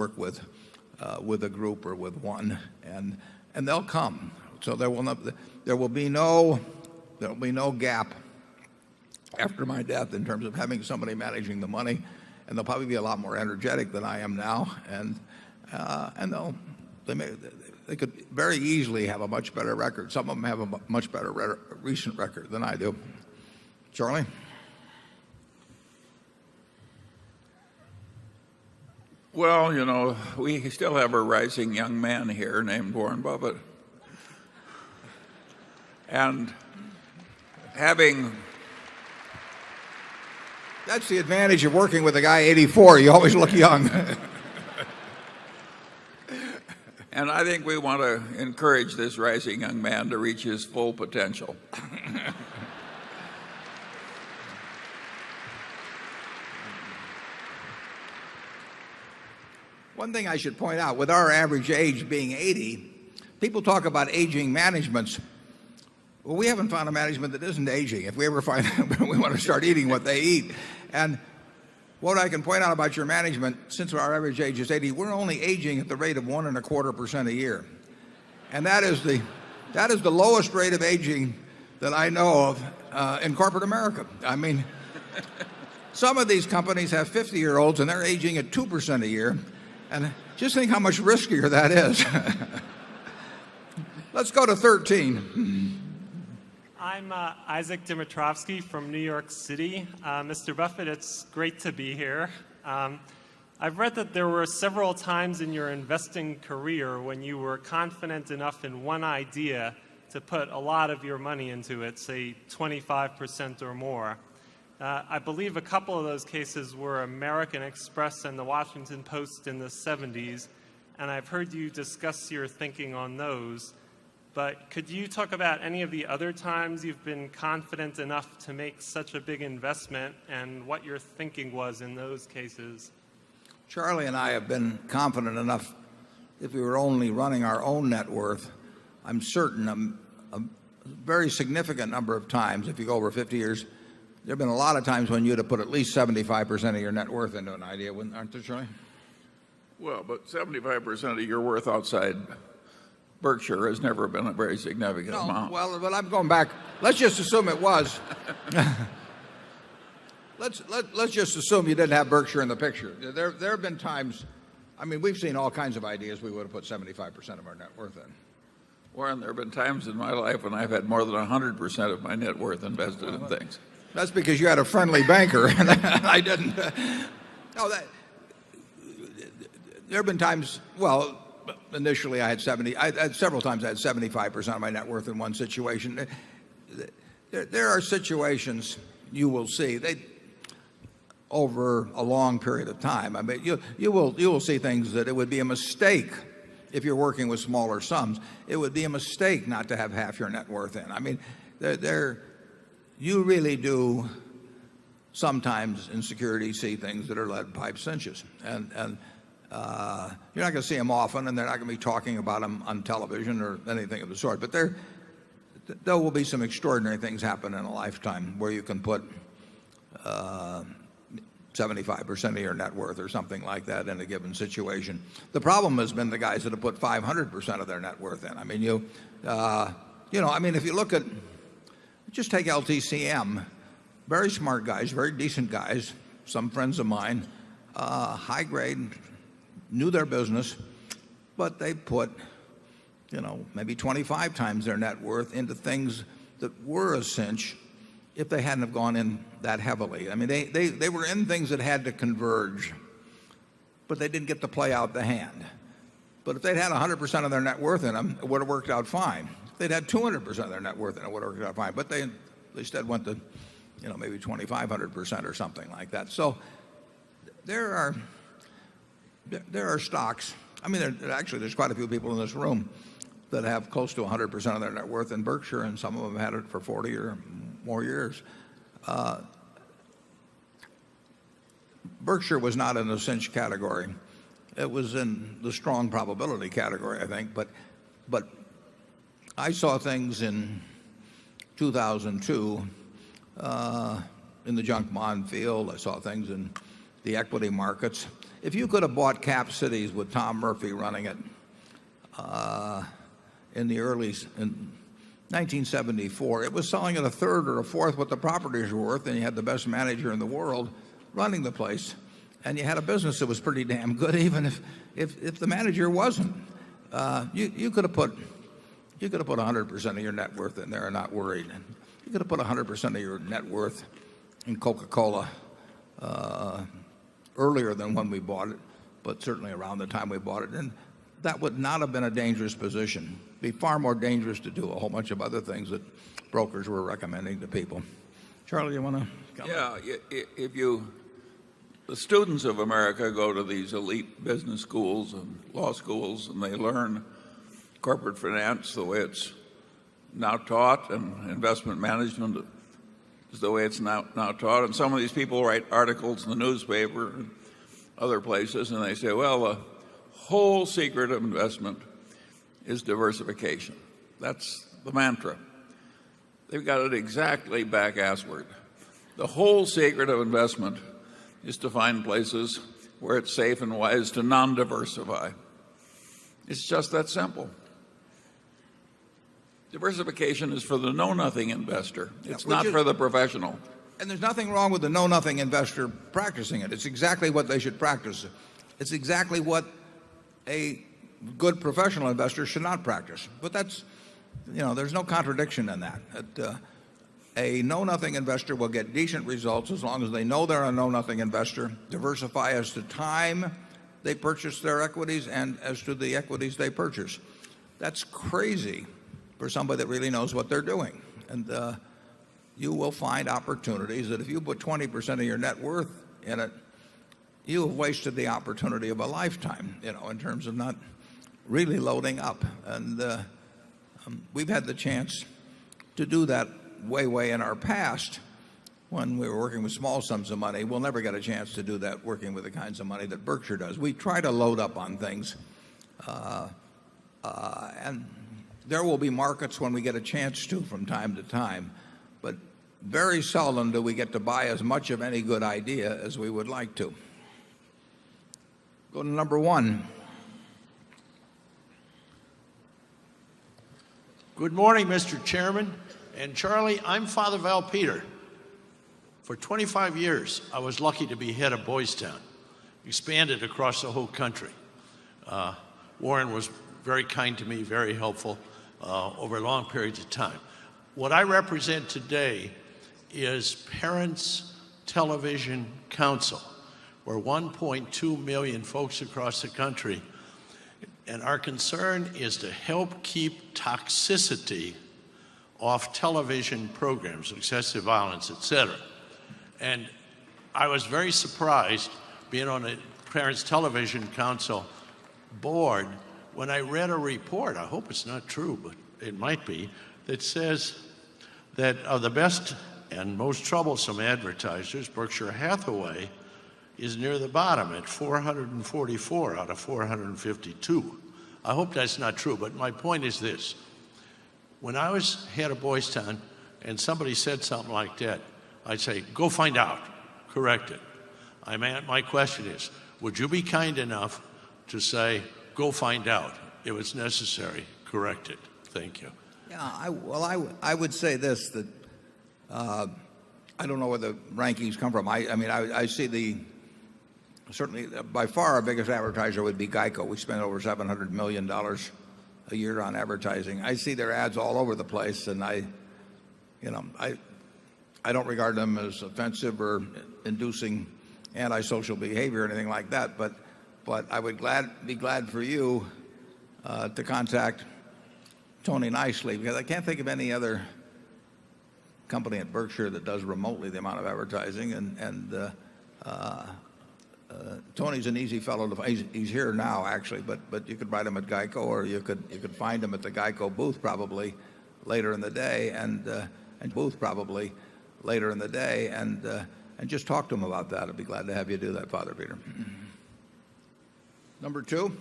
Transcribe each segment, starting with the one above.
work with a group or with one, and they'll come. So there will be no gap after my death in terms of having somebody managing the money, and they'll probably be a lot more energetic than I am now, and they could very easily have a much better record. Some of them have a much better recent record than I do. Charlie? Well, you know, we still have a rising young man here named Warren Buffett. And having That's the advantage of working with a guy 84. You always look young. and I think we want to encourage this rising young man to reach his full potential. One thing I should point out, with our average age being 80, people talk about aging managements. Well, we haven't found a management that isn't aging. If we ever find we want to start eating what they eat. And what I can point out about your management, since our average age is 80, we're only aging at the rate of 1.25% a year. And that is the lowest rate of aging that I know of in corporate America. I mean, some of these companies have 50-year-olds and they're aging at 2% a year. And just think how much riskier that is. Let's go to 13. I'm Isaac Dimitrovsky from New York City. Mr. Buffett, it's great to be here. I've read that there were several times in your investing career when you were confident enough in one idea to put a lot of your money into it, say 25% or more. I believe a couple of those cases were American Express and the Washington Post in the 70s, and I've heard you discuss your thinking on those. But could you talk about any of the other times you've been confident enough to make such a big investment and what your thinking was in those cases? Charlie and I have been confident enough, if we were only running our own net worth, I'm certain a very significant number of times, if you go over 50 years, there have been a lot of times when you'd have put at least 75% of your net worth into an idea, aren't there, Charlie? Well, but 75% of your worth outside Berkshire has never been a very significant amount. Well, but I'm going back. Let's just assume it was. Let's just assume you didn't have Berkshire in the picture. There have been times, I mean, we've seen all kinds of ideas we would have put 75% of our net worth in. Warren, there have been times in my life when I've had more than 100% of my net worth invested in things. That's because you had a friendly banker and I didn't. No, there have been times, well, initially I had several times I had 75% of my net worth in one situation. There are situations you will see over a long period of time. I mean, you will see things that it would be a mistake if you're working with smaller sums. It would be a mistake not to have half your net worth in. I mean, you really do sometimes in security see things that are lead pipe cinches, and you're not going to see them often, and they're not going to be talking about them on television or anything of the sort. But there will be some extraordinary things happen in a lifetime where you can put 75% of your net worth or something like that in a given situation. The problem has been the guys that have put 500% of their net worth in. I mean, if you look at, just take LTCM, very smart guys, very decent guys, some friends of mine, high grade, knew their business, but they put, maybe 25 times their net worth into things that were a cinch if they hadn't have gone in that heavily. I mean, they were in things that had to converge, but they didn't get to play out the hand. But if they'd had 100% of their net worth in them, it would have worked out fine. If they'd had 200% of their net worth in it, would have worked out fine. But they instead went to, maybe 2,500% or something like that. So there are stocks. I mean, there's quite a few people in this room that have close to 100% of their net worth in Berkshire, and some of them had it for 40 or more years. Berkshire was not in the cinch category. It was in the strong probability category, I think. But I saw things in 2002 in the junk bond field. I saw things in the equity markets. if you could have bought Cap Cities with Tom Murphy running it in 1974, it was selling at a third or a fourth what the properties were worth, and you had the best manager in the world running the place, and you had a business that was pretty damn good, even if the manager wasn't. You could have put 100% of your net worth in there and not worried. You could have put 100% of your net worth in Coca-Cola earlier than when we bought it, but certainly around the time we bought it, and that would not have been a dangerous position. It'd be far more dangerous to do a whole bunch of other things that brokers were recommending to people. Charlie, you want to comment? Yeah, the students of America go to these elite business schools and law schools, and they learn corporate finance the way it's now taught, and investment management is the way it's now taught. And some of these people write articles in the newspaper and other places, and they say, well, the whole secret of investment is diversification. That's the mantra. They've got it exactly back-assward. The whole secret of investment is to find places where it's safe and wise to non-diversify. It's just that simple. Diversification is for the know-nothing investor. It's not for the professional. And there's nothing wrong with the know-nothing investor practicing it. It's exactly what they should practice. It's exactly what a good professional investor should not practice. But that's, there's no contradiction in that. A know-nothing investor will get decent results as long as they know they're a know-nothing investor, diversify as to time they purchase their equities and as to the equities they purchase. That's crazy for somebody that really knows what they're doing. And you will find opportunities that if you put 20% of your net worth in it, you have wasted the opportunity of a lifetime, in terms of not really loading up. And we've had the chance to do that way in our past when we were working with small sums of money. We'll never get a chance to do that working with the kinds of money that Berkshire does. We try to load up on things, and there will be markets when we get a chance to from time to time, but very seldom do we get to buy as much of any good idea as we would like to. Go to number one. Good morning, Mr. Chairman. And Charlie, I'm Father Val Peter. For 25 years, I was lucky to be head of Boys Town, expanded across the whole country. Warren was very kind to me, very helpful over long periods of time. What I represent today is Parents Television Council. We're 1.2 million folks across the country, and our concern is to help keep toxicity off television programs, excessive violence, etc. And I was very surprised, being on the Parents Television Council board, when I read a report, I hope it's not true, but it might be, that says that of the best and most troublesome advertisers, Berkshire Hathaway is near the bottom at 444 out of 452. I hope that's not true, but my point is this. When I was head of Boys Town and somebody said something like that, I'd say, go find out, correct it. My question is, would you be kind enough to say, go find out, if it's necessary, correct it? Thank you. Yeah, I would say this, that I don't know where the rankings come from. I see certainly by far our biggest advertiser would be Geico. We spend over $700 million a year on advertising. I see their ads all over the place, and I don't regard them as offensive or inducing antisocial behavior or anything like that, but I would be glad for you to contact Tony Nicely, because I can't think of any other company at Berkshire that does remotely the amount of advertising, and Tony's an easy fellow to find. He's here now, actually, but you could write him at Geico, or you could find him at the Geico booth probably later in the day, and just talk to him about that. I'd be glad to have you do that, Father Peter. Number two.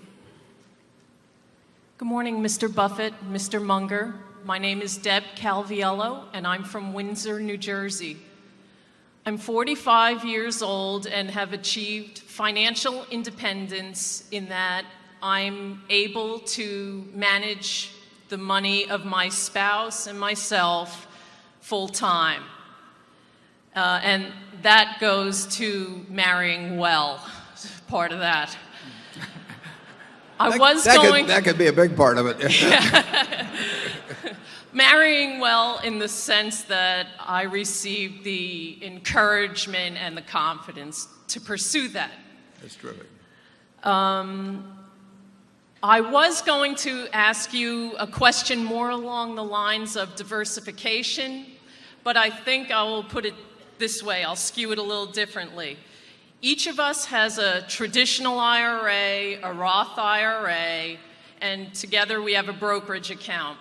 Good morning, Mr. Buffett, Mr. Munger. My name is Deb Calviello, and I'm from Windsor, New Jersey. I'm 45 years old and have achieved financial independence in that I'm able to manage the money of my spouse and myself full time. And that goes to marrying well, part of that. That could be a big part of it. Marrying well in the sense that I received the encouragement and the confidence to pursue that. That's terrific. I was going to ask you a question more along the lines of diversification, but I think I will put it this way. I'll skew it a little differently. Each of us has a traditional IRA, a Roth IRA, and together we have a brokerage account.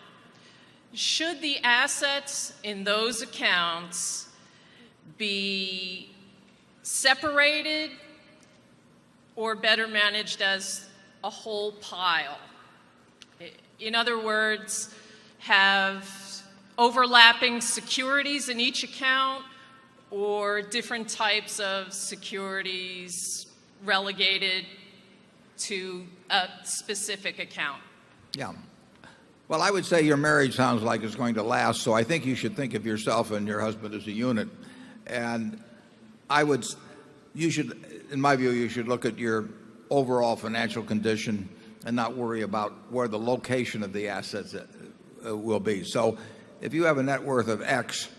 Should the assets in those accounts be separated or better managed as a whole pile? In other words, have overlapping securities in each account or different types of securities relegated to a specific account? Yeah. Well, I would say your marriage sounds like it's going to last, so I think you should think of yourself and your husband as a unit. And in my view, you should look at your overall financial condition and not worry about where the location of the assets will be. So if you have a net worth of X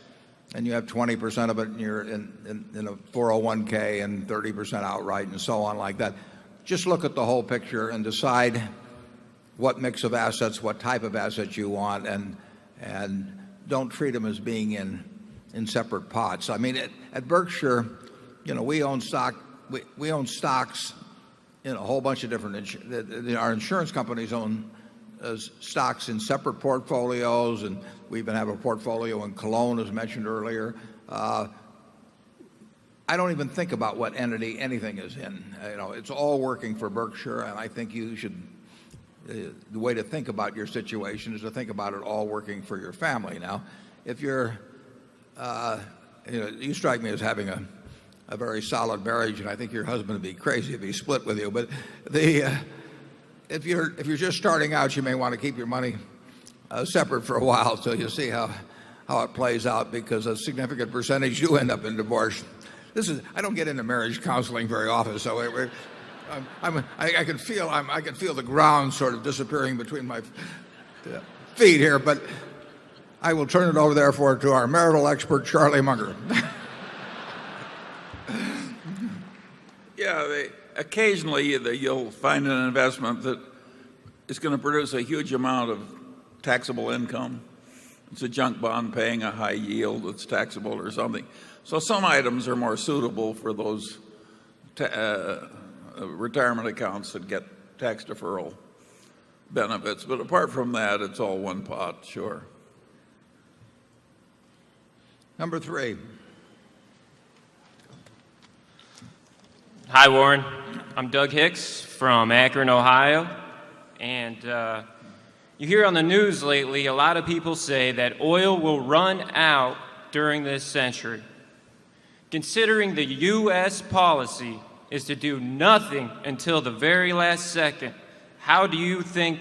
and you have 20% of it in a 401k and 30% outright and so on like that, just look at the whole picture and decide what mix of assets, what type of assets you want, and don't treat them as being in separate pots. I mean, at Berkshire, we own stocks in a whole bunch of different. Our insurance companies own stocks in separate portfolios, and we even have a portfolio in Cologne, as mentioned earlier. I don't even think about what entity anything is in. It's all working for Berkshire, and I think you should. The way to think about your situation is to think about it all working for your family. Now, if you strike me as having a very solid marriage, and I think your husband would be crazy if he split with you. But if you're just starting out, you may want to keep your money separate for a while till you see how it plays out, because a significant percentage do end up in divorce. I don't get into marriage counseling very often, so I can feel the ground sort of disappearing between my feet here, but I will turn it over therefore to our marital expert, Charlie Munger. Yeah, occasionally you'll find an investment that is going to produce a huge amount of taxable income. It's a junk bond paying a high yield that's taxable or something. So some items are more suitable for those retirement accounts that get tax deferral benefits. But apart from that, it's all one pot, sure. Number 3. Hi, Warren. I'm Doug Hicks from Akron, Ohio. And you hear on the news lately, a lot of people say that oil will run out during this century. Considering the U.S. policy is to do nothing until the very last second, how do you think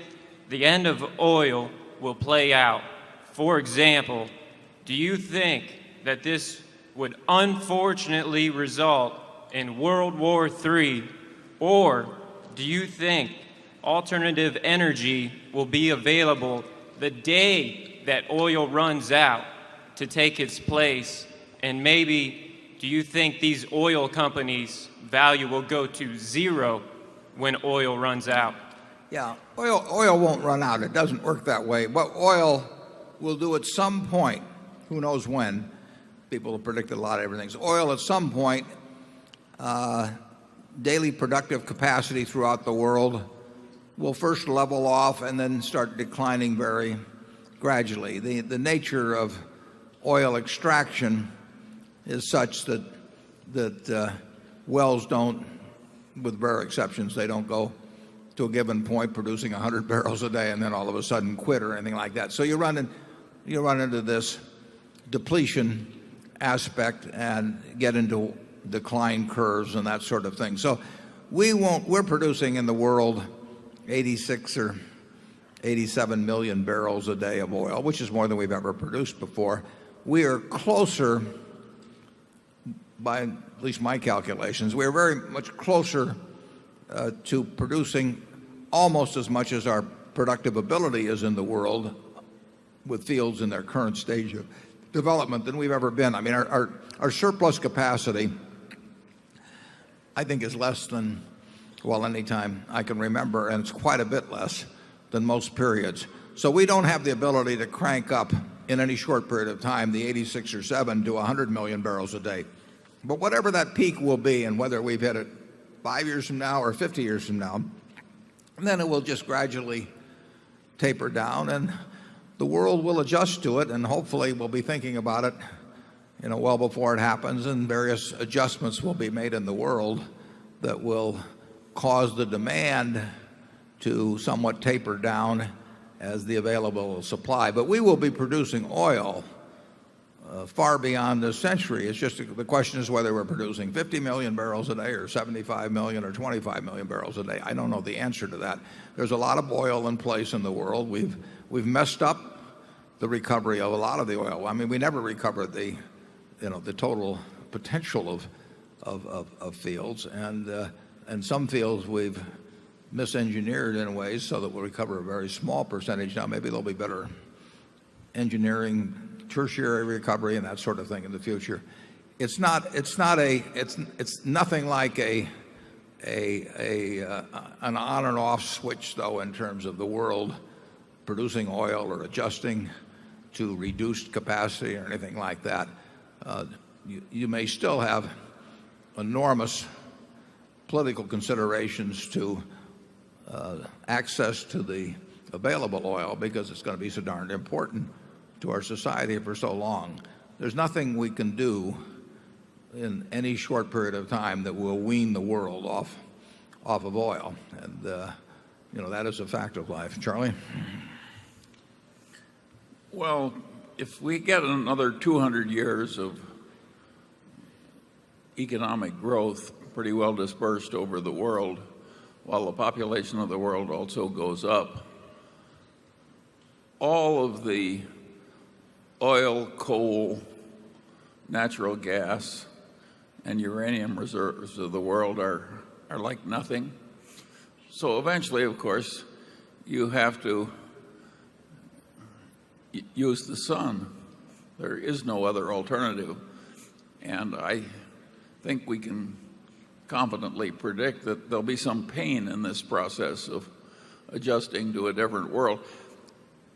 the end of oil will play out? For example, do you think that this would unfortunately result in World War III, or do you think alternative energy will be available the day that oil runs out to take its place? And maybe do you think these oil companies' value will go to zero when oil runs out? Yeah, oil won't run out. It doesn't work that way. What oil will do at some point, who knows when, people have predicted a lot of everything. So oil at some point, daily productive capacity throughout the world will first level off and then start declining very gradually. The nature of oil extraction is such that wells don't, with rare exceptions, they don't go to a given point producing 100 barrels a day and then all of a sudden quit or anything like that. So you run into this depletion aspect and get into decline curves and that sort of thing. So we're producing in the world 86 or 87 million barrels a day of oil, which is more than we've ever produced before. We are closer, by at least my calculations, we are very much closer to producing almost as much as our productive ability is in the world with fields in their current stage of development than we've ever been. I mean, our surplus capacity, I think, is less than, well, any time I can remember, and it's quite a bit less than most periods. So we don't have the ability to crank up in any short period of time the 86 or 7 to 100 million barrels a day. But whatever that peak will be, and whether we've hit it 5 years from now or 50 years from now, then it will just gradually taper down, and the world will adjust to it, and hopefully we'll be thinking about it, well before it happens, and various adjustments will be made in the world that will cause the demand to somewhat taper down as the available supply. But we will be producing oil far beyond this century. It's just the question is whether we're producing 50 million barrels a day or 75 million or 25 million barrels a day. I don't know the answer to that. There's a lot of oil in place in the world. We've messed up the recovery of a lot of the oil. I mean, we never recovered the total potential of fields, and some fields we've misengineered in ways so that we'll recover a very small percentage. Now maybe there'll be better engineering, tertiary recovery, and that sort of thing in the future. It's nothing like an on and off switch, though, in terms of the world producing oil or adjusting to reduced capacity or anything like that. You may still have enormous political considerations to access to the available oil because it's going to be so darned important to our society for so long. There's nothing we can do in any short period of time that will wean the world off of oil, and that is a fact of life. Charlie? Well, if we get another 200 years of economic growth pretty well dispersed over the world, while the population of the world also goes up, all of the oil, coal, natural gas, and uranium reserves of the world are like nothing. So eventually, of course, you have to use the sun. There is no other alternative. And I think we can confidently predict that there'll be some pain in this process of adjusting to a different world.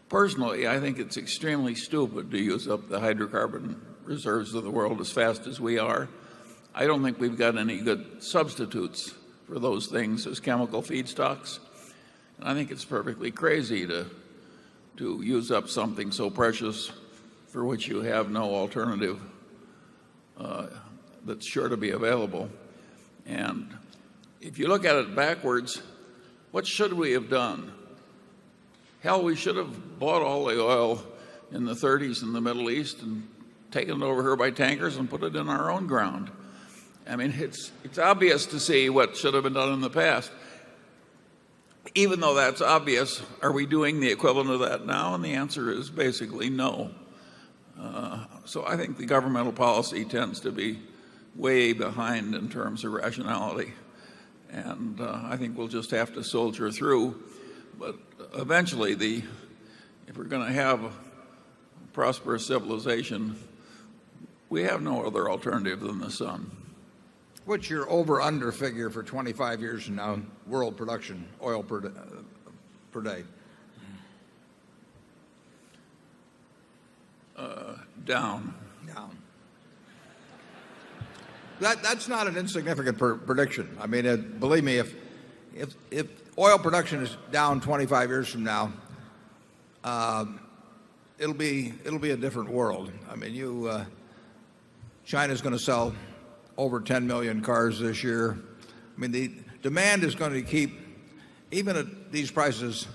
Personally, I think it's extremely stupid to use up the hydrocarbon reserves of the world as fast as we are. I don't think we've got any good substitutes for those things as chemical feedstocks. And I think it's perfectly crazy to use up something so precious for which you have no alternative that's sure to be available. And if you look at it backwards, what should we have done? Hell, we should have bought all the oil in the 30s in the Middle East and taken it over here by tankers and put it in our own ground. I mean, it's obvious to see what should have been done in the past. Even though that's obvious, are we doing the equivalent of that now? And the answer is basically no. So I think the governmental policy tends to be way behind in terms of rationality. And I think we'll just have to soldier through. But eventually, if we're going to have a prosperous civilization, we have no other alternative than the sun. What's your over-under figure for 25 years from now, world production, oil per day? Down. Down. That's not an insignificant prediction. I mean, believe me, if oil production is down 25 years from now, it'll be a different world. I mean, China's going to sell over 10 million cars this year. I mean, the demand is going to keep, even at these prices,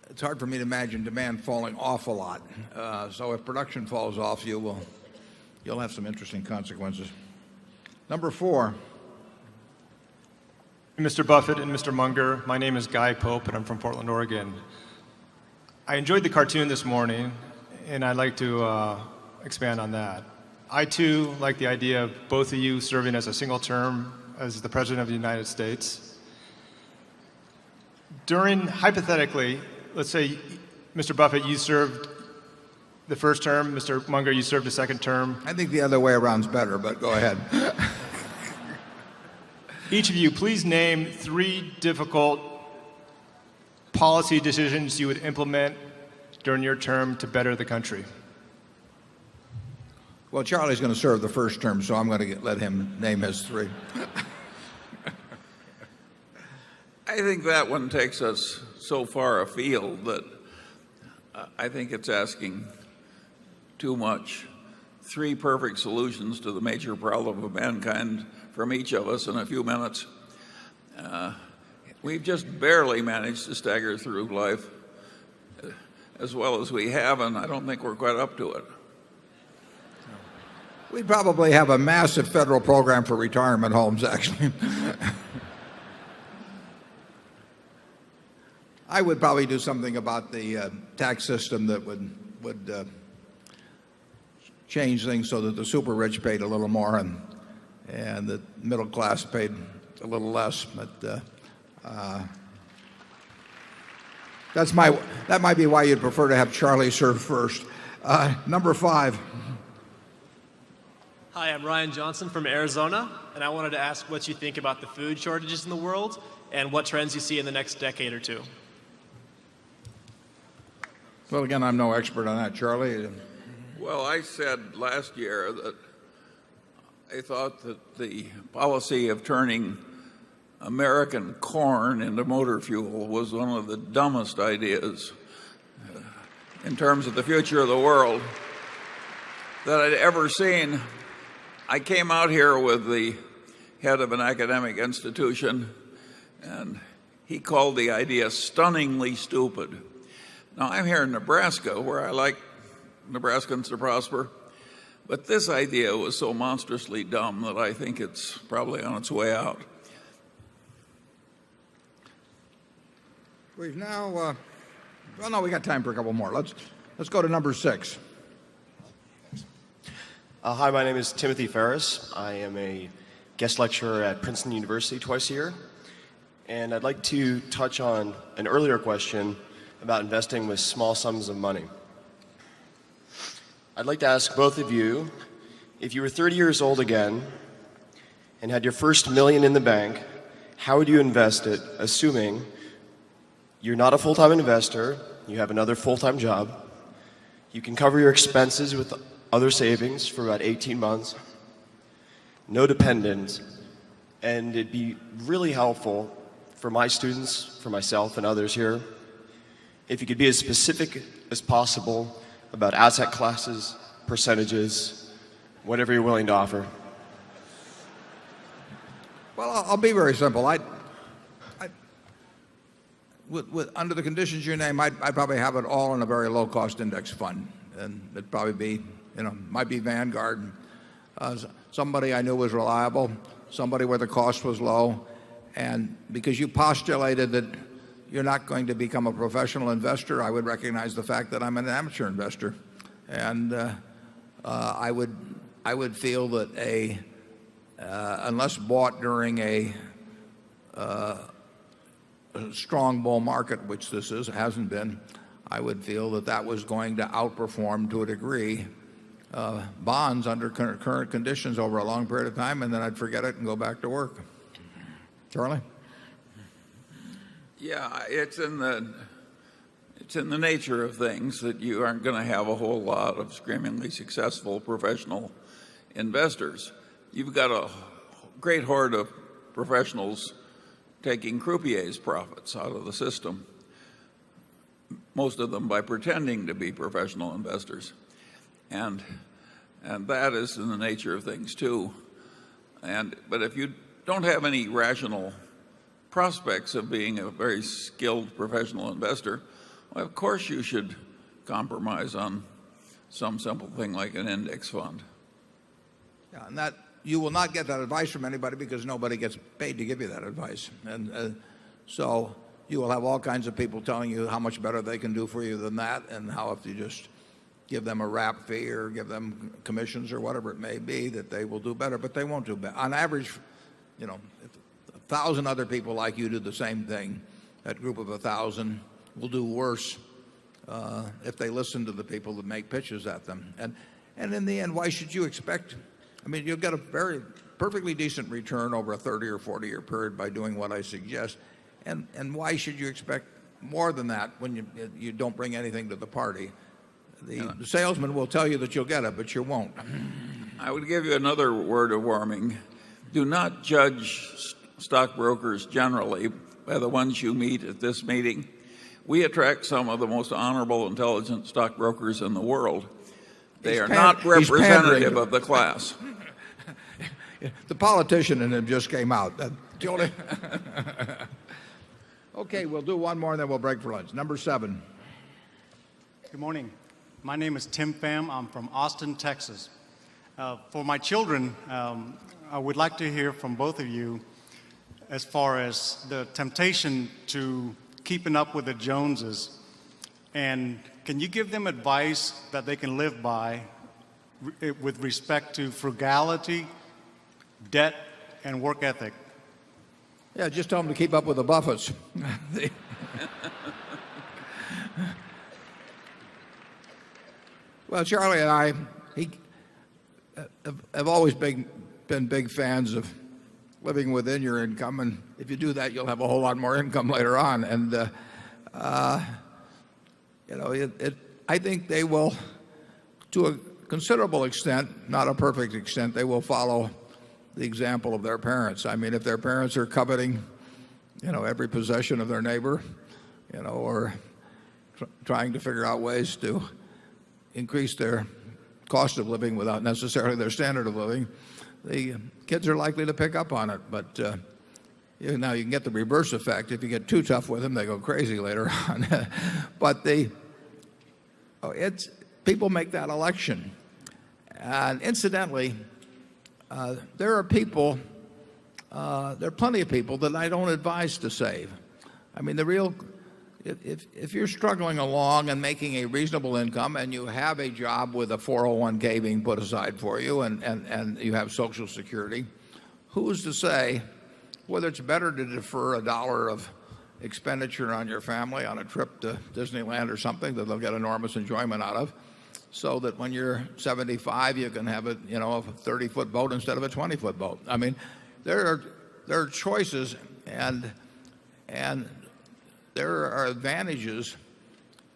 it's hard for me to imagine demand falling off a lot. So if production falls off, you will you'll have some interesting consequences. Number 4. Mr. Buffett and Mr. Munger, my name is Guy Pope, and I'm from Portland, Oregon. I enjoyed the cartoon this morning, and I'd like to expand on that. I, too, like the idea of both of you serving as a single term as the President of the United States. Hypothetically, let's say, Mr. Buffett, you served the first term, Mr. Munger, you served the second term. I think the other way around's better, but go ahead. Each of you, please name 3 difficult policy decisions you would implement during your term to better the country. Well, Charlie's going to serve the first term, so I'm going to let him name his 3. I think that one takes us so far afield that I think it's asking too much. 3 perfect solutions to the major problem of mankind from each of us in a few minutes. We've just barely managed to stagger through life as well as we have, and I don't think we're quite up to it. We probably have a massive federal program for retirement homes, actually. I would probably do something about the tax system that would change things so that the super rich paid a little more and the middle class paid a little less. But that might be why you'd prefer to have Charlie serve first. Number 5. Hi, I'm Ryan Johnson from Arizona, and I wanted to ask what you think about the food shortages in the world and what trends you see in the next decade or 2. Well, again, I'm no expert on that, Charlie. Well, I said last year that I thought that the policy of turning American corn into motor fuel was one of the dumbest ideas in terms of the future of the world that I'd ever seen. I came out here with the head of an academic institution, and he called the idea stunningly stupid. Now, I'm here in Nebraska, where I like Nebraskans to prosper, but this idea was so monstrously dumb that I think it's probably on its way out. We've now, well, no, we got time for a couple more. Let's go to number 6. Hi, my name is Timothy Ferris. I am a guest lecturer at Princeton University twice a year, and I'd like to touch on an earlier question about investing with small sums of money. I'd like to ask both of you, if you were 30 years old again and had your first $1 million in the bank, how would you invest it, assuming you're not a full-time investor, you have another full-time job, you can cover your expenses with other savings for about 18 months, no dependents, and it'd be really helpful for my students, for myself and others here, if you could be as specific as possible about asset classes, percentages, whatever you're willing to offer. Well, I'll be very simple. Under the conditions you name, I'd probably have it all in a very low-cost index fund, and it'd probably be, might be Vanguard. Somebody I knew was reliable, somebody where the cost was low, and because you postulated that you're not going to become a professional investor, I would recognize the fact that I'm an amateur investor, and I would feel that unless bought during a strong bull market, which this hasn't been, I would feel that that was going to outperform to a degree bonds under current conditions over a long period of time, and then I'd forget it and go back to work. Charlie? Yeah, it's in the nature of things that you aren't going to have a whole lot of screamingly successful professional investors. You've got a great horde of professionals taking croupiers' profits out of the system, most of them by pretending to be professional investors. And that is in the nature of things too. But if you don't have any rational prospects of being a very skilled professional investor, well, of course you should compromise on some simple thing like an index fund. Yeah, and that you will not get that advice from anybody because nobody gets paid to give you that advice. And so you will have all kinds of people telling you how much better they can do for you than that, and how if you just give them a wrap fee or give them commissions or whatever it may be, that they will do better, but they won't do better. On average, if 1,000 other people like you do the same thing, that group of 1,000 will do worse if they listen to the people that make pitches at them. And in the end, why should you expect? I mean, you'll get a perfectly decent return over a 30 or 40-year period by doing what I suggest. And why should you expect more than that when you don't bring anything to the party? The salesman will tell you that you'll get it, but you won't. I would give you another word of warning. Do not judge stockbrokers generally by the ones you meet at this meeting. We attract some of the most honorable, intelligent stockbrokers in the world. They are not representative of the class. The politician in him just came out. Okay, we'll do one more and then we'll break for lunch. Number 7. Good morning. My name is Tim Pham. I'm from Austin, Texas. For my children, I would like to hear from both of you as far as the temptation to keeping up with the Joneses. And can you give them advice that they can live by with respect to frugality, debt, and work ethic? Yeah, just tell them to keep up with the Buffetts. Well, Charlie and I have always been big fans of living within your income, and if you do that, you'll have a whole lot more income later on. And I think they will, to a considerable extent, not a perfect extent, they will follow the example of their parents. I mean, if their parents are coveting, every possession of their neighbor, or trying to figure out ways to increase their cost of living without necessarily their standard of living, the kids are likely to pick up on it. But now you can get the reverse effect. If you get too tough with them, they go crazy later on. But people make that election. And incidentally, there are plenty of people that I don't advise to save. I mean, if you're struggling along and making a reasonable income and you have a job with a 401k being put aside for you and you have Social Security, who's to say whether it's better to defer $1 of expenditure on your family on a trip to Disneyland or something that they'll get enormous enjoyment out of, so that when you're 75 you can have a 30-foot boat instead of a 20-foot boat. I mean, there are choices, and there are advantages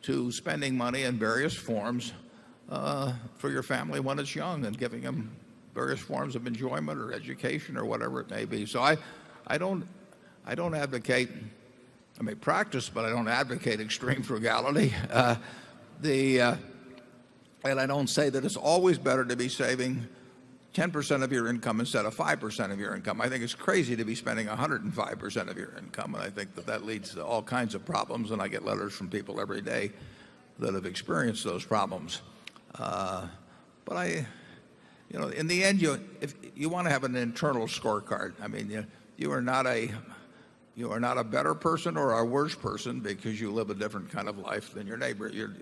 to spending money in various forms for your family when it's young, and giving them various forms of enjoyment or education or whatever it may be. So I don't advocate, I may practice, but I don't advocate extreme frugality. And I don't say that it's always better to be saving 10% of your income instead of 5% of your income. I think it's crazy to be spending 105% of your income, and I think that leads to all kinds of problems, and I get letters from people every day that have experienced those problems. But in the end, if you want to have an internal scorecard. I mean, you are not a better person or a worse person because you live a different kind of life than your neighbor. You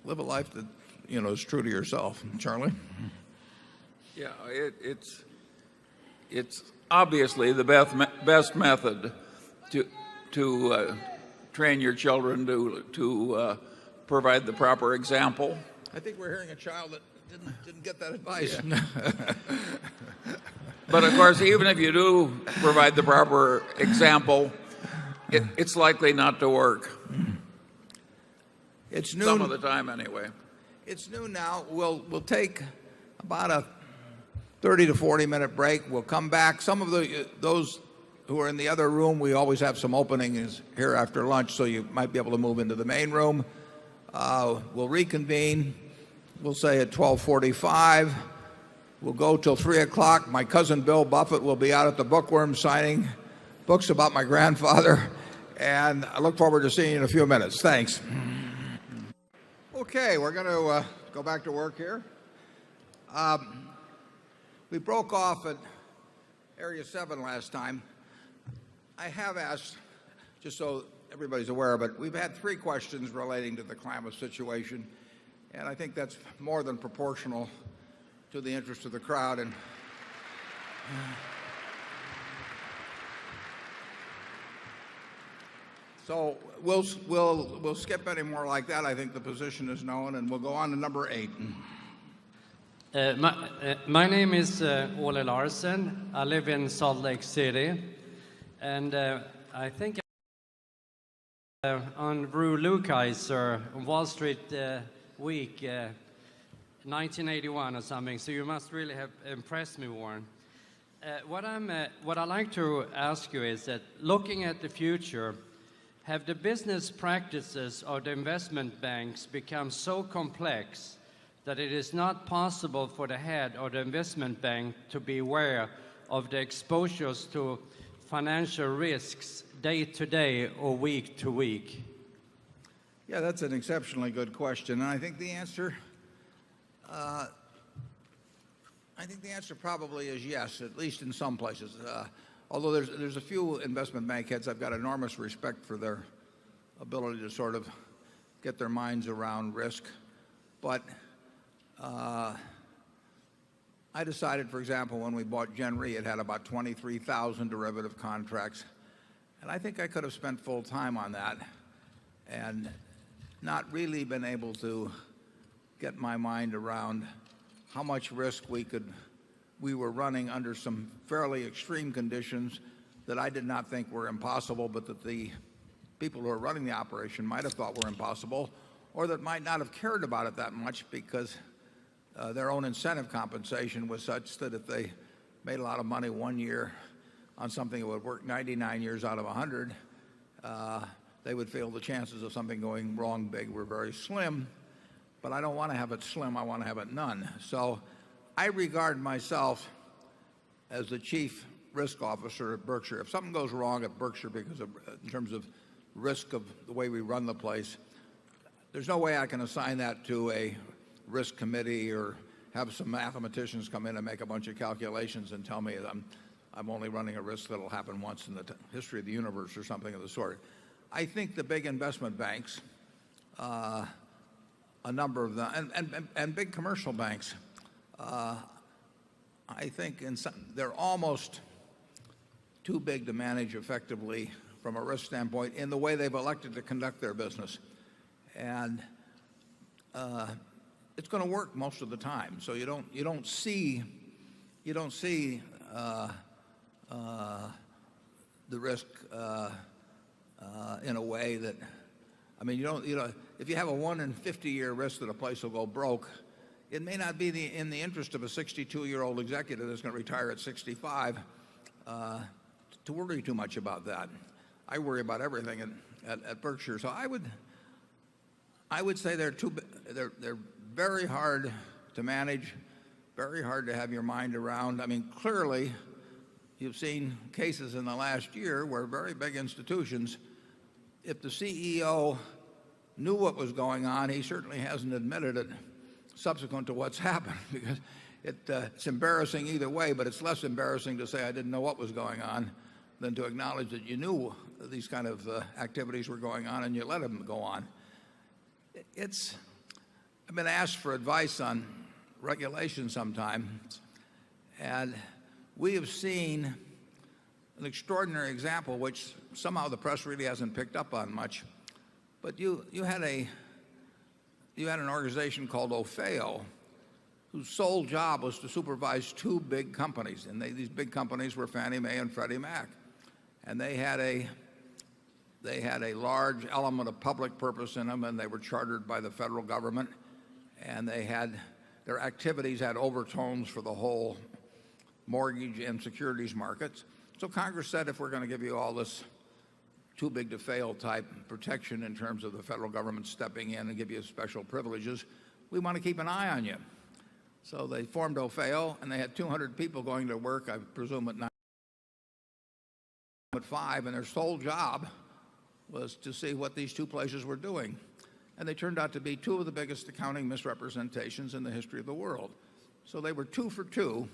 live a life that is true to yourself. Charlie? Yeah, it's obviously the best method to train your children to provide the proper example. I think we're hearing a child that didn't get that advice. Yeah. But of course, even if you do provide the proper example, it's likely not to work. It's noon. Some of the time, anyway. It's noon now. We'll take about a 30 to 40-minute break. We'll come back. Some of those who are in the other room, we always have some openings here after lunch, so you might be able to move into the main room. We'll reconvene. We'll say at 12:45. We'll go till 3 o'clock. My cousin Bill Buffett will be out at the Bookworm signing books about my grandfather. And I look forward to seeing you in a few minutes. Thanks. Okay, we're going to go back to work here. We broke off at Area 7 last time. I have asked, just so everybody's aware, but we've had 3 questions relating to the Klamath situation, and I think that's more than proportional to the interest of the crowd. And so we'll skip any more like that. I think the position is known, and we'll go on to number 8. My name is Ole Larsen. I live in Salt Lake City, and I think on Rue Lukaiser on Wall Street Week 1981 or something, so you must really have impressed me, Warren. What I'd like to ask you is that, looking at the future, have the business practices of the investment banks become so complex that it is not possible for the head of the investment bank to be aware of the exposures to financial risks day to day or week to week? Yeah, that's an exceptionally good question, and I think the answer probably is yes, at least in some places. Although there's a few investment bank heads I've got enormous respect for their ability to sort of get their minds around risk. But I decided, for example, when we bought Gen Re, it had about 23,000 derivative contracts. And I think I could have spent full time on that and not really been able to get my mind around how much risk we were running under some fairly extreme conditions that I did not think were impossible, but that the people who are running the operation might have thought were impossible, or that might not have cared about it that much because their own incentive compensation was such that if they made a lot of money one year on something that would work 99 years out of 100, they would feel the chances of something going wrong big were very slim. But I don't want to have it slim, I want to have it none. So I regard myself as the chief risk officer at Berkshire. If something goes wrong at Berkshire in terms of risk of the way we run the place, there's no way I can assign that to a risk committee or have some mathematicians come in and make a bunch of calculations and tell me that I'm only running a risk that'll happen once in the history of the universe or something of the sort. I think the big investment banks, a number of them, and big commercial banks, I think they're almost too big to manage effectively from a risk standpoint in the way they've elected to conduct their business. And it's going to work most of the time. So you don't see the risk in a way that, I mean, if you have a 1 in 50-year risk that a place will go broke, it may not be in the interest of a 62-year-old executive that's going to retire at 65 to worry too much about that. I worry about everything at Berkshire. So I would say they're very hard to manage, very hard to have your mind around. I mean, clearly, you've seen cases in the last year where very big institutions, if the CEO knew what was going on, he certainly hasn't admitted it subsequent to what's happened, because it's embarrassing either way, but it's less embarrassing to say I didn't know what was going on than to acknowledge that you knew these kind of activities were going on and you let them go on. I've been asked for advice on regulation sometime, and we have seen an extraordinary example, which somehow the press really hasn't picked up on much. But you had an organization called OFEO, whose sole job was to supervise 2 big companies, and these big companies were Fannie Mae and Freddie Mac, and they had a large element of public purpose in them, and they were chartered by the federal government, and their activities had overtones for the whole mortgage and securities markets. So Congress said, if we're going to give you all this too big to fail type protection in terms of the federal government stepping in and give you special privileges, we want to keep an eye on you. So they formed OFEO, and they had 200 people going to work, I presume at 9, at 5, and their sole job was to see what these 2 places were doing. And they turned out to be 2 of the biggest accounting misrepresentations in the history of the world. So they were 2 for 2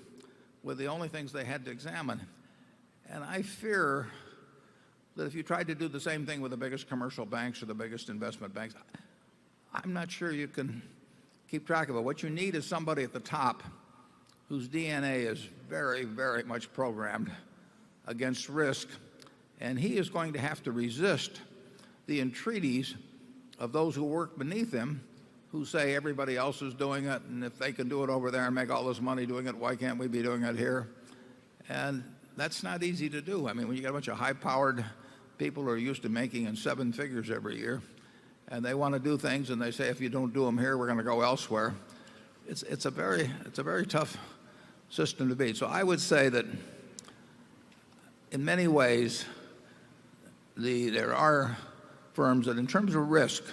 with the only things they had to examine. And I fear that if you tried to do the same thing with the biggest commercial banks or the biggest investment banks, I'm not sure you can keep track of it. What you need is somebody at the top whose DNA is very, very much programmed against risk, and he is going to have to resist the entreaties of those who work beneath him, who say everybody else is doing it, and if they can do it over there and make all this money doing it, why can't we be doing it here? And that's not easy to do. I mean, when you got a bunch of high-powered people who are used to making in 7 figures every year, and they want to do things, and they say, if you don't do them here, we're going to go elsewhere. It's a very tough system to beat. So I would say that in many ways, there are firms that, in terms of risk,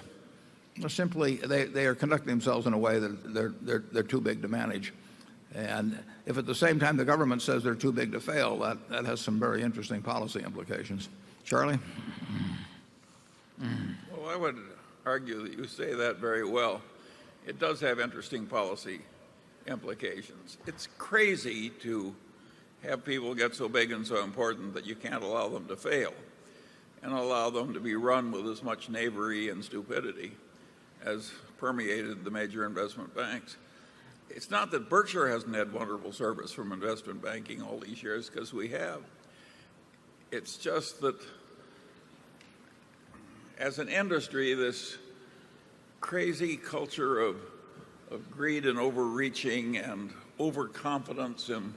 are simply they are conducting themselves in a way that they're too big to manage. And if at the same time the government says they're too big to fail, that has some very interesting policy implications. Charlie? Well, I would argue that you say that very well. It does have interesting policy implications. It's crazy to have people get so big and so important that you can't allow them to fail and allow them to be run with as much knavery and stupidity as permeated the major investment banks. It's not that Berkshire hasn't had wonderful service from investment banking all these years, because we have. It's just that as an industry, this crazy culture of greed and overreaching and overconfidence in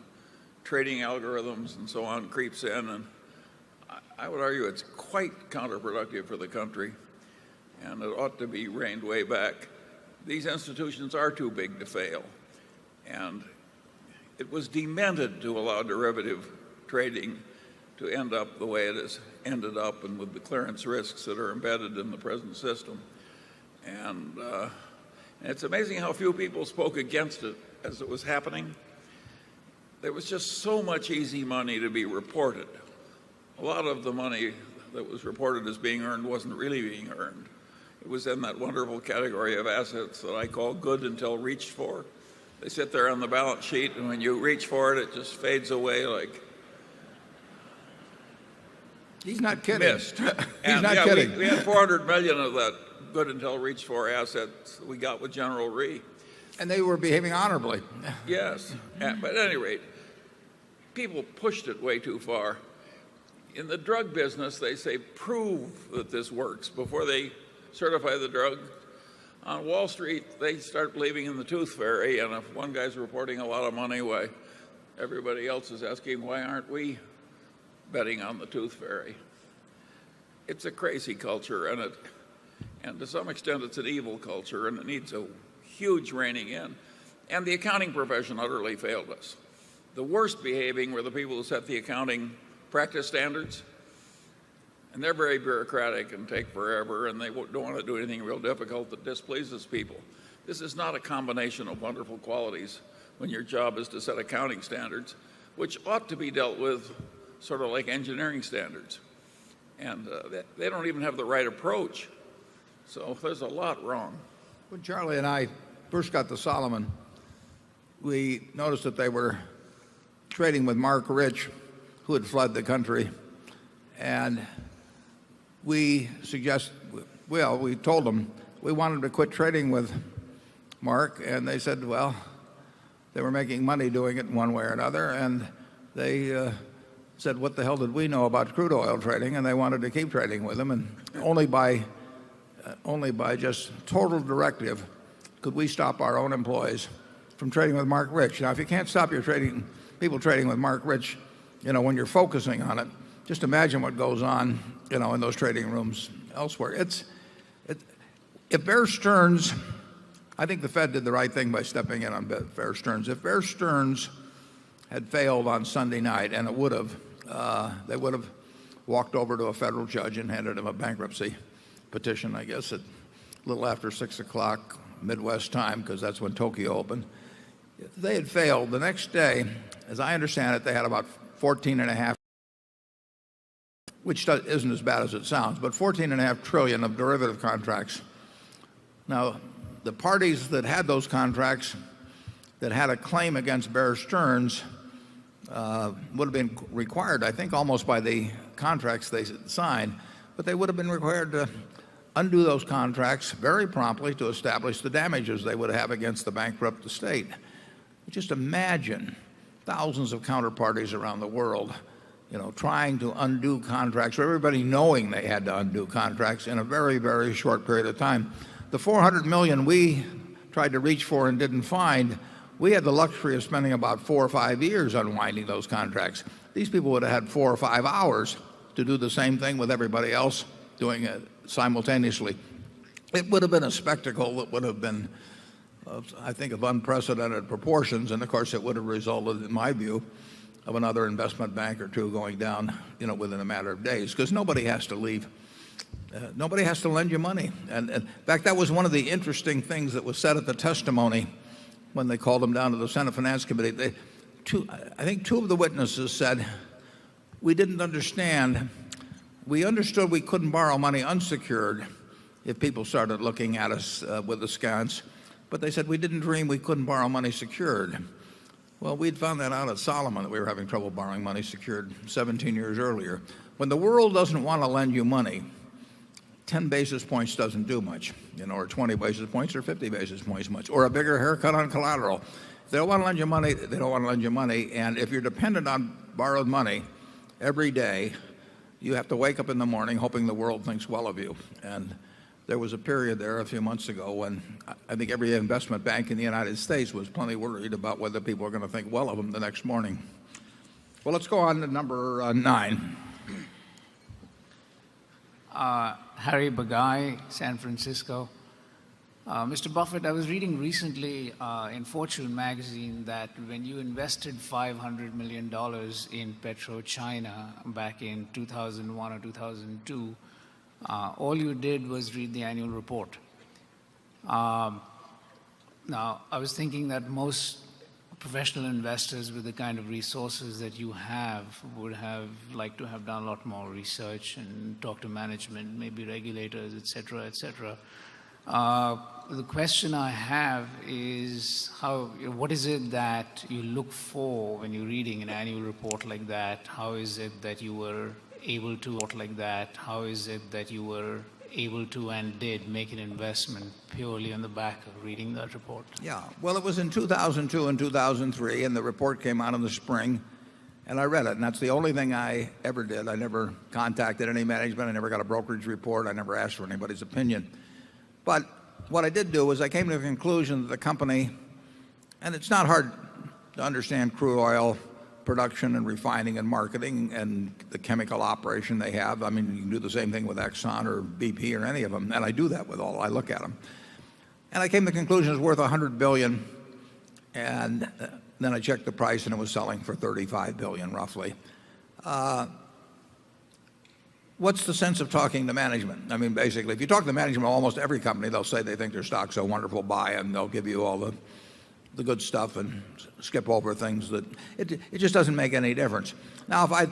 trading algorithms and so on creeps in, and I would argue it's quite counterproductive for the country, and it ought to be reined way back. These institutions are too big to fail, and it was demented to allow derivative trading to end up the way it has ended up, and with the clearance risks that are embedded in the present system. And it's amazing how few people spoke against it as it was happening. There was just so much easy money to be reported. A lot of the money that was reported as being earned wasn't really being earned. It was in that wonderful category of assets that I call good until reached for. They sit there on the balance sheet, and when you reach for it, it just fades away like He's not kidding. mist. He's not kidding. We had 400 million of that good until reached for assets that we got with General Re. And they were behaving honorably. Yes. But at any rate, people pushed it way too far. In the drug business, they say prove that this works before they certify the drug. On Wall Street, they start believing in the tooth fairy, and if one guy's reporting a lot of money, why, everybody else is asking, why aren't we betting on the tooth fairy? It's a crazy culture, and to some extent it's an evil culture, and it needs a huge reining in. And the accounting profession utterly failed us. The worst behaving were the people who set the accounting practice standards, and they're very bureaucratic and take forever, and they don't want to do anything real difficult that displeases people. This is not a combination of wonderful qualities when your job is to set accounting standards, which ought to be dealt with sort of like engineering standards. And they don't even have the right approach. So there's a lot wrong. When Charlie and I first got to Solomon, we noticed that they were trading with Mark Rich, who had fled the country. And we told them we wanted to quit trading with Mark, and they said, well, they were making money doing it in one way or another, and they said, what the hell did we know about crude oil trading? And they wanted to keep trading with them, and only by just total directive could we stop our own employees from trading with Mark Rich. Now, if you can't stop your people trading with Mark Rich, when you're focusing on it, just imagine what goes on, in those trading rooms elsewhere. If Bear Stearns, I think the Fed did the right thing by stepping in on Bear Stearns. If Bear Stearns had failed on Sunday night, and it would have, they would have walked over to a federal judge and handed him a bankruptcy petition, I guess, at a little after 6 o'clock Midwest time, because that's when Tokyo opened. If they had failed, the next day, as I understand it, they had about 14.5, which isn't as bad as it sounds, but 14.5 trillion of derivative contracts. Now, the parties that had those contracts that had a claim against Bear Stearns would have been required, I think, almost by the contracts they signed, but they would have been required to undo those contracts very promptly to establish the damages they would have against the bankrupt estate. Just imagine thousands of counterparties around the world, trying to undo contracts, or everybody knowing they had to undo contracts in a very, very short period of time. The $400 million we tried to reach for and didn't find, we had the luxury of spending about 4 or 5 years unwinding those contracts. These people would have had 4 or 5 hours to do the same thing with everybody else doing it simultaneously. It would have been a spectacle that would have been, I think, of unprecedented proportions, and of course it would have resulted, in my view, of another investment bank or two going down, within a matter of days, because nobody has to leave. Nobody has to lend you money. And in fact, that was one of the interesting things that was said at the testimony when they called them down to the Senate Finance Committee. I think 2 of the witnesses said, we didn't understand. We understood we couldn't borrow money unsecured if people started looking at us with askance. But they said we didn't dream we couldn't borrow money secured. Well, we'd found that out at Solomon, that we were having trouble borrowing money secured 17 years earlier. When the world doesn't want to lend you money, 10 basis points doesn't do much, or 20 basis points or 50 basis points much, or a bigger haircut on collateral. If they don't want to lend you money, they don't want to lend you money. And if you're dependent on borrowed money every day, you have to wake up in the morning hoping the world thinks well of you. And there was a period there a few months ago when I think every investment bank in the United States was plenty worried about whether people were going to think well of them the next morning. Well, let's go on to number 9. Harry Bagai, San Francisco. Mr. Buffett, I was reading recently in Fortune magazine that when you invested $500 million in PetroChina back in 2001 or 2002, all you did was read the annual report. Now, I was thinking that most professional investors with the kind of resources that you have would have liked to have done a lot more research and talk to management, maybe regulators, et cetera, et cetera. The question I have is what is it that you look for when you're reading an annual report like that? How is it that you were able to and did make an investment purely on the back of reading that report? Yeah, well, it was in 2002 and 2003, and the report came out in the spring, and I read it, and that's the only thing I ever did. I never contacted any management. I never got a brokerage report. I never asked for anybody's opinion. But what I did do was I came to the conclusion that the company, and it's not hard to understand crude oil production and refining and marketing and the chemical operation they have. I mean, you can do the same thing with Exxon or BP or any of them, and I do that with all. I look at them. And I came to the conclusion it's worth $100 billion, and then I checked the price and it was selling for $35 billion roughly. What's the sense of talking to management? I mean, basically, if you talk to management of almost every company, they'll say they think their stock's a wonderful buy, and they'll give you all the good stuff and skip over things that it just doesn't make any difference. Now, if I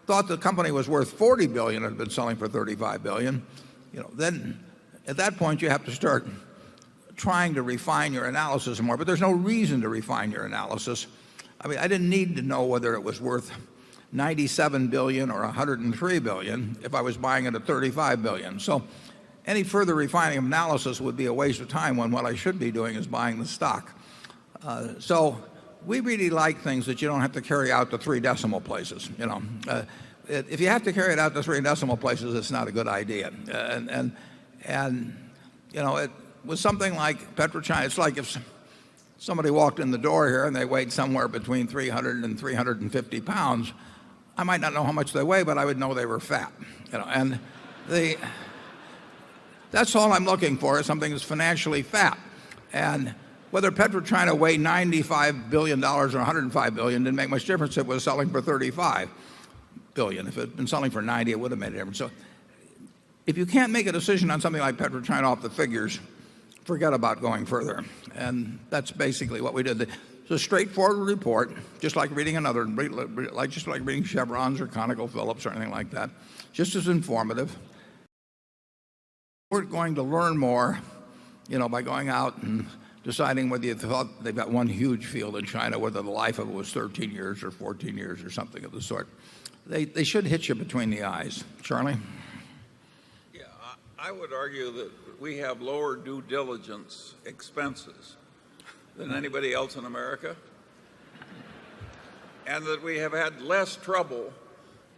thought the company was worth $40 billion and had been selling for $35 billion, then at that point you have to start trying to refine your analysis more. But there's no reason to refine your analysis. I mean, I didn't need to know whether it was worth $97 billion or $103 billion if I was buying it at $35 billion. So any further refining of analysis would be a waste of time when what I should be doing is buying the stock. So we really like things that you don't have to carry out to 3 decimal places. If you have to carry it out to 3 decimal places, it's not a good idea. It was something like PetroChina. It's like if somebody walked in the door here and they weighed somewhere between 300 and 350 pounds, I might not know how much they weigh, but I would know they were fat. That's all I'm looking for, is something that's financially fat. And whether PetroChina weighed $95 billion or $105 billion didn't make much difference. It was selling for $35 billion. If it had been selling for 90, it would have made a difference. So if you can't make a decision on something like PetroChina off the figures, forget about going further. And that's basically what we did. It's a straightforward report, just like reading just like reading Chevrons or ConocoPhillips or anything like that, just as informative. We're going to learn more, by going out and deciding whether you thought they've got one huge field in China, whether the life of it was 13 years or 14 years or something of the sort. They should hit you between the eyes. Charlie? Yeah, I would argue that we have lower due diligence expenses than anybody else in America, and that we have had less trouble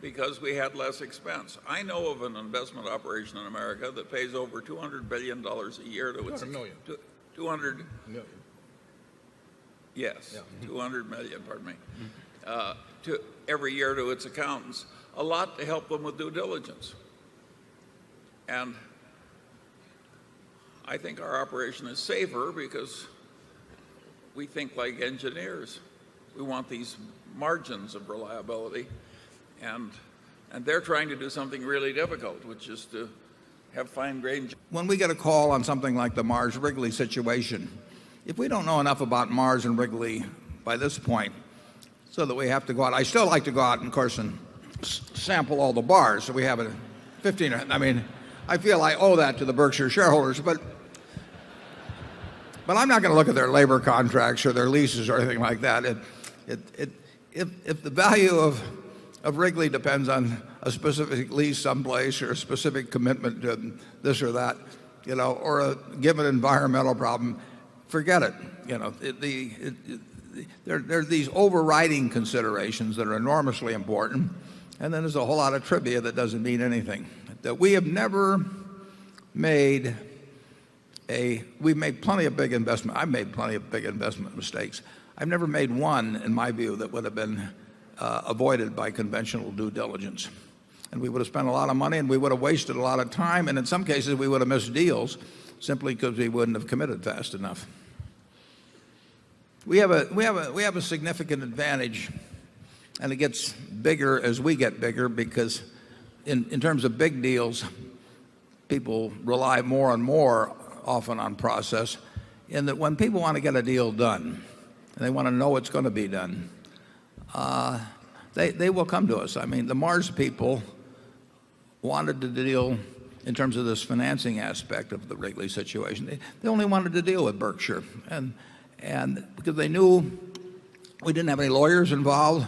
because we had less expense. I know of an investment operation in America that pays over $200 billion a year to its... 200 million. 200 million. Yes, yeah. 200 million, pardon me, to every year to its accountants, a lot to help them with due diligence. And I think our operation is safer because we think like engineers. We want these margins of reliability, and they're trying to do something really difficult, which is to have fine-grained. When we get a call on something like the Mars-Wrigley situation, if we don't know enough about Mars and Wrigley by this point, so that we have to go out, I still like to go out, and of course, and sample all the bars. So we have a 15. I mean, I feel I owe that to the Berkshire shareholders, but I'm not going to look at their labor contracts or their leases or anything like that. If the value of Wrigley depends on a specific lease someplace or a specific commitment to this or that, or a given environmental problem, forget it. There are these overriding considerations that are enormously important, and then there's a whole lot of trivia that doesn't mean anything. That we have never made we've made plenty of big investment. I've made plenty of big investment mistakes. I've never made one, in my view, that would have been avoided by conventional due diligence. And we would have spent a lot of money, and we would have wasted a lot of time, and in some cases we would have missed deals simply because we wouldn't have committed fast enough. We have a significant advantage, and it gets bigger as we get bigger, because in terms of big deals, people rely more and more often on process, in that when people want to get a deal done and they want to know it's going to be done, they will come to us. I mean, the Mars people wanted to deal in terms of this financing aspect of the Wrigley situation. They only wanted to deal with Berkshire, and because they knew we didn't have any lawyers involved.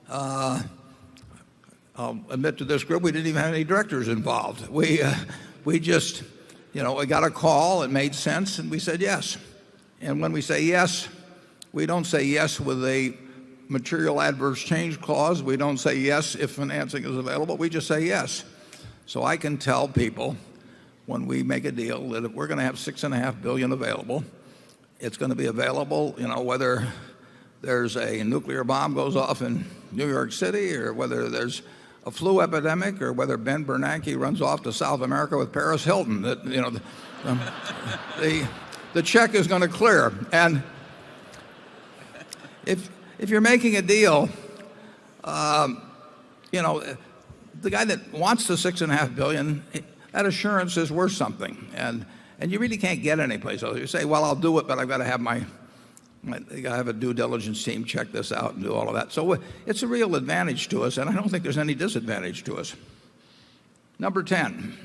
I'll admit to this group, we didn't even have any directors involved. We just, we got a call, it made sense, and we said yes. And when we say yes, we don't say yes with a material adverse change clause. We don't say yes if financing is available. We just say yes. So I can tell people when we make a deal that if we're going to have $6.5 billion available, it's going to be available, whether there's a nuclear bomb goes off in New York City, or whether there's a flu epidemic, or whether Ben Bernanke runs off to South America with Paris Hilton. That the check is going to clear. And if you're making a deal, the guy that wants the $6.5 billion, that assurance is worth something, and you really can't get anyplace else. You say, well, I'll do it, but I've got to have a due diligence team check this out and do all of that. So it's a real advantage to us, and I don't think there's any disadvantage to us. Number 10.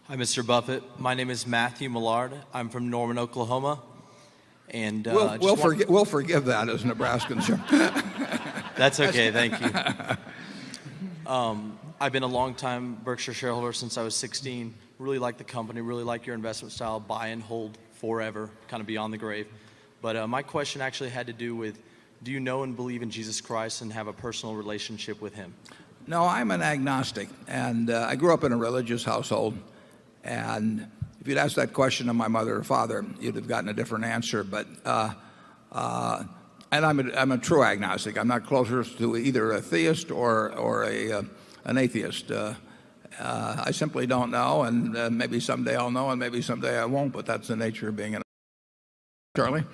Hi, Mr. Buffett. My name is Matthew Millard. I'm from Norman, Oklahoma. And we'll forgive that as Nebraskans. That's okay. Thank you. I've been a long-time Berkshire shareholder since I was 16. Really like the company, really like your investment style, buy and hold forever, kind of beyond the grave. But my question actually had to do with, do you know and believe in Jesus Christ and have a personal relationship with him? No, I'm an agnostic, and I grew up in a religious household, and if you'd asked that question of my mother or father, you'd have gotten a different answer. But and I'm a true agnostic. I'm not closer to either a theist or an atheist. I simply don't know, and maybe someday I'll know, and maybe someday I won't. But that's the nature of being an. Charlie?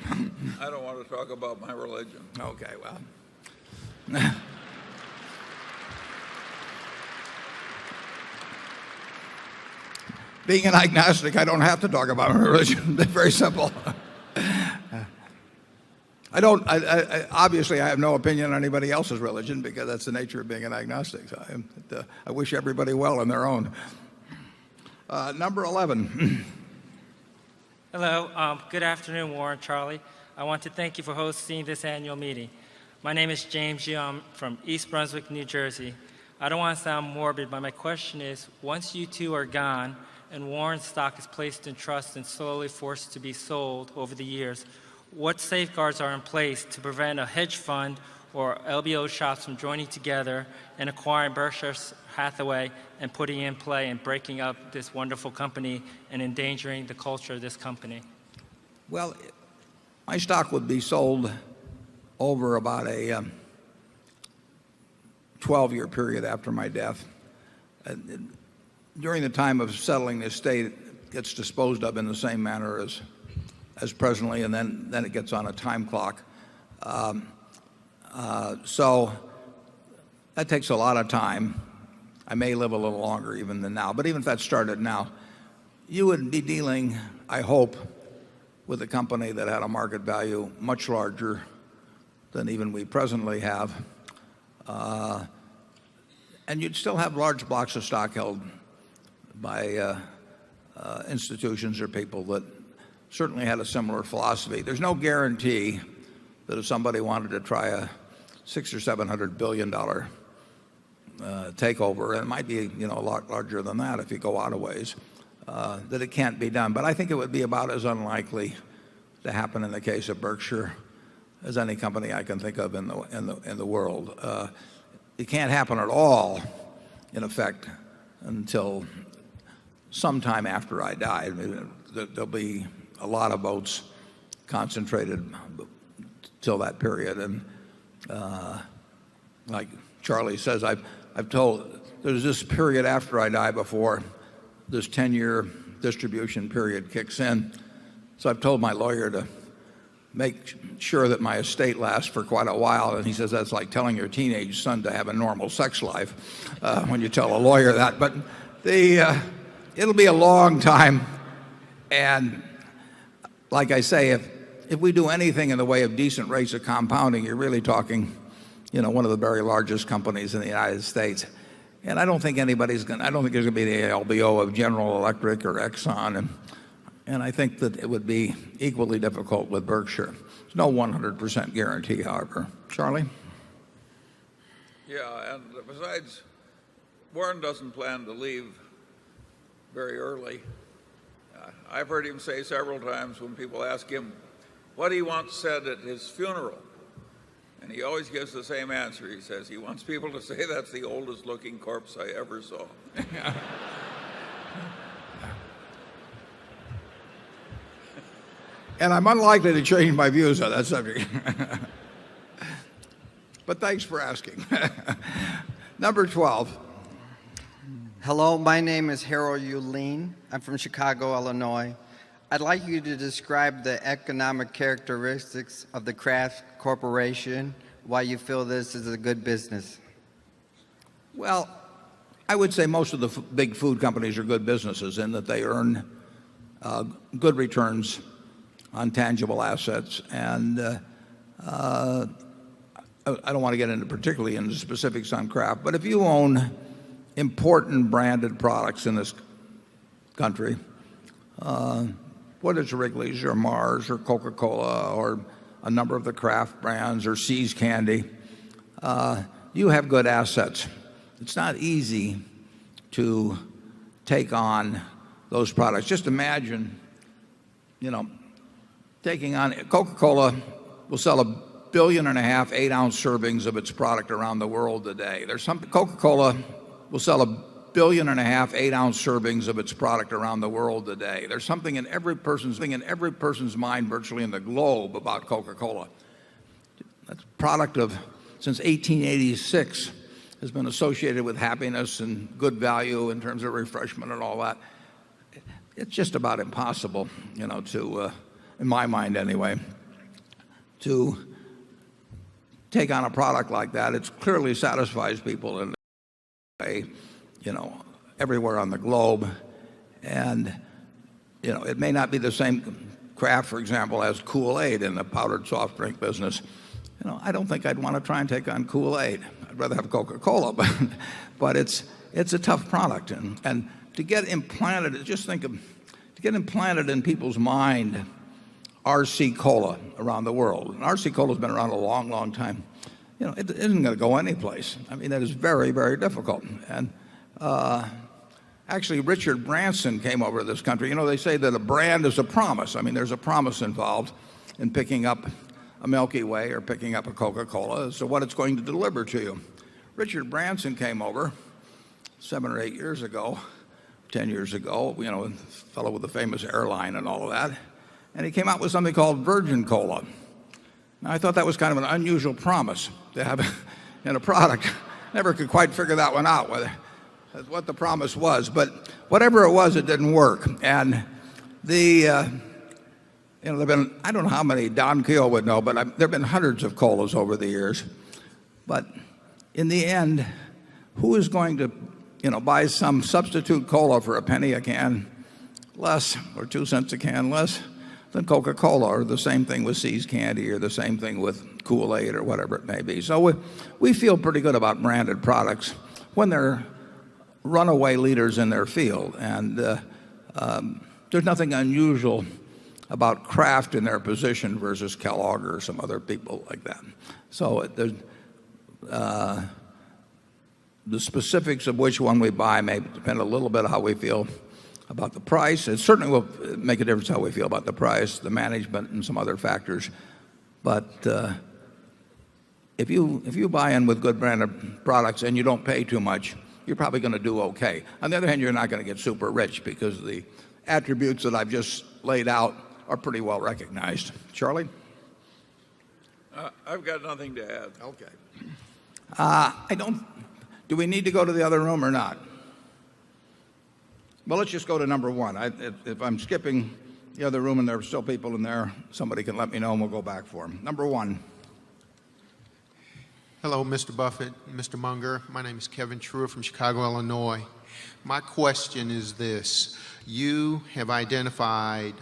I don't want to talk about my religion. Okay, well. Being an agnostic, I don't have to talk about my religion. It's very simple. Obviously, I have no opinion on anybody else's religion, because that's the nature of being an agnostic. So I wish everybody well in their own. Number 11. Hello. Good afternoon, Warren, Charlie. I want to thank you for hosting this annual meeting. My name is James Young from East Brunswick, New Jersey. I don't want to sound morbid, but my question is, once you two are gone and Warren's stock is placed in trust and slowly forced to be sold over the years, what safeguards are in place to prevent a hedge fund or LBO shops from joining together and acquiring Berkshire Hathaway and putting in play and breaking up this wonderful company and endangering the culture of this company? Well, my stock would be sold over about a 12-year period after my death. During the time of settling the estate, it gets disposed of in the same manner as presently, and then it gets on a time clock. So that takes a lot of time. I may live a little longer even than now, but even if that started now, you would be dealing, I hope, with a company that had a market value much larger than even we presently have. And you'd still have large blocks of stock held by institutions or people that certainly had a similar philosophy. There's no guarantee that if somebody wanted to try a $600 or $700 billion takeover, and it might be a lot larger than that if you go out a ways, that it can't be done. But I think it would be about as unlikely to happen in the case of Berkshire as any company I can think of in the world. It can't happen at all, in effect, until sometime after I die. There'll be a lot of votes concentrated till that period. And like Charlie says, I've told there's this period after I die before this 10-year distribution period kicks in. So I've told my lawyer to make sure that my estate lasts for quite a while. And he says that's like telling your teenage son to have a normal sex life when you tell a lawyer that. But it'll be a long time. And like I say, if we do anything in the way of decent rates of compounding, you're really talking, one of the very largest companies in the United States. And I don't think I don't think there's going to be the LBO of General Electric or Exxon. And I think that it would be equally difficult with Berkshire. There's no 100% guarantee, however. Charlie? Yeah, and besides, Warren doesn't plan to leave very early. I've heard him say several times when people ask him what he wants said at his funeral, and he always gives the same answer. He says he wants people to say that's the oldest looking corpse I ever saw. And I'm unlikely to change my views on that subject. But thanks for asking. Number 12. Hello, my name is Harold Uline. I'm from Chicago, Illinois. I'd like you to describe the economic characteristics of the Kraft Corporation, why you feel this is a good business. Well, I would say most of the big food companies are good businesses in that they earn good returns on tangible assets. And I don't want to get particularly into specifics on Kraft, but if you own important branded products in this country, whether it's Wrigley's or Mars or Coca-Cola or a number of the Kraft brands or See's Candy, you have good assets. It's not easy to take on those products. Just imagine, taking on Coca-Cola will sell 1.5 billion 8-ounce servings of its product around the world today. Coca-Cola will sell 1.5 billion 8-ounce servings of its product around the world today. There's something in every person's mind virtually in the globe about Coca-Cola. That's a product of since 1886 has been associated with happiness and good value in terms of refreshment and all that. It's just about impossible, to in my mind anyway, to take on a product like that. It clearly satisfies people in a way, everywhere on the globe. And, it may not be the same. Kraft, for example, has Kool-Aid in the powdered soft drink business. I don't think I'd want to try and take on Kool-Aid. I'd rather have Coca-Cola, but it's a tough product. And to get implanted, to get implanted in people's mind RC Cola around the world. And RC Cola has been around a long, long time. It isn't going to go anyplace. I mean, that is very, very difficult. And actually, Richard Branson came over to this country. They say that a brand is a promise. I mean, there's a promise involved in picking up a Milky Way or picking up a Coca-Cola as to what it's going to deliver to you. Richard Branson came over 7 or 8 years ago, 10 years ago, a fellow with a famous airline and all of that. And he came out with something called Virgin Cola. Now, I thought that was kind of an unusual promise to have in a product. Never could quite figure that one out, what the promise was. But whatever it was, it didn't work. And there've been, I don't know how many, Don Keogh would know, but there have been hundreds of colas over the years. But in the end, who is going to, buy some substitute cola for a penny a can less, or 2 cents a can less than Coca-Cola, or the same thing with See's Candy, or the same thing with Kool-Aid, or whatever it may be. So we feel pretty good about branded products when they're runaway leaders in their field. And there's nothing unusual about Kraft in their position versus Kellogg or some other people like that. So the specifics of which one we buy may depend a little bit on how we feel about the price. It certainly will make a difference how we feel about the price, the management, and some other factors. But if you buy in with good branded products and you don't pay too much, you're probably going to do okay. On the other hand, you're not going to get super rich because the attributes that I've just laid out are pretty well recognized. Charlie? I've got nothing to add. Okay. Do we need to go to the other room or not? Well, let's just go to number one. If I'm skipping the other room and there are still people in there, somebody can let me know and we'll go back for them. Number one. Hello, Mr. Buffett, Mr. Munger. My name is Kevin Truer from Chicago, Illinois. My question is this. You have identified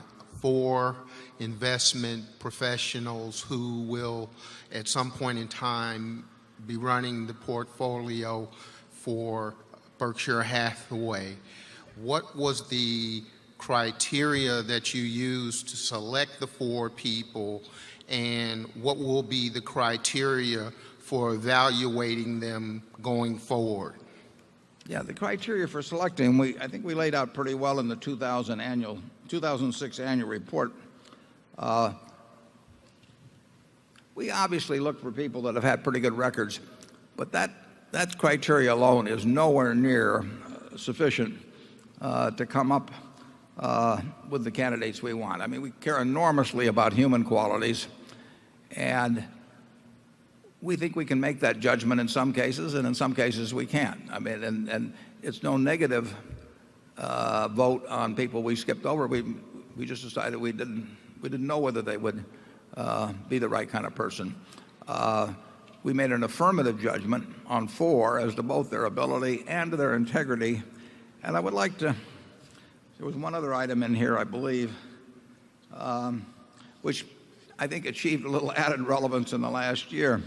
4 investment professionals who will, at some point in time, be running the portfolio for Berkshire Hathaway. What was the criteria that you used to select the 4 people, and what will be the criteria for evaluating them going forward? Yeah, the criteria for selecting, I think we laid out pretty well in the 2006 annual report. We obviously look for people that have had pretty good records, but that criteria alone is nowhere near sufficient to come up with the candidates we want. I mean, we care enormously about human qualities, and we think we can make that judgment in some cases, and in some cases we can't. I mean, and it's no negative vote on people we skipped over. We just decided we didn't know whether they would be the right kind of person. We made an affirmative judgment on 4 as to both their ability and their integrity. And I would like to, there was one other item in here, I believe, which I think achieved a little added relevance in the last year.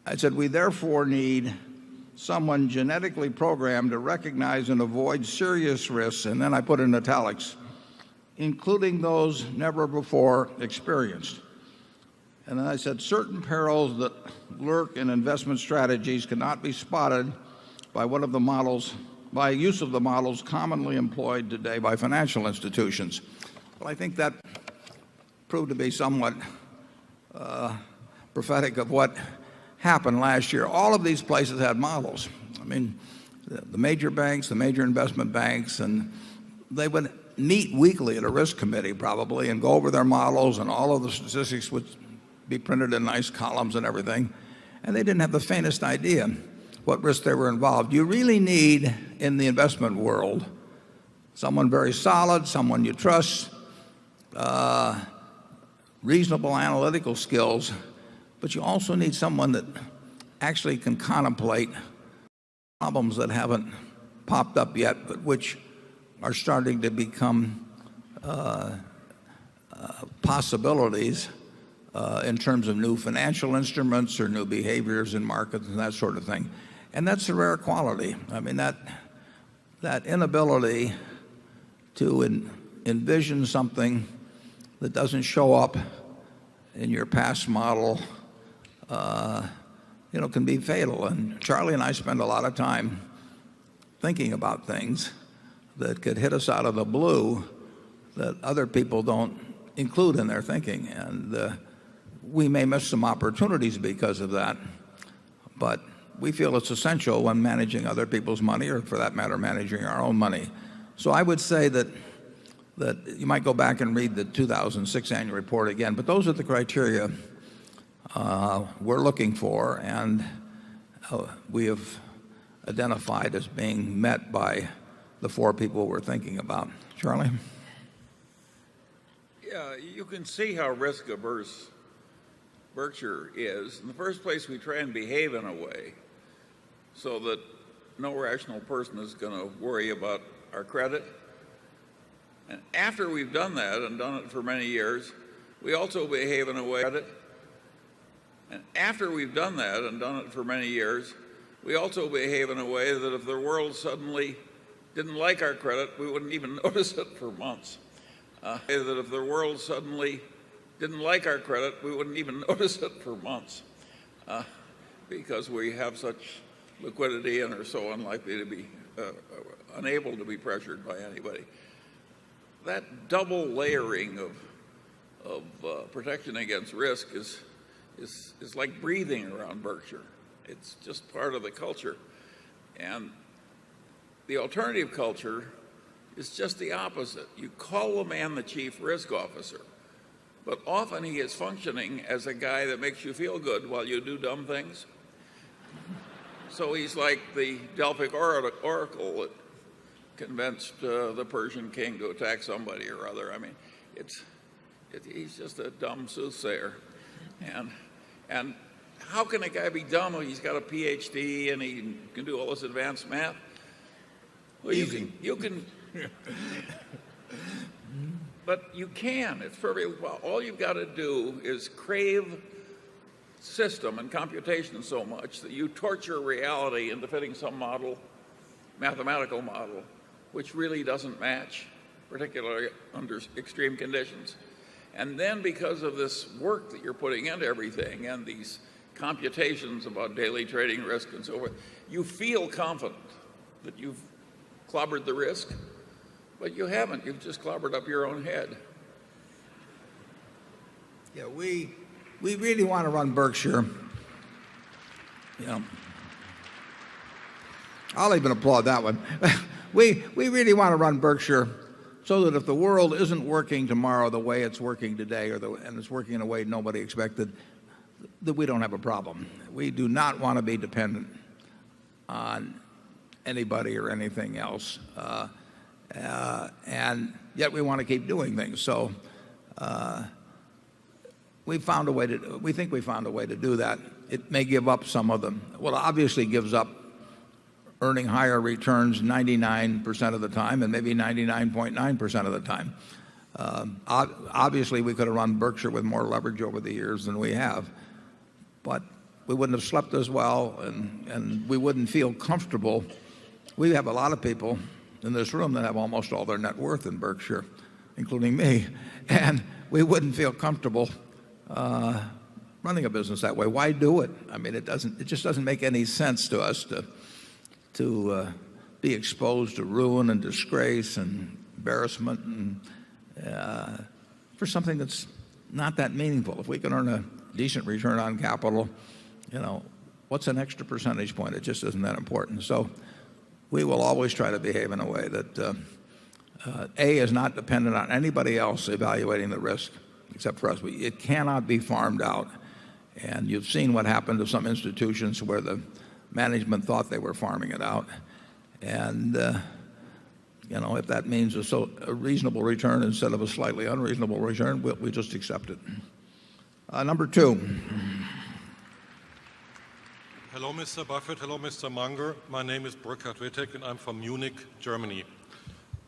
I said, we therefore need someone genetically programmed to recognize and avoid serious risks, and then I put in italics, including those never before experienced. And then I said, certain perils that lurk in investment strategies cannot be spotted by by use of the models commonly employed today by financial institutions. Well, I think that proved to be somewhat prophetic of what happened last year. All of these places had models. I mean, the major banks, the major investment banks, and they would meet weekly at a risk committee probably and go over their models, and all of the statistics would be printed in nice columns and everything. And they didn't have the faintest idea what risks they were involved. You really need, in the investment world, someone very solid, someone you trust, reasonable analytical skills, but you also need someone that actually can contemplate problems that haven't popped up yet, but which are starting to become possibilities in terms of new financial instruments or new behaviors in markets and that sort of thing. And that's a rare quality. I mean, that inability envision something that doesn't show up in your past model, can be fatal. And Charlie and I spend a lot of time thinking about things that could hit us out of the blue that other people don't include in their thinking. And we may miss some opportunities because of that, but we feel it's essential when managing other people's money, or for that matter, managing our own money. So I would say that you might go back and read the 2006 annual report again, but those are the criteria we're looking for, and we have identified as being met by the four people we're thinking about. Charlie? Yeah, you can see how risk averse Berkshire is. In the first place, we try and behave in a way so that no rational person is going to worry about our credit. And after we've done that and done it for many years, we also behave in a way. And after we've done that and done it for many years, we also behave in a way that if the world suddenly didn't like our credit, we wouldn't even notice it for months. That if the world suddenly didn't like our credit, we wouldn't even notice it for months, because we have such liquidity and are so unlikely to be unable to be pressured by anybody. That double layering of protection against risk is like breathing around Berkshire. It's just part of the culture. And the alternative culture is just the opposite. You call a man the chief risk officer, but often he is functioning as a guy that makes you feel good while you do dumb things. So he's like the Delphic oracle that convinced the Persian king to attack somebody or other. I mean, he's just a dumb soothsayer. And how can a guy be dumb when he's got a PhD and he can do all this advanced math? Well, you can but you can. It's perfectly well. All you've got to do is crave system and computation so much that you torture reality into fitting some model, mathematical model, which really doesn't match, particularly under extreme conditions. And then because of this work that you're putting into everything and these computations about daily trading risk and so forth, you feel confident that you've clobbered the risk, but you haven't. You've just clobbered up your own head. Yeah, we really want to run Berkshire. I'll even applaud that one. We really want to run Berkshire so that if the world isn't working tomorrow the way it's working today, and it's working in a way nobody expected, that we don't have a problem. We do not want to be dependent on anybody or anything else, and yet we want to keep doing things. So we think we found a way to do that. It may give up some of them. Well, it obviously gives up earning higher returns 99% of the time, and maybe 99.9% of the time. Obviously, we could have run Berkshire with more leverage over the years than we have, but we wouldn't have slept as well, and we wouldn't feel comfortable. We have a lot of people in this room that have almost all their net worth in Berkshire, including me, and we wouldn't feel comfortable running a business that way. Why do it? I mean, it just doesn't make any sense to us to be exposed to ruin and disgrace and embarrassment and for something that's not that meaningful. If we can earn a decent return on capital, what's an extra percentage point? It just isn't that important. So we will always try to behave in a way that A, is not dependent on anybody else evaluating the risk except for us. It cannot be farmed out. And you've seen what happened to some institutions where the management thought they were farming it out. And, if that means a reasonable return instead of a slightly unreasonable return, we just accept it. Number two. Hello, Mr. Buffett. Hello, Mr. Munger. My name is Burkhard Wittek, and I'm from Munich, Germany.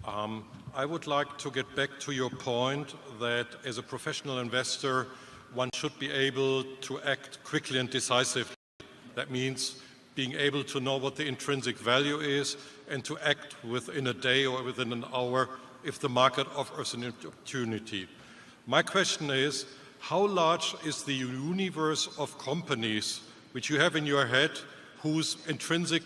I would like to get back to your point that as a professional investor, one should be able to act quickly and decisively. That means being able to know what the intrinsic value is and to act within a day or within an hour if the market offers an opportunity. My question is, how large is the universe of companies which you have in your head whose intrinsic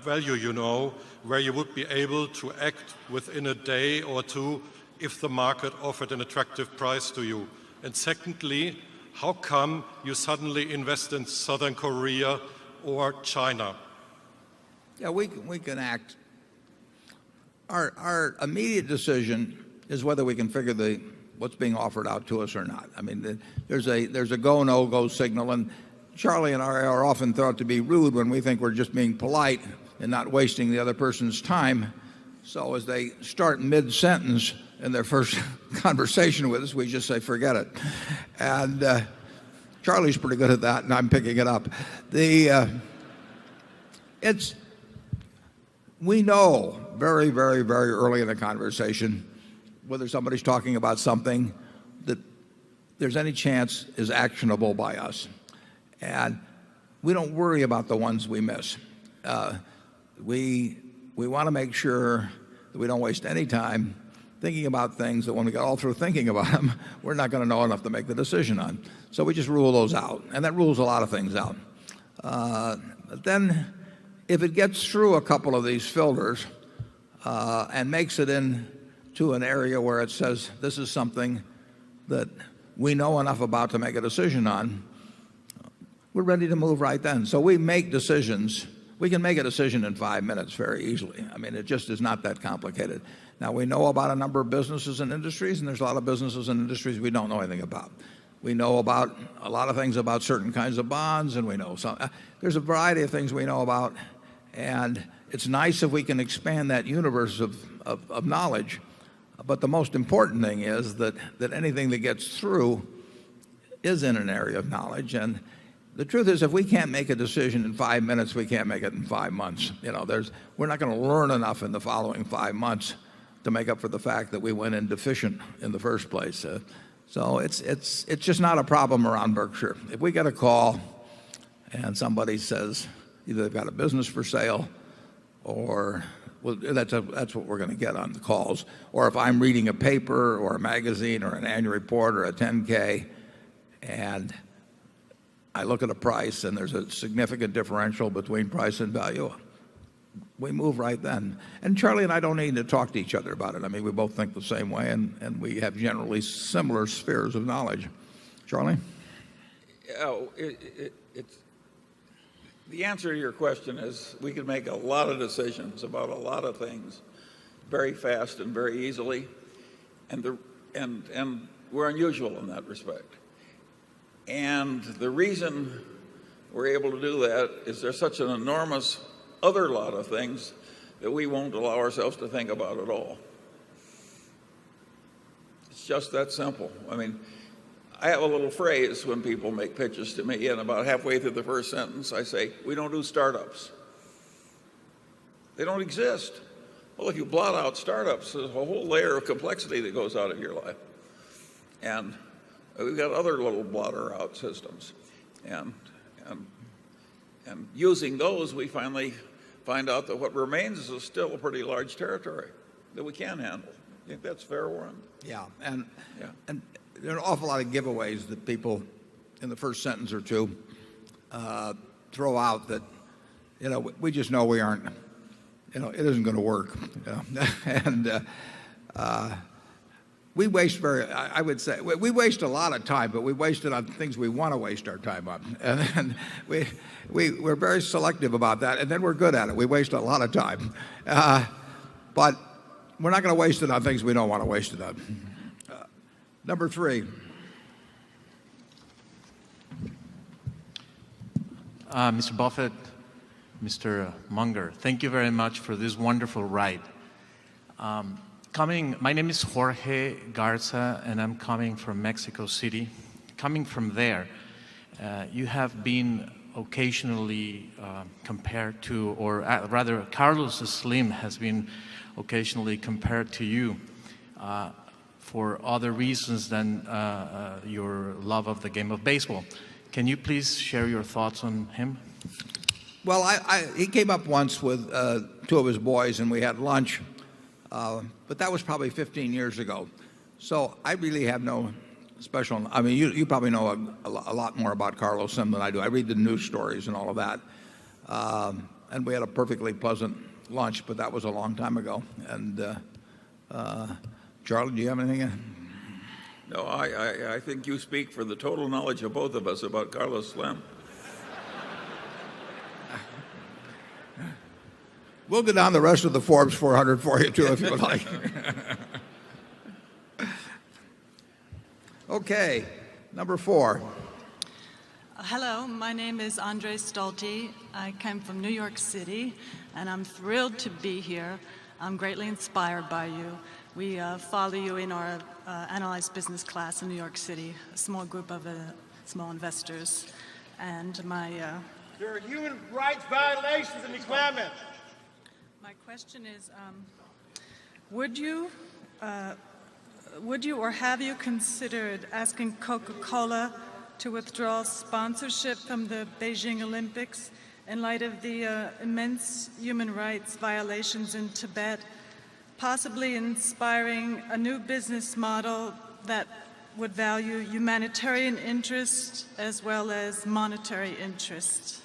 value you know, where you would be able to act within a day or two if the market offered an attractive price to you? And secondly, how come you suddenly invest in Southern Korea or China? Yeah, we can act. Our immediate decision is whether we can figure what's being offered out to us or not. I mean, there's a go, no-go signal, and Charlie and I are often thought to be rude when we think we're just being polite and not wasting the other person's time. So as they start mid-sentence in their first conversation with us, we just say, forget it. And Charlie's pretty good at that, and I'm picking it up. We know very, very, very early in the conversation whether somebody's talking about something that there's any chance is actionable by us. And we don't worry about the ones we miss. We want to make sure that we don't waste any time thinking about things that when we get all through thinking about them, we're not going to know enough to make the decision on. So we just rule those out. And that rules a lot of things out. But then if it gets through a couple of these filters and makes it into an area where it says this is something that we know enough about to make a decision on, we're ready to move right then. So we make decisions. We can make a decision in 5 minutes very easily. I mean, it just is not that complicated. Now, we know about a number of businesses and industries, and there's a lot of businesses and industries we don't know anything about. We know about a lot of things about certain kinds of bonds, and we know some. There's a variety of things we know about, and it's nice if we can expand that universe of knowledge. But the most important thing is that anything that gets through is in an area of knowledge. And the truth is, if we can't make a decision in 5 minutes, we can't make it in 5 months. We're not going to learn enough in the following 5 months to make up for the fact that we went in deficient in the first place. So it's just not a problem around Berkshire. If we get a call and somebody says either they've got a business for sale or that's what we're going to get on the calls. Or if I'm reading a paper or a magazine or an annual report or a 10K and I look at a price and there's a significant differential between price and value, we move right then. And Charlie and I don't need to talk to each other about it. I mean, we both think the same way, and we have generally similar spheres of knowledge. Charlie? The answer to your question is we can make a lot of decisions about a lot of things very fast and very easily, and we're unusual in that respect. And the reason we're able to do that is there's such an enormous other lot of things that we won't allow ourselves to think about at all. It's just that simple. I mean, I have a little phrase when people make pitches to me, and about halfway through the first sentence, I say, we don't do startups. They don't exist. Well, if you blot out startups, there's a whole layer of complexity that goes out of your life. And we've got other little blotter out systems. And using those, we finally find out that what remains is still a pretty large territory that we can handle. You think that's fair, Warren? Yeah. And there are an awful lot of giveaways that people in the first sentence or two throw out that, we just know we aren't, it isn't going to work. And we waste I would say, we waste a lot of time, but we waste it on things we want to waste our time on. And we're very selective about that, and then we're good at it. We waste a lot of time. But we're not going to waste it on things we don't want to waste it on. Number 3. Mr. Buffett, Mr. Munger, thank you very much for this wonderful ride. My name is Jorge Garza, and I'm coming from Mexico City. Coming from there, you have been occasionally compared to, or rather, Carlos Slim has been occasionally compared to you for other reasons than your love of the game of baseball. Can you please share your thoughts on him? Well, he came up once with 2 of his boys, and we had lunch. But that was probably 15 years ago. So I really have no special. I mean, you probably know a lot more about Carlos Slim than I do. I read the news stories and all of that. And we had a perfectly pleasant lunch, but that was a long time ago. And Charlie, do you have anything? No, I think you speak for the total knowledge of both of us about Carlos Slim. We'll go down the rest of the Forbes 400 for you, too, if you would like. Okay, number 4. Hello, my name is Andre Stolte. I came from New York City, and I'm thrilled to be here. I'm greatly inspired by you. We follow you in our Analyze Business class in New York City, a small group of small investors. And there are human rights violations in these comments. My question is, would you or have you considered asking Coca-Cola to withdraw sponsorship from the Beijing Olympics in light of the immense human rights violations in Tibet, possibly inspiring a new business model that would value humanitarian interest as well as monetary interest?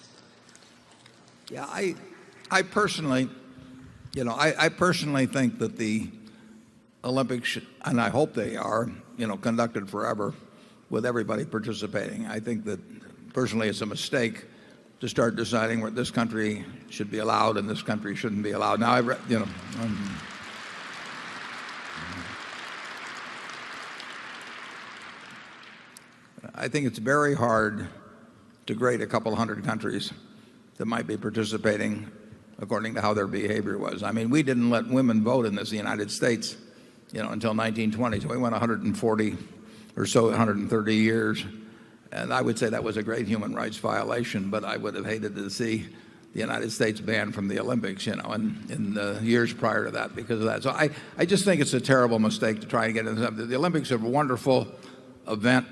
Yeah, I personally, I personally think that the Olympics, and I hope they are, conducted forever with everybody participating. I think that personally it's a mistake to start deciding what this country should be allowed and this country shouldn't be allowed. Now, I think it's very hard to grade a couple hundred countries that might be participating according to how their behavior was. I mean, we didn't let women vote in this, the United States, until 1920. So we went 140 or so, 130 years. And I would say that was a great human rights violation, but I would have hated to see the United States banned from the Olympics, in the years prior to that because of that. So I just think it's a terrible mistake to try and get into something. The Olympics are a wonderful event.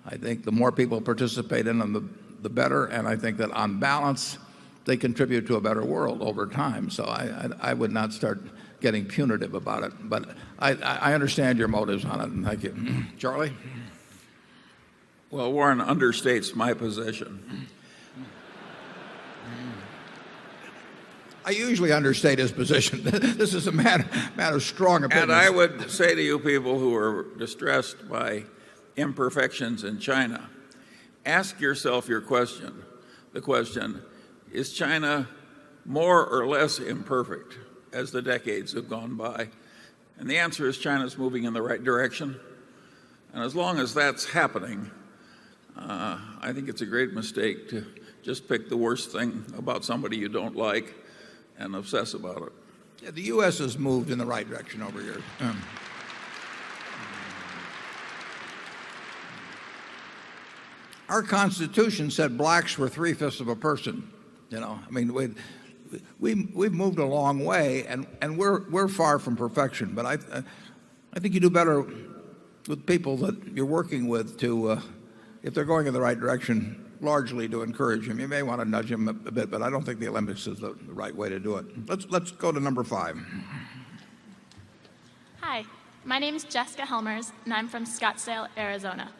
I think the more people participate in them, the better. And I think that on balance, they contribute to a better world over time. So I would not start getting punitive about it. But I understand your motives on it. And thank you. Charlie? Well, Warren understates my position. I usually understate his position. This is a man of strong opinions. And I would say to you people who are distressed by imperfections in China, ask yourself your question. The question, is China more or less imperfect as the decades have gone by? And the answer is China's moving in the right direction. And as long as that's happening, I think it's a great mistake to just pick the worst thing about somebody you don't like and obsess about it. Yeah, the U.S. has moved in the right direction over years. Our Constitution said blacks were 3/5 of a person. I mean, we've moved a long way, and we're far from perfection. But I think you do better with people that you're working with to, if they're going in the right direction, largely to encourage them. You may want to nudge them a bit, but I don't think the Olympics is the right way to do it. Let's go to number 5. Hi, my name is Jessica Helmers, and I'm from Scottsdale, Arizona.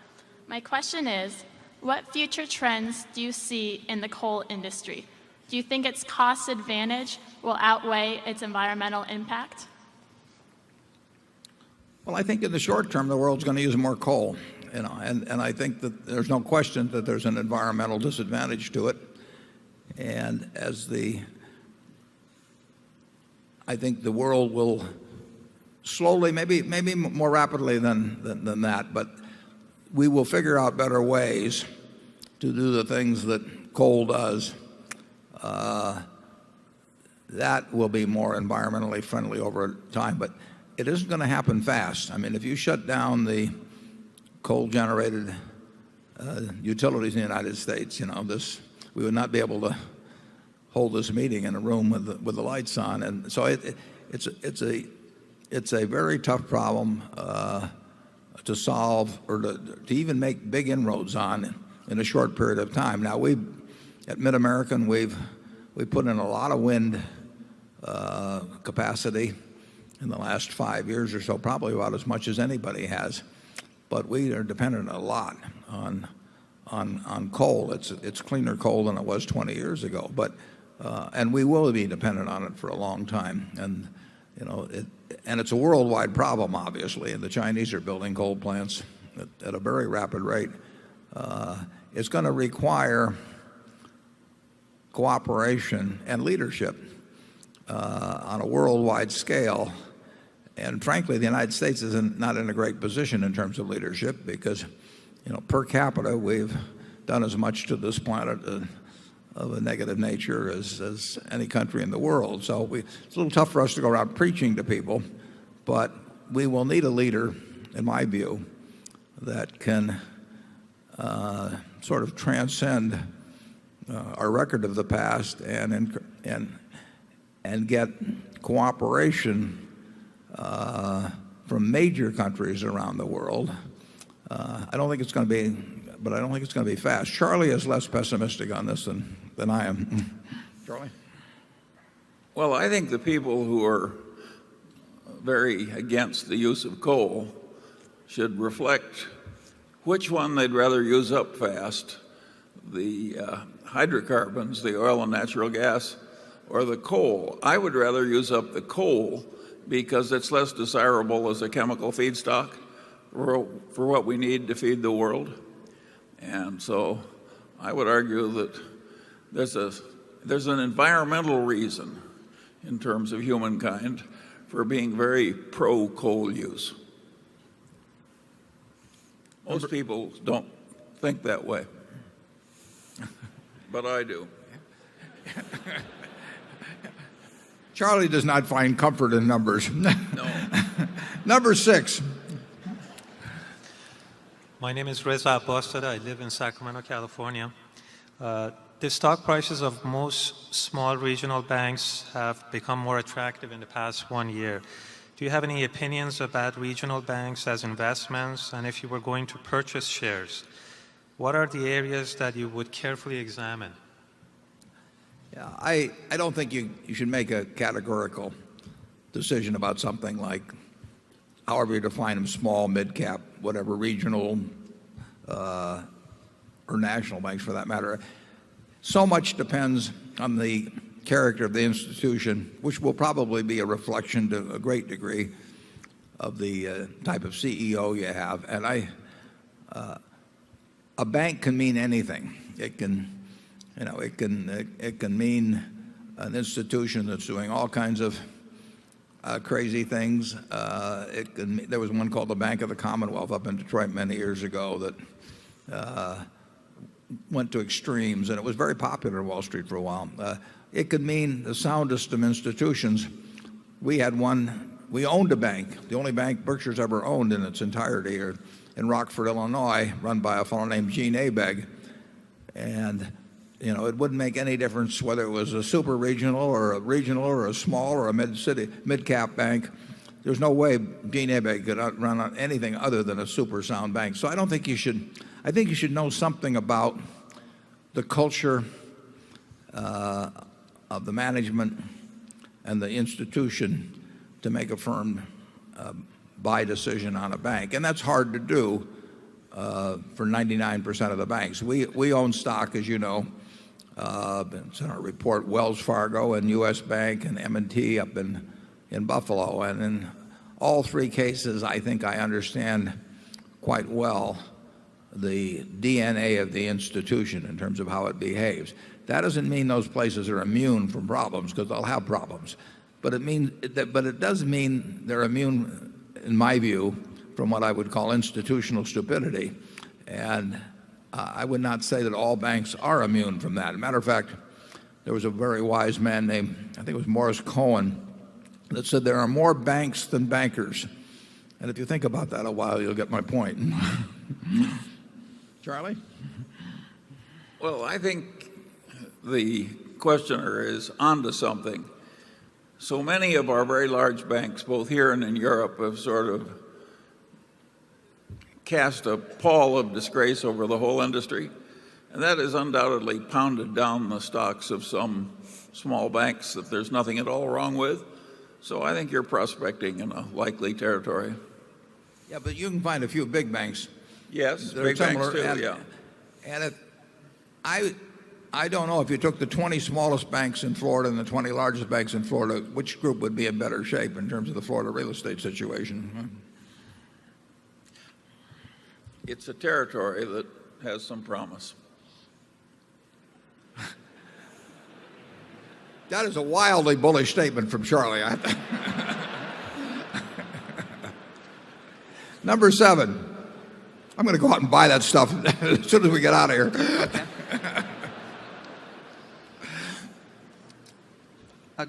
My question is, what future trends do you see in the coal industry? Do you think its cost advantage will outweigh its environmental impact? Well, I think in the short term, the world's going to use more coal, and I think that there's no question that there's an environmental disadvantage to it. And I think the world will slowly, maybe more rapidly than that, but we will figure out better ways to do the things that coal does. That will be more environmentally friendly over time, but it isn't going to happen fast. I mean, if you shut down the coal-generated utilities in the United States, we would not be able to hold this meeting in a room with the lights on. And so it's a very tough problem to solve or to even make big inroads on in a short period of time. Now, at Mid-American, we put in a lot of wind capacity in the last 5 years or so, probably about as much as anybody has. But we are dependent a lot on coal. It's cleaner coal than it was 20 years ago. And we will be dependent on it for a long time. And it's a worldwide problem, obviously. And the Chinese are building coal plants at a very rapid rate. It's going to require cooperation and leadership on a worldwide scale. And frankly, the United States is not in a great position in terms of leadership because, per capita, we've done as much to this planet of a negative nature as any country in the world. So it's a little tough for us to go around preaching to people, but we will need a leader, in my view, that can sort of transcend our record of the past and get cooperation from major countries around the world. I don't think it's going to be, but I don't think it's going to be fast. Charlie is less pessimistic on this than I am. Charlie? Well, I think the people who are very against the use of coal should reflect which one they'd rather use up fast, the hydrocarbons, the oil and natural gas, or the coal. I would rather use up the coal because it's less desirable as a chemical feedstock for what we need to feed the world. And so I would argue that there's an environmental reason in terms of humankind for being very pro-coal use. Most people don't think that way, but I do. Charlie does not find comfort in numbers. No. Number 6. My name is Reza Abbasada. I live in Sacramento, California. The stock prices of most small regional banks have become more attractive in the past 1 year. Do you have any opinions about regional banks as investments? And if you were going to purchase shares, what are the areas that you would carefully examine? Yeah, I don't think you should make a categorical decision about something like, however you define them, small, mid-cap, whatever, regional or national banks for that matter. So much depends on the character of the institution, which will probably be a reflection to a great degree of the type of CEO you have. And a bank can mean anything. It can mean an institution that's doing all kinds of crazy things. There was one called the Bank of the Commonwealth up in Detroit many years ago that went to extremes, and it was very popular in Wall Street for a while. It could mean the soundest of institutions. We owned a bank, the only bank Berkshire's ever owned in its entirety, in Rockford, Illinois, run by a fellow named Gene Abegg. And it wouldn't make any difference whether it was a super regional or a small or a mid-cap bank. There's no way Gene Abegg could run on anything other than a super sound bank. So I think you should know something about the culture of the management and the institution to make a firm buy decision on a bank. And that's hard to do for 99% of the banks. We own stock, as you know. It's in our report, Wells Fargo and U.S. Bank and M&T up in Buffalo. And in all three cases, I think I understand quite well the DNA of the institution in terms of how it behaves. That doesn't mean those places are immune from problems, because they'll have problems. But it does mean they're immune, in my view, from what I would call institutional stupidity. And I would not say that all banks are immune from that. As a matter of fact, there was a very wise man named, I think it was Morris Cohen, that said there are more banks than bankers. And if you think about that a while, you'll get my point. Charlie? Well, I think the questioner is onto something. So many of our very large banks, both here and in Europe, have sort of cast a pall of disgrace over the whole industry, and that has undoubtedly pounded down the stocks of some small banks that there's nothing at all wrong with. So I think you're prospecting in a likely territory. Yeah, but you can find a few big banks. Yes, that are big banks similar, too, yeah. And I don't know if you took the 20 smallest banks in Florida and the 20 largest banks in Florida, which group would be in better shape in terms of the Florida real estate situation. It's a territory that has some promise. That is a wildly bullish statement from Charlie. Number 7. I'm going to go out and buy that stuff as soon as we get out of here.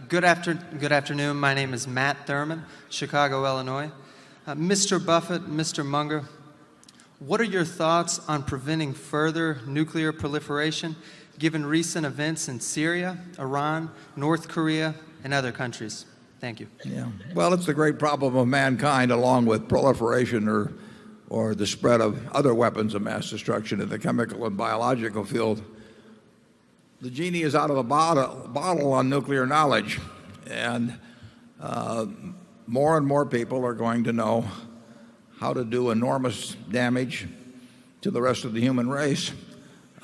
Good afternoon. My name is Matt Thurman, Chicago, Illinois. Mr. Buffett, Mr. Munger, what are your thoughts on preventing further nuclear proliferation given recent events in Syria, Iran, North Korea, and other countries? Thank you. Yeah. Well, it's the great problem of mankind, along with proliferation or the spread of other weapons of mass destruction in the chemical and biological field. The genie is out of the bottle on nuclear knowledge, and more and more people are going to know how to do enormous damage to the rest of the human race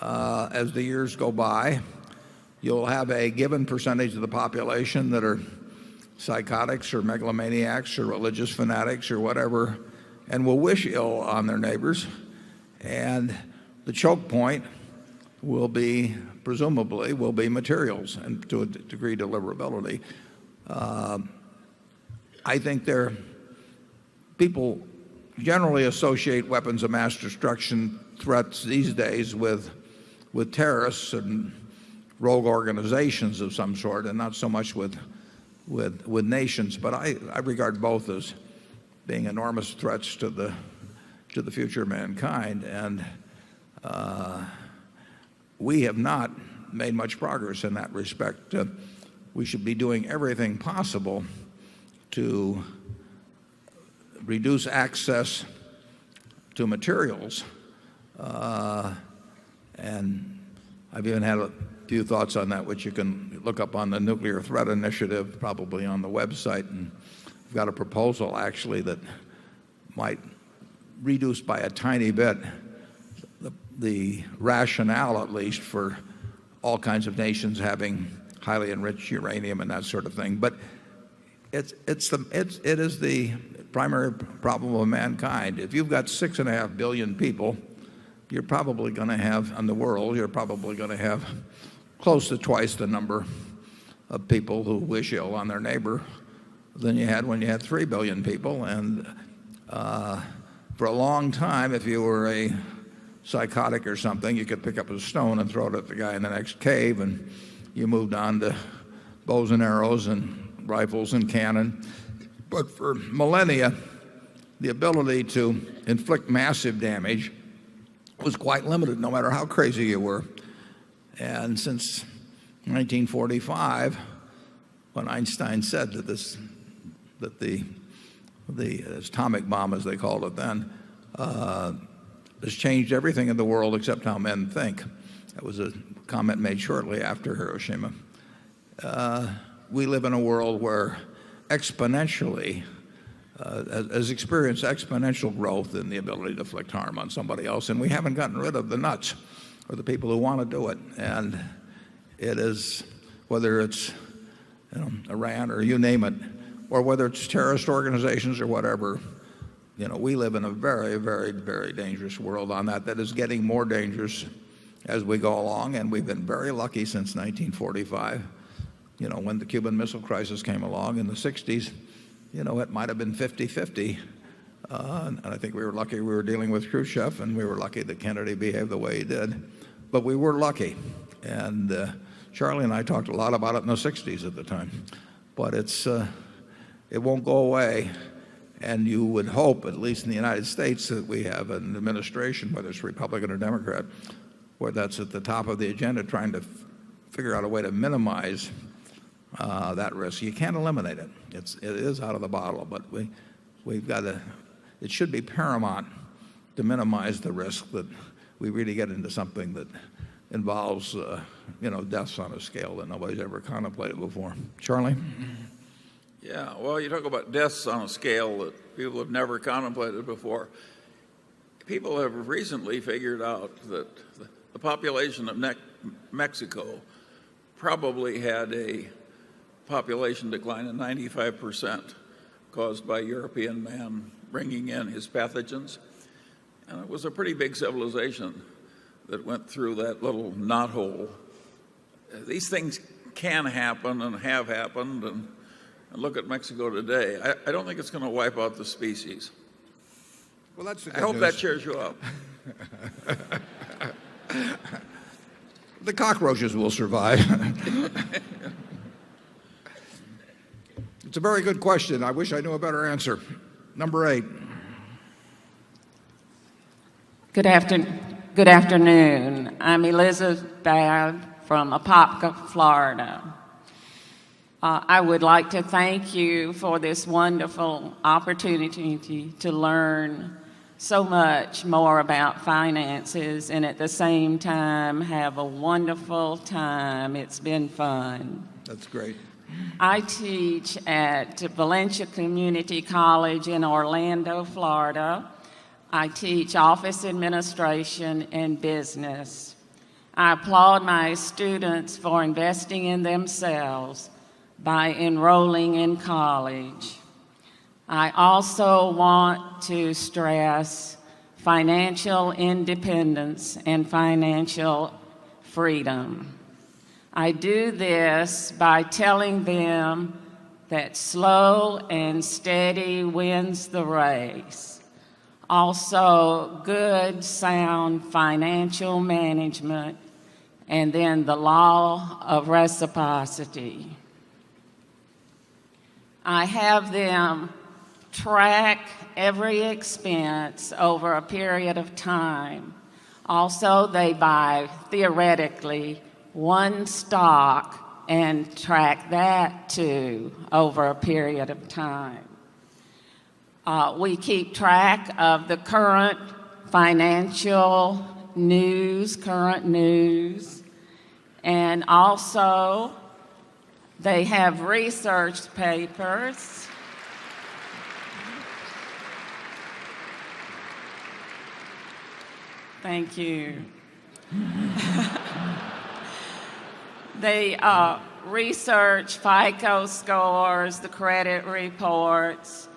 as the years go by. You'll have a given percentage of the population that are psychotics or megalomaniacs or religious fanatics or whatever, and will wish ill on their neighbors. And the choke point will be, presumably, will be materials and to a degree deliverability. I think people generally associate weapons of mass destruction threats these days with terrorists and rogue organizations of some sort, and not so much with nations. But I regard both as being enormous threats to the future of mankind, and we have not made much progress in that respect. We should be doing everything possible to reduce access to materials, and I've even had a few thoughts on that, which you can look up on the Nuclear Threat Initiative, probably on the website. And I've got a proposal actually that might reduce by a tiny bit the rationale, at least, for all kinds of nations having highly enriched uranium and that sort of thing. But it is the primary problem of mankind. If you've got 6.5 billion people, you're probably going to have, in the world, you're probably going to have close to twice the number of people who wish ill on their neighbor than you had when you had 3 billion people. And for a long time, if you were a psychotic or something, you could pick up a stone and throw it at the guy in the next cave, and you moved on to bows and arrows and rifles and cannon. But for millennia, the ability to inflict massive damage was quite limited, no matter how crazy you were. And since 1945, when Einstein said that the atomic bomb, as they called it then, has changed everything in the world except how men think. That was a comment made shortly after Hiroshima. We live in a world where exponentially has experienced exponential growth in the ability to inflict harm on somebody else, and we haven't gotten rid of the nuts or the people who want to do it. And it is, whether it's Iran or you name it, or whether it's terrorist organizations or whatever, we live in a very, very, very dangerous world on that is getting more dangerous as we go along. And we've been very lucky since 1945. When the Cuban Missile Crisis came along in the 60s, it might have been 50-50. And I think we were lucky we were dealing with Khrushchev, and we were lucky that Kennedy behaved the way he did. But we were lucky. And Charlie and I talked a lot about it in the 60s at the time. But it won't go away. And you would hope, at least in the United States, that we have an administration, whether it's Republican or Democrat, where that's at the top of the agenda, trying to figure out a way to minimize that risk. You can't eliminate it. It is out of the bottle, but we've got to. It should be paramount to minimize the risk that we really get into something that involves, deaths on a scale that nobody's ever contemplated before. Charlie? Yeah, well, you talk about deaths on a scale that people have never contemplated before. People have recently figured out that the population of Mexico probably had a population decline of 95% caused by European man bringing in his pathogens. And it was a pretty big civilization that went through that little knothole. These things can happen and have happened, and look at Mexico today. I don't think it's going to wipe out the species. Well, that's the good I hope news. that cheers you up. The cockroaches will survive. It's a very good question. I wish I knew a better answer. Number 8. Good afternoon. I'm Elizabeth Baird from Apopka, Florida. I would like to thank you for this wonderful opportunity to learn so much more about finances and at the same time have a wonderful time. It's been fun. That's great. I teach at Valencia Community College in Orlando, Florida. I teach office administration and business. I applaud my students for investing in themselves by enrolling in college. I also want to stress financial independence and financial freedom. I do this by telling them that slow and steady wins the race. Also, good, sound financial management, and then the law of reciprocity. I have them track every expense over a period of time. Also, they buy, theoretically, one stock and track that too over a period of time. We keep track of the current financial news, current news, and also they have research papers. Thank you. They research FICO scores, the credit reports,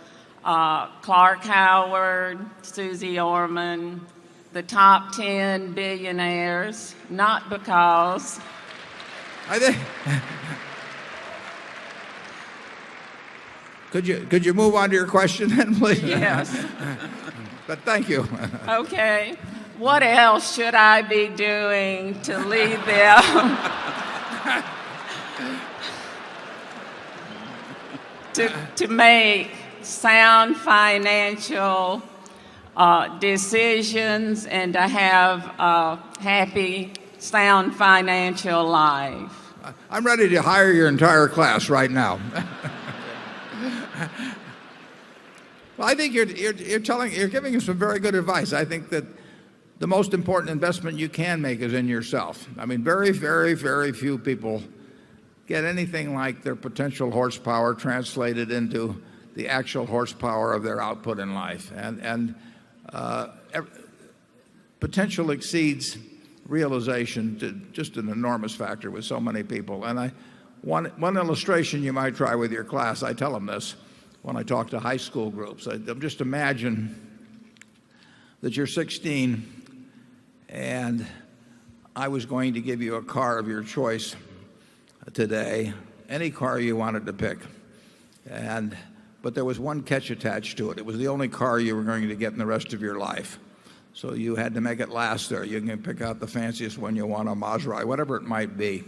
Clark Howard, Susie Orman, the top 10 billionaires, not because. I think. Could you move on to your question then, please? Yes. But thank you. Okay. What else should I be doing to lead them to make sound financial decisions and to have a happy, sound financial life? I'm ready to hire your entire class right now. Well, I think you're giving us some very good advice. I think that the most important investment you can make is in yourself. I mean, very, very, very few people get anything like their potential horsepower translated into the actual horsepower of their output in life. And potential exceeds realization to just an enormous factor with so many people. And one illustration you might try with your class, I tell them this when I talk to high school groups. Just imagine that you're 16 and I was going to give you a car of your choice today, any car you wanted to pick. But there was one catch attached to it. It was the only car you were going to get in the rest of your life. So you had to make it last there. You can pick out the fanciest one you want, a Maserati, whatever it might be.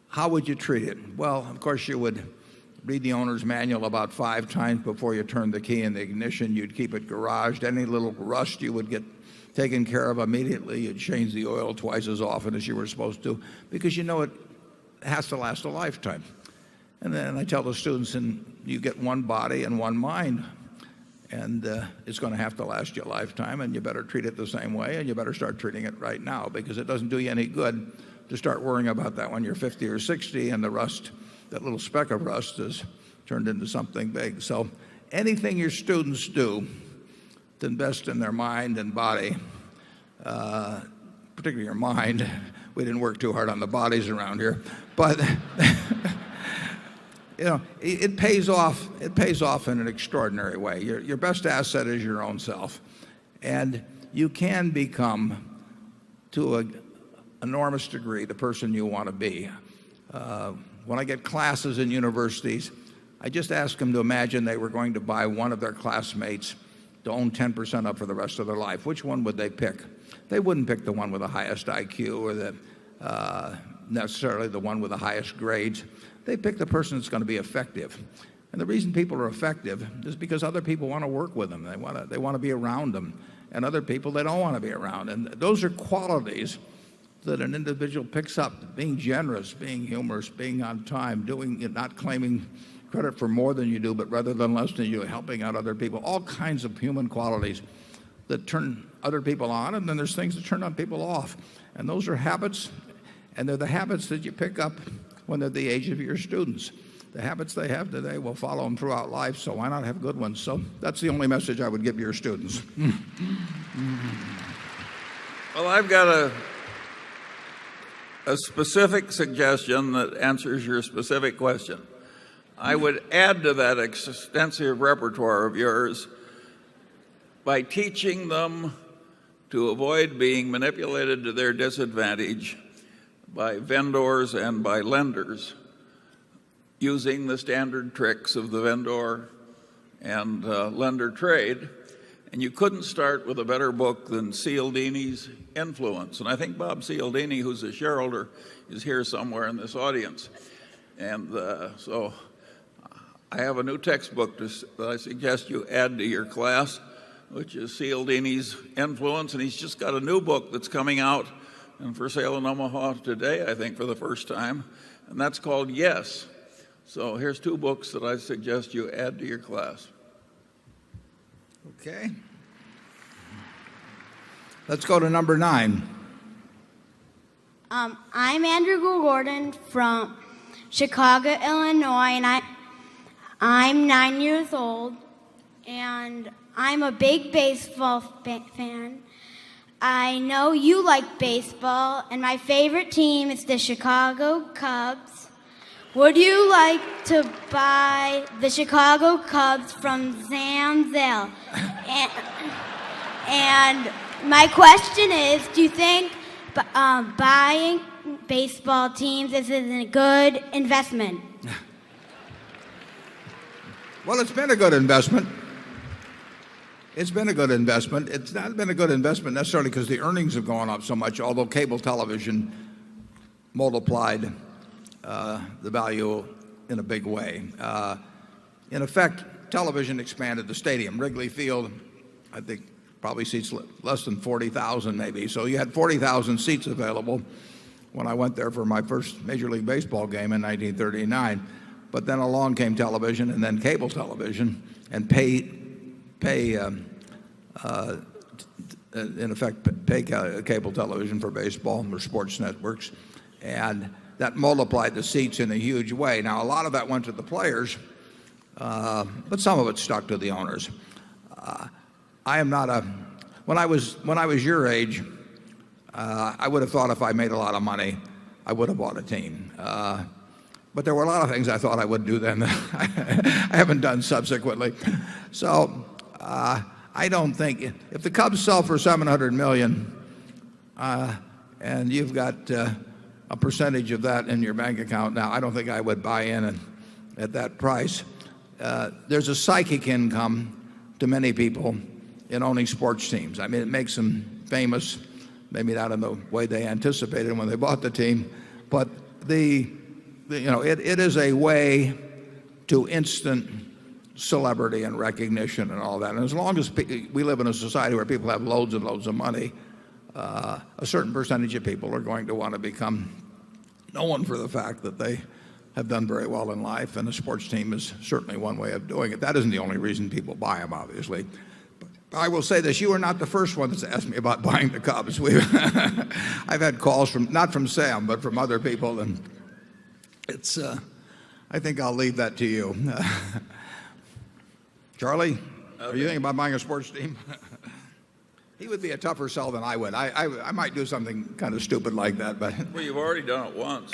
How would you treat it? Well, of course, you would read the owner's manual about 5 times before you turned the key in the ignition. You'd keep it garaged. Any little rust you would get taken care of immediately. You'd change the oil twice as often as you were supposed to because you know it has to last a lifetime. And then I tell the students, and you get one body and one mind, and it's going to have to last you a lifetime, and you better treat it the same way, and you better start treating it right now because it doesn't do you any good to start worrying about that when you're 50 or 60 and the rust, that little speck of rust is turned into something big. So anything your students do to invest in their mind and body, particularly your mind. We didn't work too hard on the bodies around here, but it pays off. It pays off in an extraordinary way. Your best asset is your own self, and you can become, to an enormous degree, the person you want to be. When I get classes in universities, I just ask them to imagine they were going to buy one of their classmates to own 10% up for the rest of their life. Which one would they pick? They wouldn't pick the one with the highest IQ or necessarily the one with the highest grades. They pick the person that's going to be effective. And the reason people are effective is because other people want to work with them. They want to be around them. And other people they don't want to be around. And those are qualities that an individual picks up: being generous, being humorous, being on time, not claiming credit for more than you do, but rather than less than you, helping out other people. All kinds of human qualities that turn other people on, and then there's things that turn on people off. And those are habits, and they're the habits that you pick up when they're the age of your students. The habits they have today will follow them throughout life, so why not have good ones? So that's the only message I would give your students. Well, I've got a specific suggestion that answers your specific question. I would add to that extensive repertoire of yours by teaching them to avoid being manipulated to their disadvantage by vendors and by lenders, using the standard tricks of the vendor and lender trade. And you couldn't start with a better book than Cialdini's Influence. And I think Bob Cialdini, who's a shareholder, is here somewhere in this audience. And so I have a new textbook that I suggest you add to your class, which is Cialdini's Influence. And he's just got a new book that's coming out and for sale in Omaha today, I think, for the first time. And that's called Yes. So here's two books that I suggest you add to your class. Okay. Let's go to number 9. I'm Andrew Gordon from Chicago, Illinois, and I'm 9 years old, and I'm a big baseball fan. I know you like baseball, and my favorite team is the Chicago Cubs. Would you like to buy the Chicago Cubs from Zanzell? And my question is, do you think buying baseball teams is a good investment? Well, it's been a good investment. It's been a good investment. It's not been a good investment necessarily because the earnings have gone up so much, although cable television multiplied the value in a big way. In effect, television expanded the stadium. Wrigley Field, I think, probably seats less than 40,000 maybe. So you had 40,000 seats available when I went there for my first Major League Baseball game in 1939. But then along came television and then cable television, and in effect, pay cable television for baseball or sports networks. And that multiplied the seats in a huge way. Now, a lot of that went to the players, but some of it stuck to the owners. I am not when I was your age, I would have thought if I made a lot of money, I would have bought a team. But there were a lot of things I thought I would do then that I haven't done subsequently. So I don't think if the Cubs sell for $700 million and you've got a percentage of that in your bank account now, I don't think I would buy in at that price. There's a psychic income to many people in owning sports teams. I mean, it makes them famous, maybe not in the way they anticipated when they bought the team, but it is a way to instant celebrity and recognition and all that. And as long as we live in a society where people have loads and loads of money, a certain percentage of people are going to want to become known for the fact that they have done very well in life, and a sports team is certainly one way of doing it. That isn't the only reason people buy them, obviously. But I will say this, you are not the first one that's asked me about buying the Cubs. I've had calls not from Sam, but from other people, and it's I think I'll leave that to you. Charlie, are you thinking about buying a sports team? He would be a tougher sell than I would. I might do something kind of stupid like that, but Well, you've already done it once.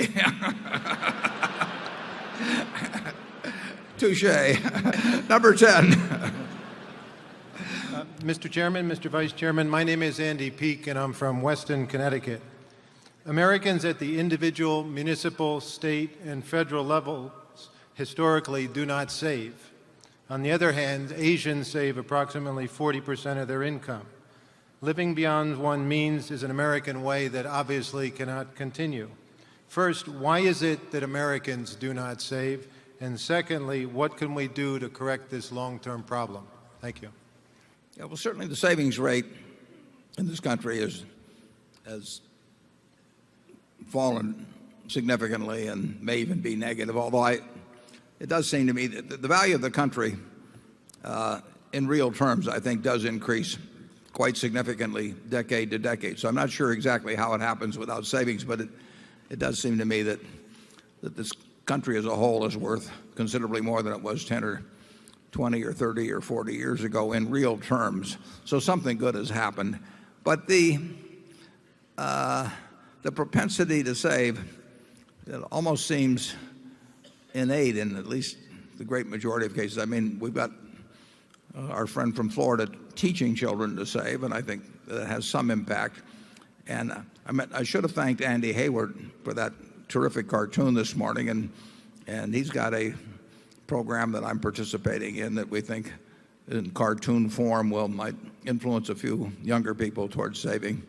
touche. Number 10. Mr. Chairman, Mr. Vice Chairman, my name is Andy Peak, and I'm from Weston, Connecticut. Americans at the individual, municipal, state, and federal levels historically do not save. On the other hand, Asians save approximately 40% of their income. Living beyond one's means is an American way that obviously cannot continue. First, why is it that Americans do not save? And secondly, what can we do to correct this long-term problem? Thank you. Yeah, well, certainly the savings rate in this country has fallen significantly and may even be negative, although it does seem to me that the value of the country in real terms, I think, does increase quite significantly decade to decade. So I'm not sure exactly how it happens without savings, but it does seem to me that this country as a whole is worth considerably more than it was 10 or 20 or 30 or 40 years ago in real terms. So something good has happened. But the propensity to save, it almost seems innate in at least the great majority of cases. I mean, we've got our friend from Florida teaching children to save, and I think that has some impact. And I should have thanked Andy Hayward for that terrific cartoon this morning, and he's got a program that I'm participating in that we think in cartoon form might influence a few younger people towards saving.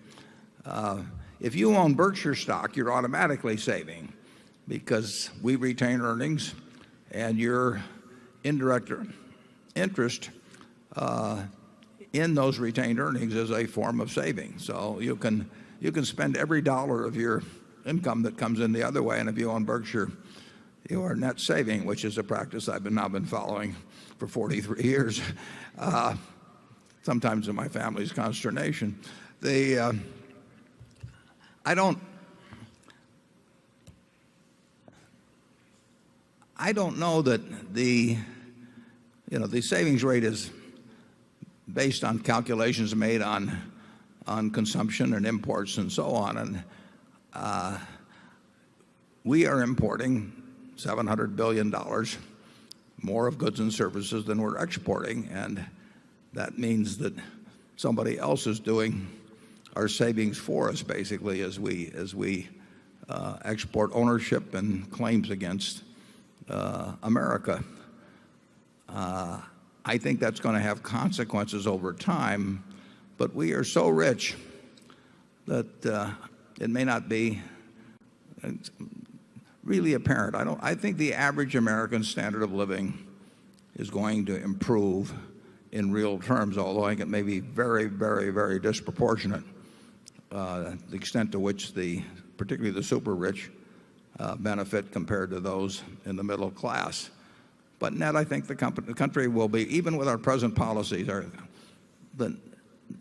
If you own Berkshire stock, you're automatically saving because we retain earnings, and your indirect interest in those retained earnings is a form of saving. So you can spend every dollar of your income that comes in the other way, and if you own Berkshire, you are net saving, which is a practice I've now been following for 43 years, sometimes in my family's consternation. I don't know that the savings rate is based on calculations made on consumption and imports and so on. And we are importing $700 billion more of goods and services than we're exporting, and that means that somebody else is doing our savings for us, basically, as we export ownership and claims against America. I think that's going to have consequences over time, but we are so rich that it may not be really apparent. I think the average American standard of living is going to improve in real terms, although I think it may be very, very, very disproportionate, the extent to which particularly the super rich benefit compared to those in the middle class. But net, I think the country will be, even with our present policies, in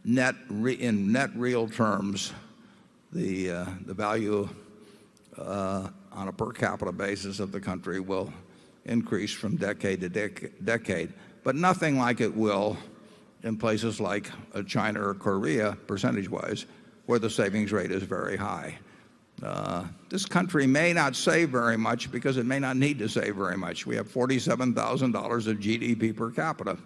net real terms, the value on a per capita basis of the country will increase from decade to decade, but nothing like it will in places like China or Korea, percentage-wise, where the savings rate is very high. This country may not save very much because it may not need to save very much. We have $47,000 of GDP per capita.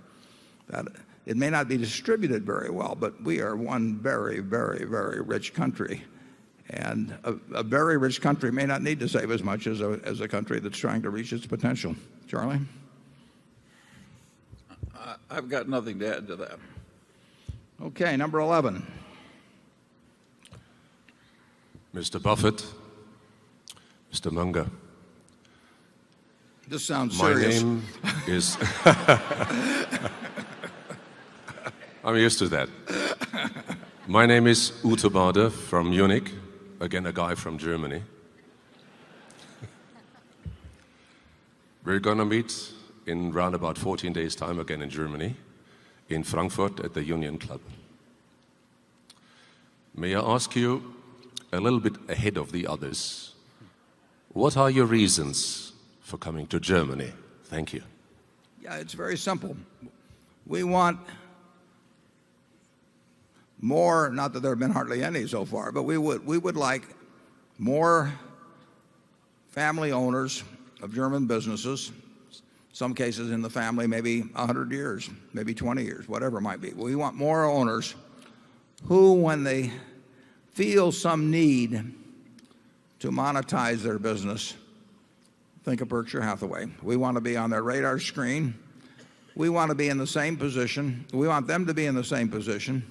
It may not be distributed very well, but we are one very, very, very rich country. And a very rich country may not need to save as much as a country that's trying to reach its potential. Charlie? I've got nothing to add to that. Okay, number 11. Mr. Buffett, Mr. Munger. This sounds serious. My name is... I'm used to that. My name is Ute Bade from Munich. Again, a guy from Germany. We're going to meet in round about 14 days' time again in Germany, in Frankfurt at the Union Club. May I ask you, a little bit ahead of the others, what are your reasons for coming to Germany? Thank you. Yeah, it's very simple. We want more, not that there have been hardly any so far, but we would like more family owners of German businesses, some cases in the family maybe 100 years, maybe 20 years, whatever it might be. We want more owners who, when they feel some need to monetize their business, think of Berkshire Hathaway. We want to be on their radar screen. We want to be in the same position. We want them to be in the same position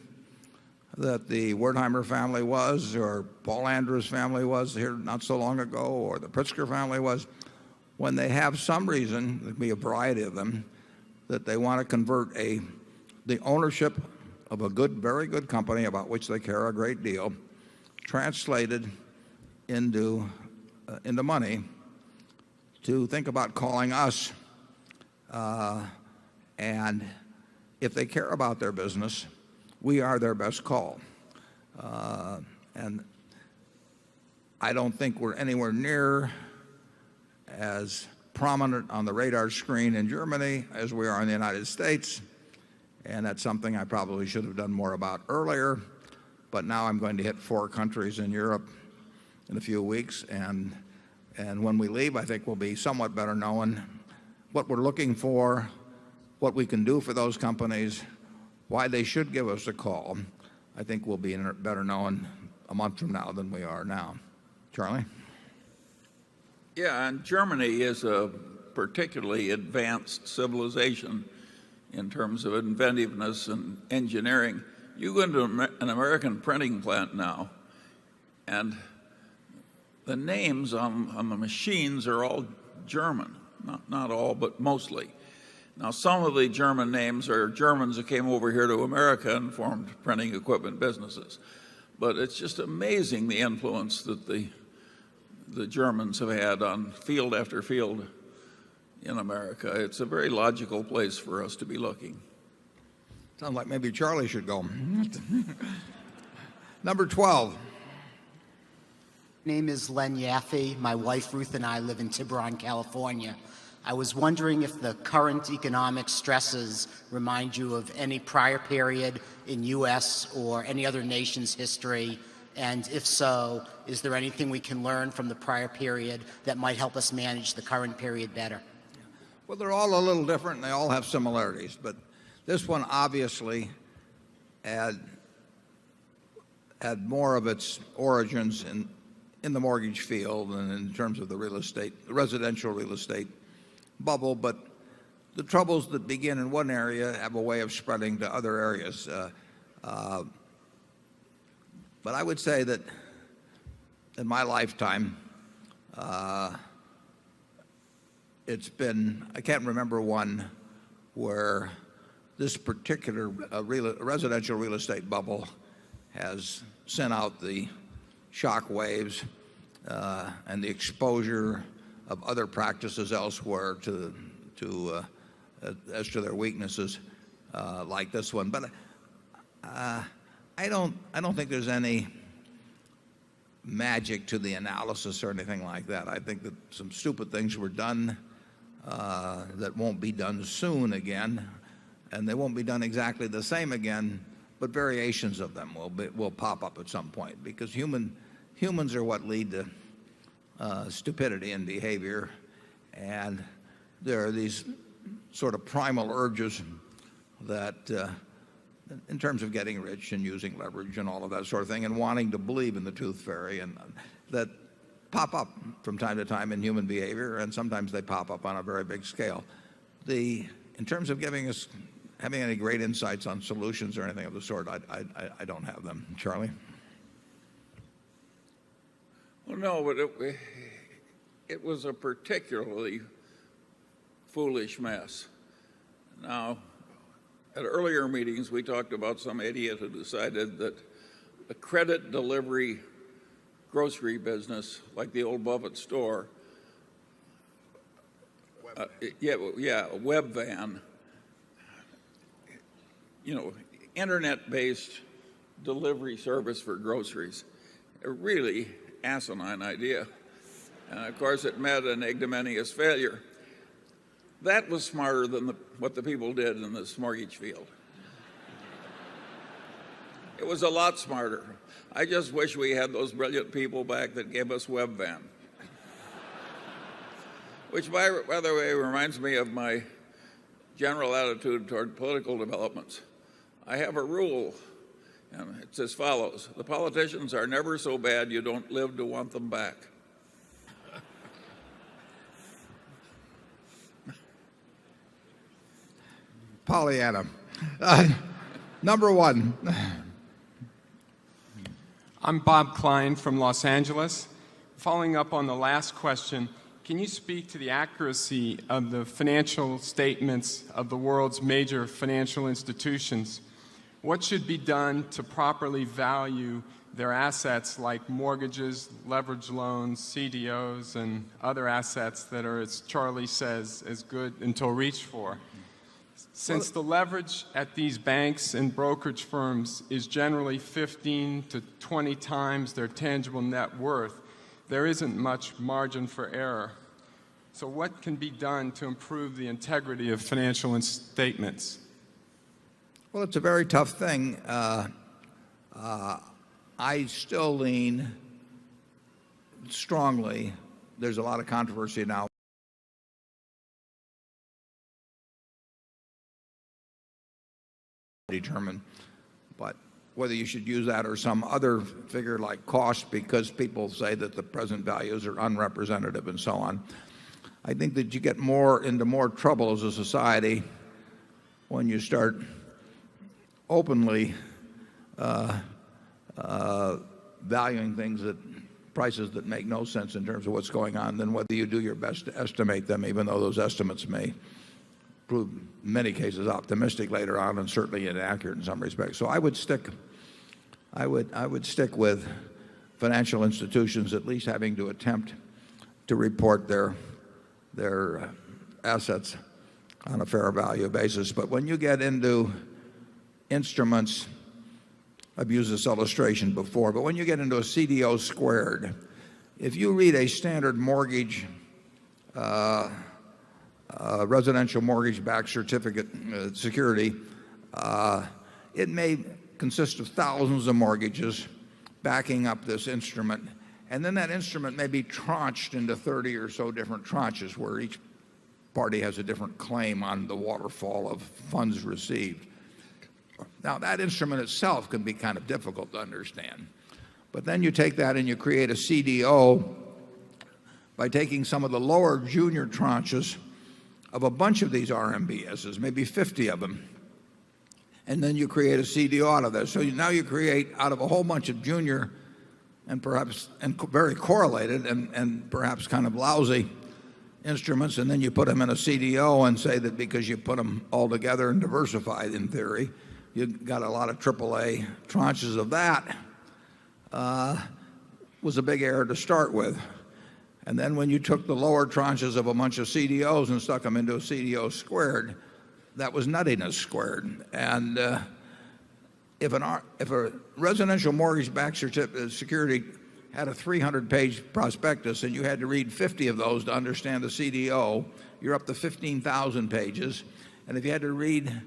that the Wertheimer family was, or Paul Andrews family was here not so long ago, or the Pritzker family was, when they have some reason, there could be a variety of them, that they want to convert the ownership of a very good company about which they care a great deal, translated into money, to think about calling us. And if they care about their business, we are their best call. And I don't think we're anywhere near as prominent on the radar screen in Germany as we are in the United States. And that's something I probably should have done more about earlier. But now I'm going to hit 4 countries in Europe in a few weeks. And when we leave, I think we'll be somewhat better known what we're looking for, what we can do for those companies, why they should give us a call. I think we'll be better known a month from now than we are now. Charlie? Yeah, and Germany is a particularly advanced civilization in terms of inventiveness and engineering. You go into an American printing plant now, and the names on the machines are all German. Not all, but mostly. Now, some of the German names are Germans that came over here to America and formed printing equipment businesses. But it's just amazing the influence that the Germans have had on field after field in America. It's a very logical place for us to be looking. Sounds like maybe Charlie should go. Number 12. Name is Len Yaffe. My wife Ruth and I live in Tiburon, California. I was wondering if the current economic stresses remind you of any prior period in U.S. or any other nation's history, and if so, is there anything we can learn from the prior period that might help us manage the current period better? Well, they're all a little different, and they all have similarities, but this one obviously had more of its origins in the mortgage field and in terms of the residential real estate bubble, but the troubles that begin in one area have a way of spreading to other areas. But I would say that in my lifetime, it's been, I can't remember one where this particular residential real estate bubble has sent out the shock waves and the exposure of other practices elsewhere as to their weaknesses like this one. But I don't think there's any magic to the analysis or anything like that. I think that some stupid things were done that won't be done soon again, and they won't be done exactly the same again, but variations of them will pop up at some point, because humans are what lead to stupidity in behavior, and there are these sort of primal urges that in terms of getting rich and using leverage and all of that sort of thing, and wanting to believe in the tooth fairy, and that pop up from time to time in human behavior, and sometimes they pop up on a very big scale. In terms of having any great insights on solutions or anything of the sort, I don't have them. Charlie? Well, no, but it was a particularly foolish mess. Now, at earlier meetings, we talked about some idiot who decided that the credit delivery grocery business, like the old Buffett store, a web van, internet-based delivery service for groceries, a really asinine idea. And of course, it met an ignominious failure. That was smarter than what the people did in this mortgage field. It was a lot smarter. I just wish we had those brilliant people back that gave us WebVan. Which, by the way, reminds me of my general attitude toward political developments. I have a rule, and it's as follows. The politicians are never so bad you don't live to want them back. Pollyanna. Number one. I'm Bob Klein from Los Angeles. Following up on the last question, can you speak to the accuracy of the financial statements of the world's major financial institutions? What should be done to properly value their assets like mortgages, leverage loans, CDOs, and other assets that are, as Charlie says, as good until reached for? Since the leverage at these banks and brokerage firms is generally 15 to 20 times their tangible net worth, there isn't much margin for error. So what can be done to improve the integrity of financial statements? Well, it's a very tough thing. I still lean strongly. There's a lot of controversy now. Determine, but whether you should use that or some other figure like cost, because people say that the present values are unrepresentative and so on. I think that you get into more trouble as a society when you start openly valuing things at prices that make no sense in terms of what's going on, than whether you do your best to estimate them, even though those estimates may prove in many cases optimistic later on and certainly inaccurate in some respects. So I would stick with financial institutions at least having to attempt to report their assets on a fair value basis. But when you get into instruments, I've used this illustration before, but when you get into a CDO squared, if you read a standard mortgage residential mortgage-backed certificate security, it may consist of thousands of mortgages backing up this instrument, and then that instrument may be tranched into 30 or so different tranches where each party has a different claim on the waterfall of funds received. Now, that instrument itself can be kind of difficult to understand, but then you take that and you create a CDO by taking some of the lower junior tranches of a bunch of these RMBSs, maybe 50 of them, and then you create a CDO out of this. So now you create out of a whole bunch of junior and perhaps very correlated and perhaps kind of lousy instruments, and then you put them in a CDO and say that because you put them all together and diversified in theory, you got a lot of AAA tranches of that, was a big error to start with. And then when you took the lower tranches of a bunch of CDOs and stuck them into a CDO squared, that was nuttiness squared. And if a residential mortgage-backed security had a 300-page prospectus and you had to read 50 of those to understand the CDO, you're up to 15,000 pages. And if you had to read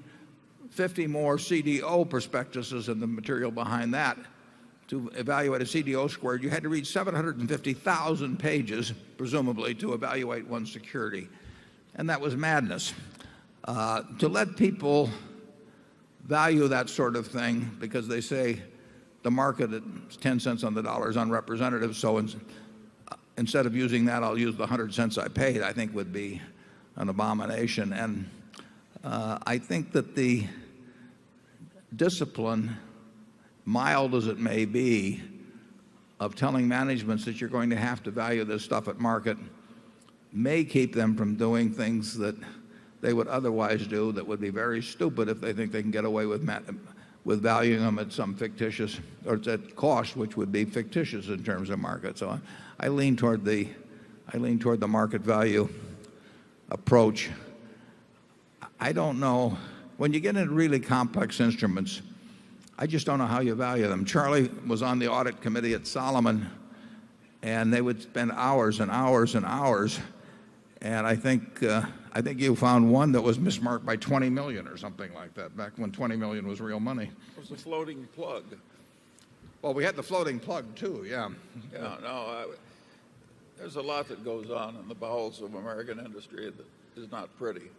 50 more CDO prospectuses and the material behind that to evaluate a CDO squared, you had to read 750,000 pages, presumably, to evaluate one security. And that was madness. To let people value that sort of thing because they say the market at 10 cents on the dollar is unrepresentative, so instead of using that, I'll use the 100 cents I paid, I think would be an abomination. And I think that the discipline, mild as it may be, of telling managements that you're going to have to value this stuff at market may keep them from doing things that they would otherwise do that would be very stupid if they think they can get away with valuing them at some fictitious, or at cost, which would be fictitious in terms of market. So I lean toward the market value approach. I don't know. When you get into really complex instruments, I just don't know how you value them. Charlie was on the audit committee at Solomon, and they would spend hours and hours and hours. And I think you found one that was mismarked by 20 million or something like that, back when 20 million was real money. It was a floating plug. Well, we had the floating plug too, yeah. Yeah, no, there's a lot that goes on in the bowels of American industry that is not pretty.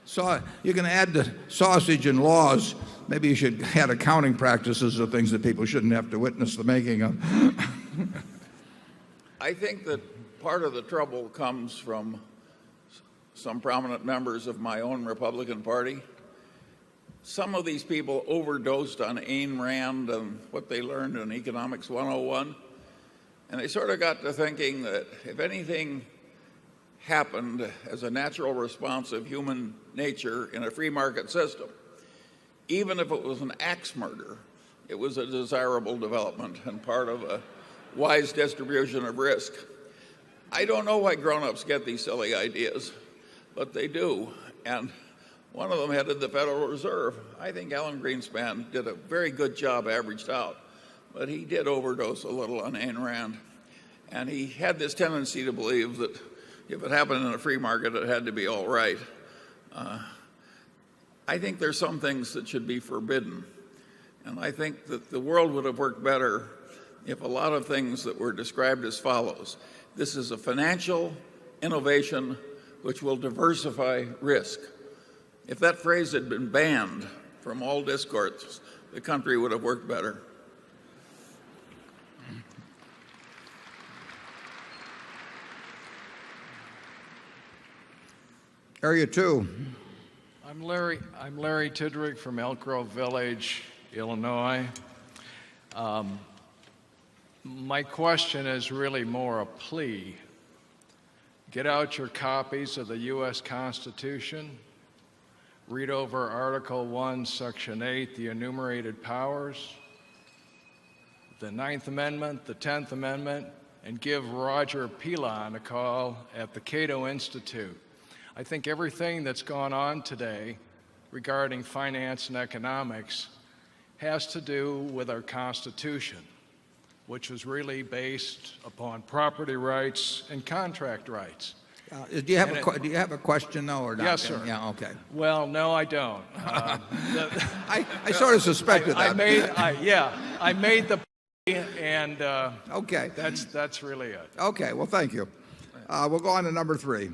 So you can add the sausage and laws. Maybe you should add accounting practices of things that people shouldn't have to witness the making of. I think that part of the trouble comes from some prominent members of my own Republican Party. Some of these people overdosed on Ayn Rand and what they learned in Economics 101, and they sort of got to thinking that if anything happened as a natural response of human nature in a free market system, even if it was an axe murder, it was a desirable development and part of a wise distribution of risk. I don't know why grown-ups get these silly ideas, but they do. And one of them headed the Federal Reserve. I think Alan Greenspan did a very good job averaged out, but he did overdose a little on Ayn Rand. And he had this tendency to believe that if it happened in a free market, it had to be all right. I think there's some things that should be forbidden. And I think that the world would have worked better if a lot of things that were described as follows. This is a financial innovation which will diversify risk. If that phrase had been banned from all discourse, the country would have worked better. Area 2. I'm Larry Tidrick from Elk Grove Village, Illinois. My question is really more a plea. Get out your copies of the U.S. Constitution, read over Article 1, Section 8, the enumerated powers, the 9th Amendment, the 10th Amendment, and give Roger Pilon a call at the Cato Institute. I think everything that's gone on today regarding finance and economics has to do with our Constitution, which was really based upon property rights and contract rights. Do you have a question, though, or not? Yes, sir. Yeah, okay. Well, no, I don't. I sort of suspected that. I made the and okay. That's really it. Okay, well, thank you. We'll go on to number 3.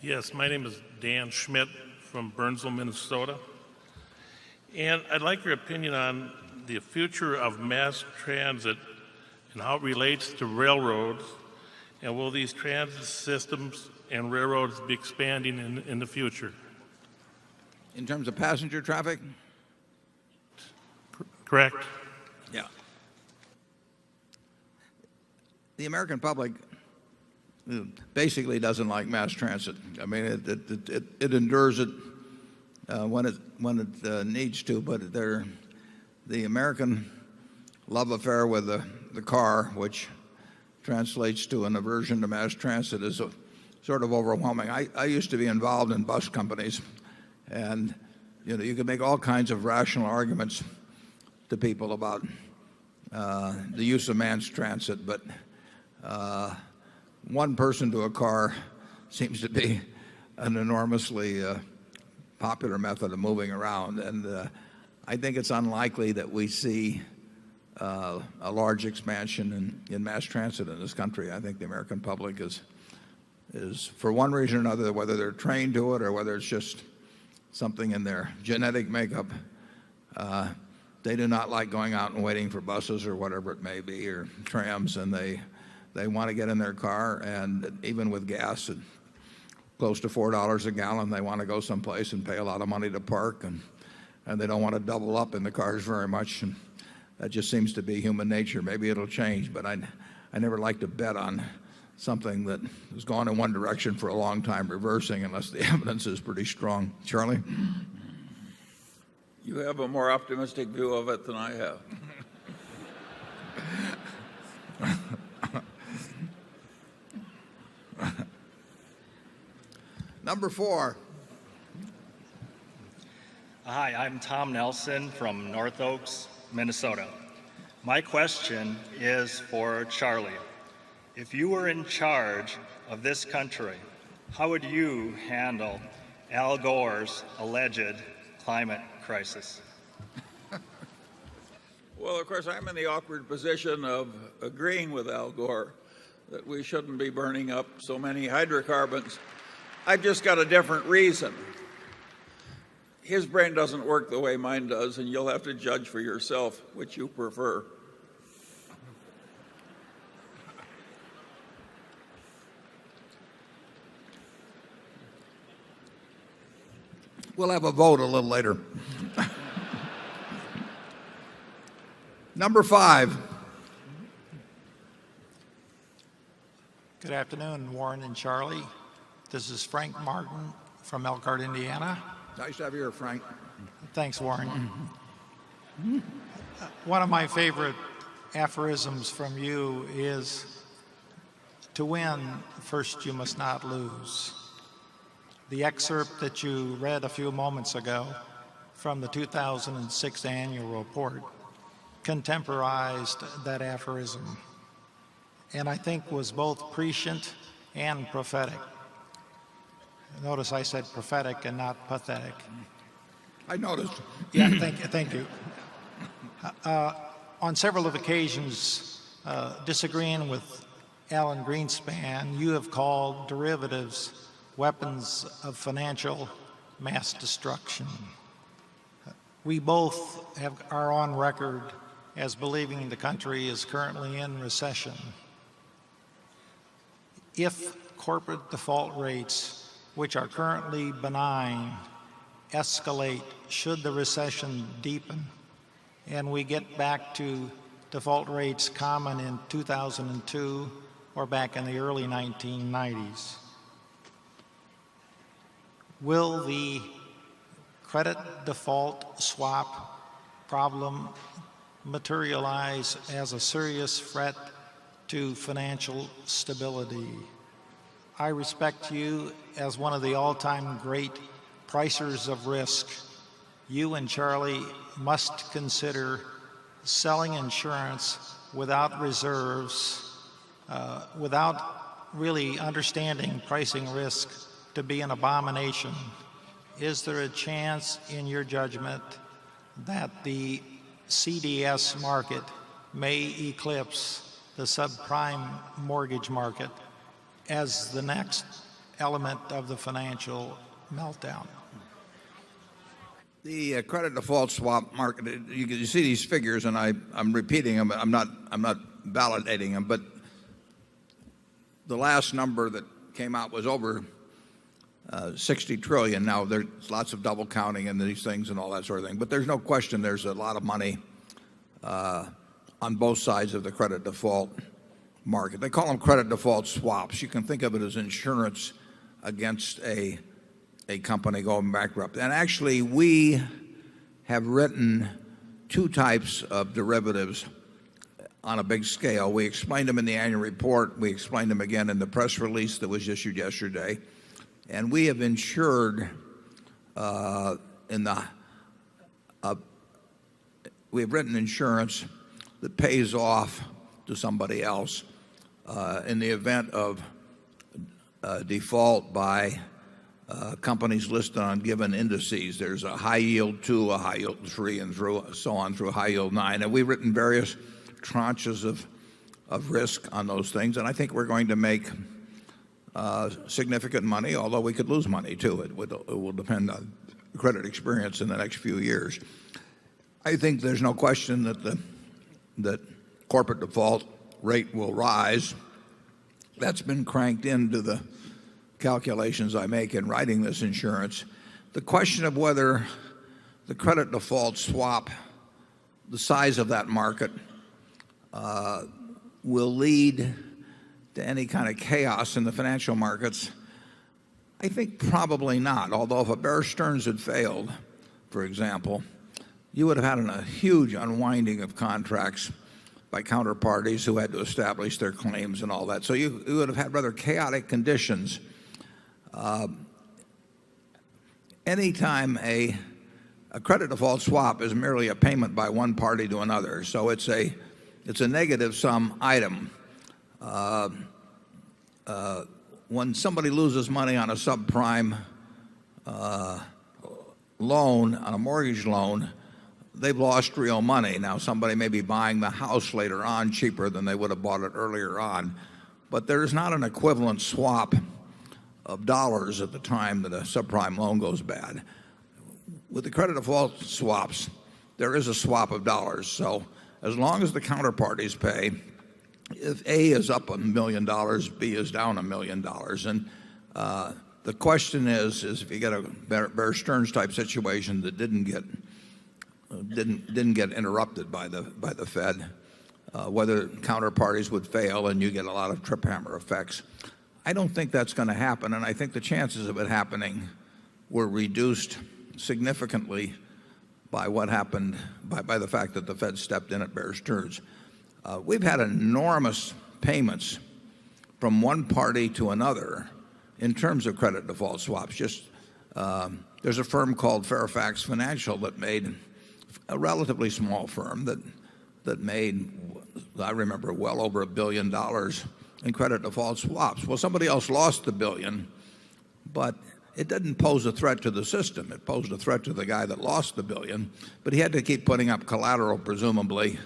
Yes, my name is Dan Schmidt from Burnsville, Minnesota. And I'd like your opinion on the future of mass transit and how it relates to railroads. And will these transit systems and railroads be expanding in the future? In terms of passenger traffic? Correct. Yeah. The American public basically doesn't like mass transit. I mean, it endures it when it needs to, but the American love affair with the car, which translates to an aversion to mass transit, is sort of overwhelming. I used to be involved in bus companies, and you can make all kinds of rational arguments to people about the use of mass transit, but one person to a car seems to be an enormously popular method of moving around, and I think it's unlikely that we see a large expansion in mass transit in this country. I think the American public is for one reason or another, whether they're trained to it or whether it's just something in their genetic makeup, they do not like going out and waiting for buses or whatever it may be, or trams, and they want to get in their car, and even with gas at close to $4 a gallon, they want to go someplace and pay a lot of money to park, and they don't want to double up in the cars very much, and that just seems to be human nature. Maybe it'll change, but I never like to bet on something that has gone in one direction for a long time reversing unless the evidence is pretty strong. Charlie? You have a more optimistic view of it than I have. Number 4. Hi, I'm Tom Nelson from North Oaks, Minnesota. My question is for Charlie. If you were in charge of this country, how would you handle Al Gore's alleged climate crisis? Well, of course, I'm in the awkward position of agreeing with Al Gore that we shouldn't be burning up so many hydrocarbons. I've just got a different reason. His brain doesn't work the way mine does, and you'll have to judge for yourself which you prefer. We'll have a vote a little later. Number 5. Good afternoon, Warren and Charlie. This is Frank Martin from Elkhart, Indiana. Nice to have you here, Frank. Thanks, Warren. One of my favorite aphorisms from you is, to win, first you must not lose. The excerpt that you read a few moments ago from the 2006 annual report contemporized that aphorism, and I think was both prescient and prophetic. Notice I said prophetic and not pathetic. I noticed. Yeah, thank you. On several of occasions, disagreeing with Alan Greenspan, you have called derivatives weapons of financial mass destruction. We both are on record as believing the country is currently in recession. If corporate default rates, which are currently benign, escalate should the recession deepen and we get back to default rates common in 2002 or back in the early 1990s, will the credit default swap problem materialize as a serious threat to financial stability? I respect you as one of the all-time great pricers of risk. You and Charlie must consider selling insurance without reserves, without really understanding pricing risk to be an abomination. Is there a chance, in your judgment, that the CDS market may eclipse the subprime mortgage market as the next element of the financial meltdown? The credit default swap market, you see these figures, and I'm repeating them. I'm not validating them, but the last number that came out was over 60 trillion. Now, there's lots of double counting in these things and all that sort of thing, but there's no question there's a lot of money on both sides of the credit default market. They call them credit default swaps. You can think of it as insurance against a company going bankrupt. And actually, we have written 2 types of derivatives on a big scale. We explained them in the annual report. We explained them again in the press release that was issued yesterday. And we have insured we have written insurance that pays off to somebody else in the event of default by companies listed on given indices. There's a high yield 2, a high yield 3, and so on through high yield 9. And we've written various tranches of risk on those things. And I think we're going to make significant money, although we could lose money too. It will depend on credit experience in the next few years. I think there's no question that corporate default rate will rise. That's been cranked into the calculations I make in writing this insurance. The question of whether the credit default swap, the size of that market, will lead to any kind of chaos in the financial markets, I think probably not. Although if a Bear Stearns had failed, for example, you would have had a huge unwinding of contracts by counterparties who had to establish their claims and all that. So you would have had rather chaotic conditions. Anytime a a credit default swap is merely a payment by one party to another. So it's a negative sum item. When somebody loses money on a subprime loan, on a mortgage loan, they've lost real money. Now, somebody may be buying the house later on cheaper than they would have bought it earlier on. But there's not an equivalent swap of dollars at the time that a subprime loan goes bad. With the credit default swaps, there is a swap of dollars. So as long as the counterparties pay, if A is up $1 million, B is down $1 million. And the question is if you get a Bear Stearns type situation that didn't get interrupted by the Fed, whether counterparties would fail and you get a lot of trip hammer effects. I don't think that's going to happen, and I think the chances of it happening were reduced significantly by what happened, by the fact that the Fed stepped in at Bear Stearns. We've had enormous payments from one party to another in terms of credit default swaps. There's a firm called Fairfax Financial that made, a relatively small firm that made, I remember, well over $1 billion in credit default swaps. Well, somebody else lost the billion, but it didn't pose a threat to the system. It posed a threat to the guy that lost the billion, but he had to keep putting up collateral, presumably,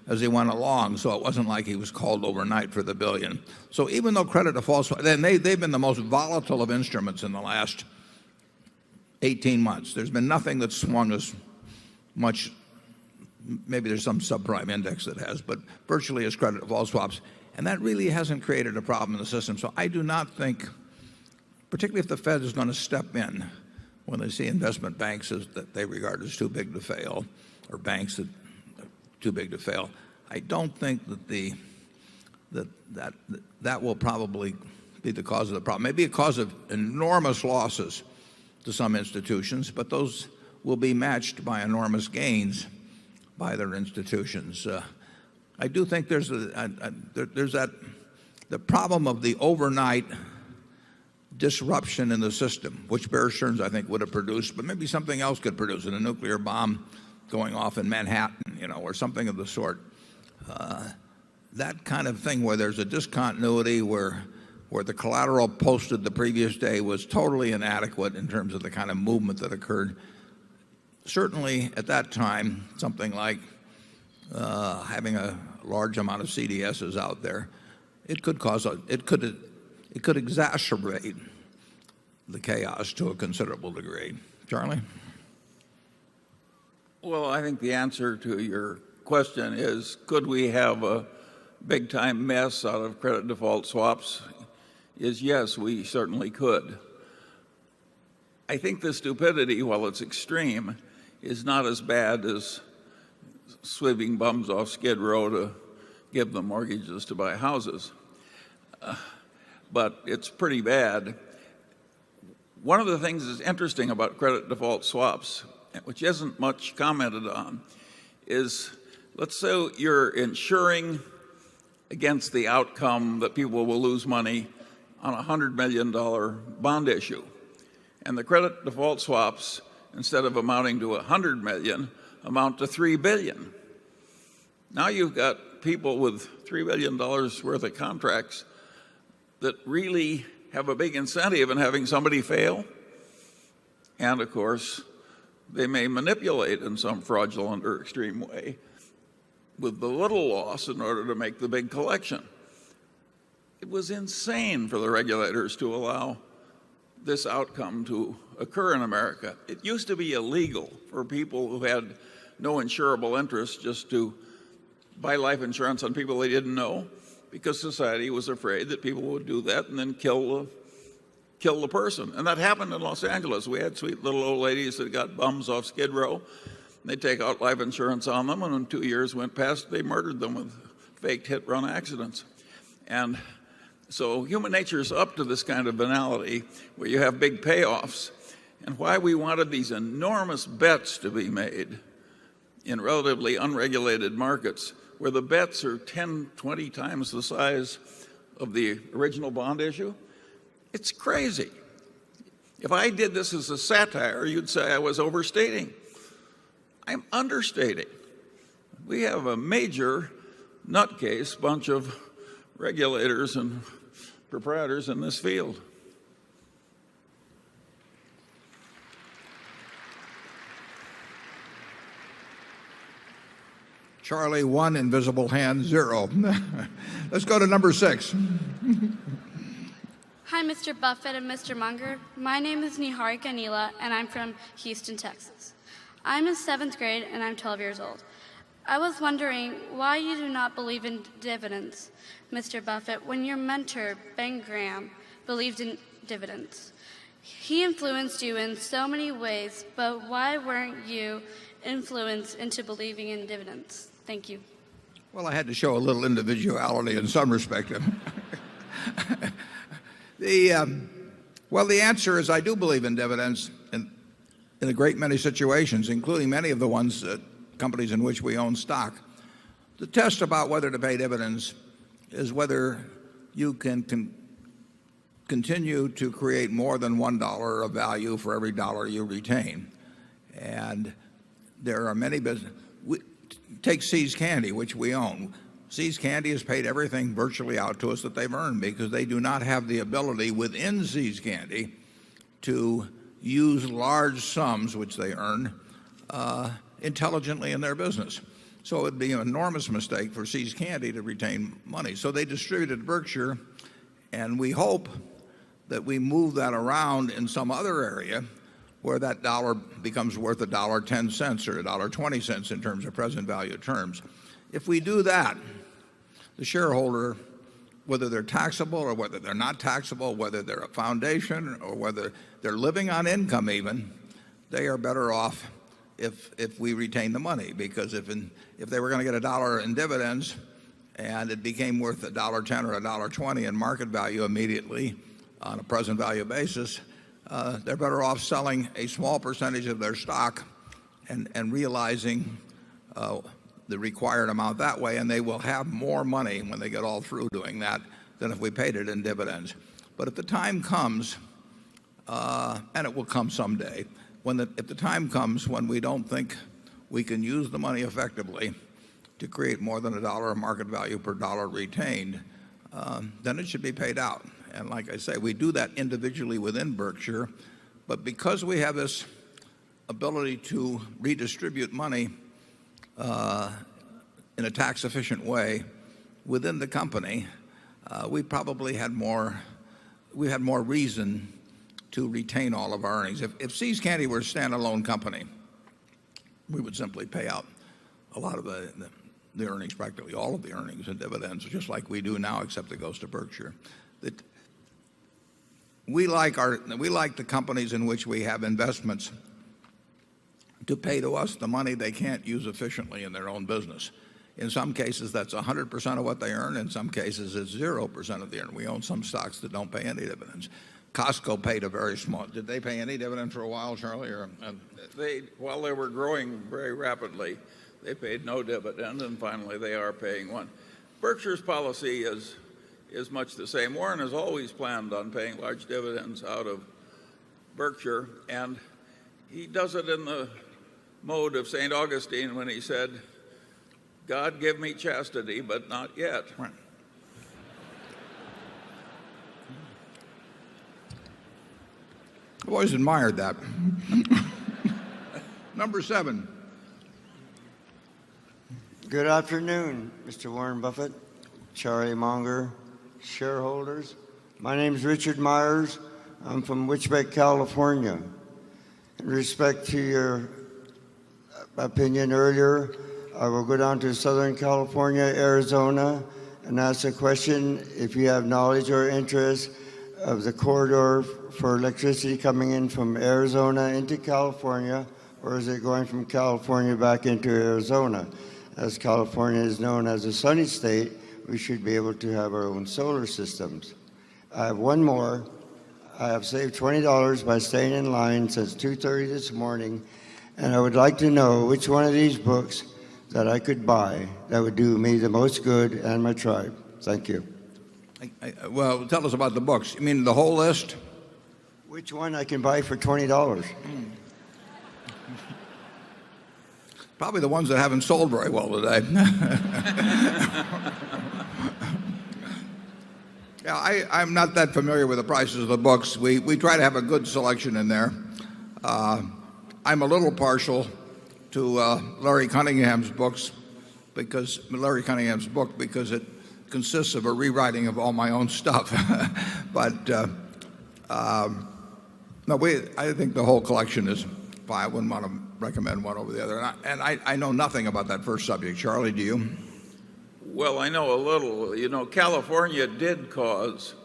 as he went along, so it wasn't like he was called overnight for the billion. So even though credit defaults, then they've been the most volatile of instruments in the last 18 months. There's been nothing that's swung as much, maybe there's some subprime index that has, but virtually as credit default swaps. And that really hasn't created a problem in the system. So I do not think, particularly if the Fed is going to step in when they see investment banks that they regard as too big to fail, or banks that are too big to fail, I don't think that will probably be the cause of the problem. Maybe a cause of enormous losses to some institutions, but those will be matched by enormous gains by their institutions. I do think there's the problem of the overnight disruption in the system, which Bear Stearns, I think, would have produced, but maybe something else could produce, a nuclear bomb going off in Manhattan, or something of the sort. That kind of thing where there's a discontinuity, where the collateral posted the previous day was totally inadequate in terms of the kind of movement that occurred. Certainly at that time, something like having a large amount of CDSs out there, it could exacerbate the chaos to a considerable degree. Charlie? Well, I think the answer to your question is, could we have a big-time mess out of credit default swaps? Is yes, we certainly could. I think the stupidity, while it's extreme, is not as bad as sweeping bums off Skid Row to give them mortgages to buy houses. But it's pretty bad. One of the things that's interesting about credit default swaps, which isn't much commented on, is let's say you're insuring against the outcome that people will lose money on a $100 million bond issue. And the credit default swaps, instead of amounting to $100 million, amount to $3 billion. Now you've got people with $3 billion worth of contracts that really have a big incentive in having somebody fail. And of course, they may manipulate in some fraudulent or extreme way with the little loss in order to make the big collection. It was insane for the regulators to allow this outcome to occur in America. It used to be illegal for people who had no insurable interest just to buy life insurance on people they didn't know, because society was afraid that people would do that and then kill the person. And that happened in Los Angeles. We had sweet little old ladies that got bums off Skid Row. They'd take out life insurance on them, and when 2 years went past, they murdered them with faked hit-run accidents. And so human nature is up to this kind of banality where you have big payoffs. And why we wanted these enormous bets to be made in relatively unregulated markets where the bets are 10, 20 times the size of the original bond issue, it's crazy. If I did this as a satire, you'd say I was overstating. I'm understating. We have a major nutcase bunch of regulators and proprietors in this field. Charlie, 1, invisible hand, 0. Let's go to number 6. Hi, Mr. Buffett and Mr. Munger. My name is Niharika Anila, and I'm from Houston, Texas. I'm in 7th grade, and I'm 12 years old. I was wondering why you do not believe in dividends, Mr. Buffett, when your mentor, Ben Graham, believed in dividends. He influenced you in so many ways, but why weren't you influenced into believing in dividends? Thank you. Well, I had to show a little individuality in some respect. Well, the answer is I do believe in dividends in a great many situations, including many of the ones companies in which we own stock. The test about whether to pay dividends is whether you can continue to create more than $1 of value for every dollar you retain. And there are many businesses. Take See's Candy, which we own. See's Candy has paid everything virtually out to us that they've earned because they do not have the ability within See's Candy to use large sums, which they earn, intelligently in their business. So it would be an enormous mistake for See's Candy to retain money. So they distributed Berkshire, and we hope that we move that around in some other area where that dollar becomes worth $1.10 or $1.20 in terms of present value terms. If we do that, the shareholder, whether they're taxable or whether they're not taxable, whether they're a foundation or whether they're living on income even, they are better off if we retain the money. Because if they were going to get $1 in dividends and it became worth $1.10 or $1.20 in market value immediately on a present value basis, they're better off selling a small percentage of their stock and realizing the required amount that way, and they will have more money when they get all through doing that than if we paid it in dividends. But if the time comes, and it will come someday, if the time comes when we don't think we can use the money effectively to create more than $1 of market value per dollar retained, then it should be paid out. And like I say, we do that individually within Berkshire, but because we have this ability to redistribute money in a tax-efficient way within the company, we probably had more reason to retain all of our earnings. If See's Candy were a standalone company, we would simply pay out a lot of the earnings, practically all of the earnings and dividends, just like we do now, except it goes to Berkshire. We like the companies in which we have investments to pay to us the money they can't use efficiently in their own business. In some cases, that's 100% of what they earn. In some cases, it's 0% of the earn. We own some stocks that don't pay any dividends. Costco paid a very small. Did they pay any dividend for a while, Charlie? While they were growing very rapidly, they paid no dividend, and finally they are paying one. Berkshire's policy is much the same. Warren has always planned on paying large dividends out of Berkshire, and he does it in the mode of St. Augustine when he said, "God give me chastity, but not yet." Right. I've always admired that. Number 7. Good afternoon, Mr. Warren Buffett, Charlie Munger, shareholders. My name is Richard Myers. I'm from Wichita, California. In respect to your opinion earlier, I will go down to Southern California, Arizona, and ask a question if you have knowledge or interest of the corridor for electricity coming in from Arizona into California, or is it going from California back into Arizona? As California is known as a sunny state, we should be able to have our own solar systems. I have one more. I have saved $20 by staying in line since 2:30 this morning, and I would like to know which one of these books that I could buy that would do me the most good and my tribe. Thank you. Well, tell us about the books. You mean the whole list? Which one I can buy for $20? Probably the ones that haven't sold very well today. Yeah, I'm not that familiar with the prices of the books. We try to have a good selection in there. I'm a little partial to Larry Cunningham's book because it consists of a rewriting of all my own stuff. But no, I think the whole collection is fine. I wouldn't want to recommend one over the other. And I know nothing about that first subject. Charlie, do you? Well, I know a little. You know, California did cause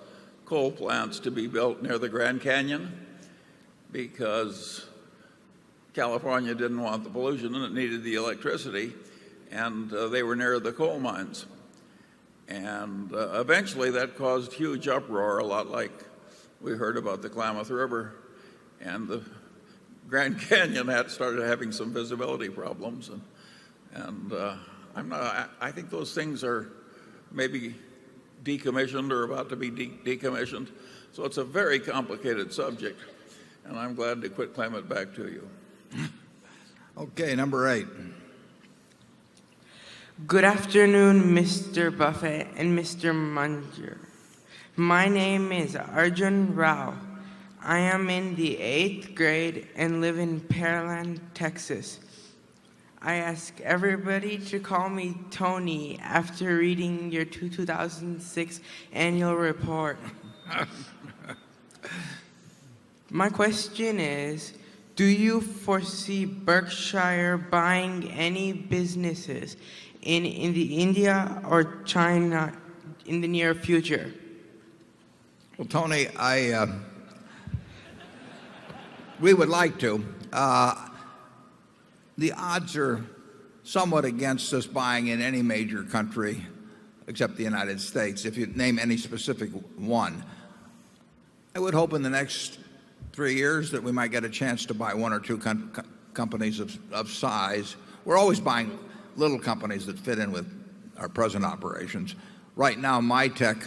coal plants to be built near the Grand Canyon because California didn't want the pollution and it needed the electricity, and they were near the coal mines. And eventually that caused huge uproar, a lot like we heard about the Klamath River. And the Grand Canyon started having some visibility problems. I think those things are maybe decommissioned or about to be decommissioned. So it's a very complicated subject, and I'm glad to quit claim it back to you. Okay, number 8. Good afternoon, Mr. Buffett and Mr. Munger. My name is Arjun Rao. I am in the 8th grade and live in Pearland, Texas. I ask everybody to call me Tony after reading your 2006 annual report. My question is, do you foresee Berkshire buying any businesses in the India or China in the near future? Well, Tony, we would like to. The odds are somewhat against us buying in any major country except the United States, if you name any specific one. I would hope in the next 3 years that we might get a chance to buy 1 or 2 companies of size. We're always buying little companies that fit in with our present operations. Right now, MyTech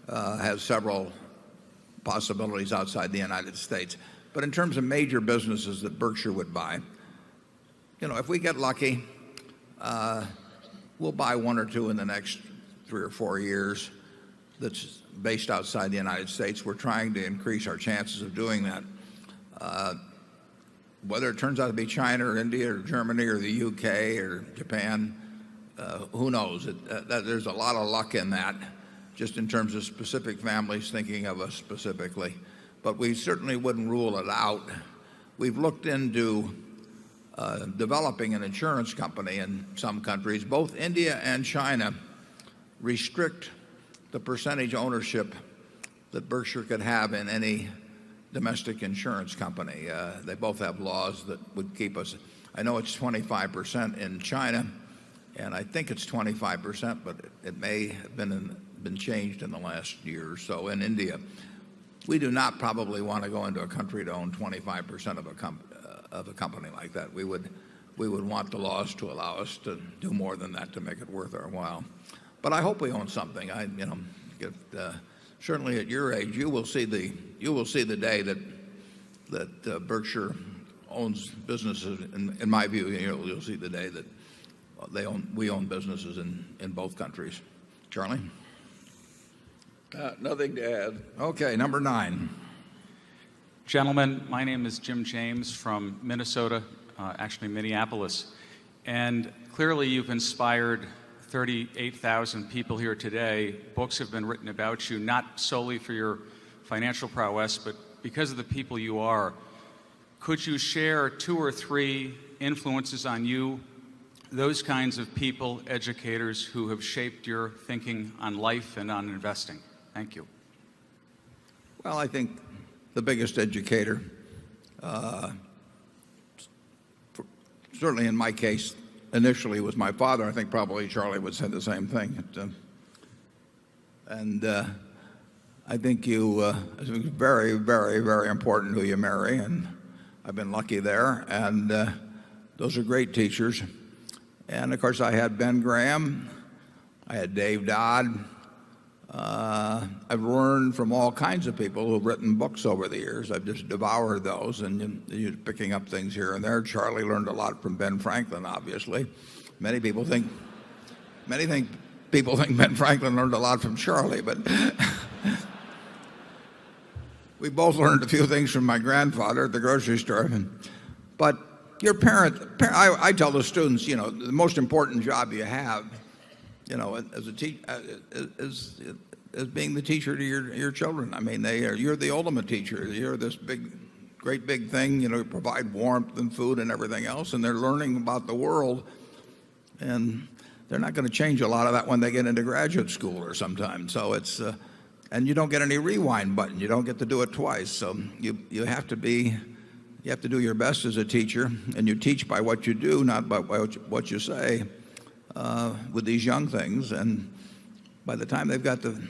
has several possibilities outside the United States. But in terms of major businesses that Berkshire would buy, if we get lucky, we'll buy 1 or 2 in the next 3 or 4 years that's based outside the United States. We're trying to increase our chances of doing that. Whether it turns out to be China or India or Germany or the UK or Japan, who knows? There's a lot of luck in that, just in terms of specific families thinking of us specifically. But we certainly wouldn't rule it out. We've looked into developing an insurance company in some countries. Both India and China restrict the percentage ownership that Berkshire could have in any domestic insurance company. They both have laws that would keep us. I know it's 25% in China, and I think it's 25%, but it may have been changed in the last year or so. In India, we do not probably want to go into a country to own 25% of a company like that. We would want the laws to allow us to do more than that to make it worth our while. But I hope we own something. Certainly at your age, you will see the day that Berkshire owns businesses. In my view, you'll see the day that we own businesses in both countries. Charlie? Nothing to add. Okay, number 9. Gentlemen, my name is Jim James from Minnesota, actually Minneapolis. And clearly you've inspired 38,000 people here today. Books have been written about you, not solely for your financial prowess, but because of the people you are. Could you share 2 or 3 influences on you, those kinds of people, educators, who have shaped your thinking on life and on investing? Thank you. Well, I think the biggest educator, certainly in my case, initially was my father. I think probably Charlie would say the same thing. I think it's very, very, very important who you marry, and I've been lucky there. And those are great teachers. And of course, I had Ben Graham, I had Dave Dodd, I've learned from all kinds of people who've written books over the years. I've just devoured those, and you're picking up things here and there. Charlie learned a lot from Ben Franklin, obviously. Many people think Ben Franklin learned a lot from Charlie, but we both learned a few things from my grandfather at the grocery store. But your I tell the students, the most important job you have, as a teacher, is being the teacher to your children. I mean, you're the ultimate teacher. You're this great big thing. You provide warmth and food and everything else, and they're learning about the world, and they're not going to change a lot of that when they get into graduate school or sometime. So it's and you don't get any rewind button. You don't get to do it twice. So you have to do your best as a teacher, and you teach by what you do, not by what you say, with these young things. And by the time they've got the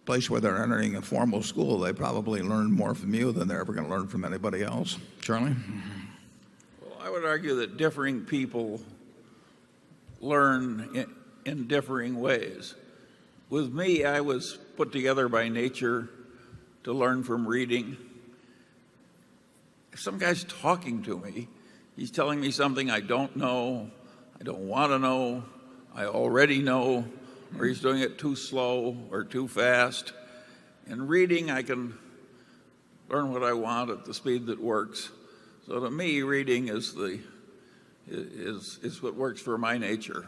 place where they're entering a formal school, they probably learn more from you than they're ever going to learn from anybody else. Charlie? Well, I would argue that differing people learn in differing ways. With me, I was put together by nature to learn from reading. If some guy's talking to me, he's telling me something I don't know, I don't want to know, I already know, or he's doing it too slow or too fast. In reading, I can learn what I want at the speed that works. So to me, reading is what works for my nature.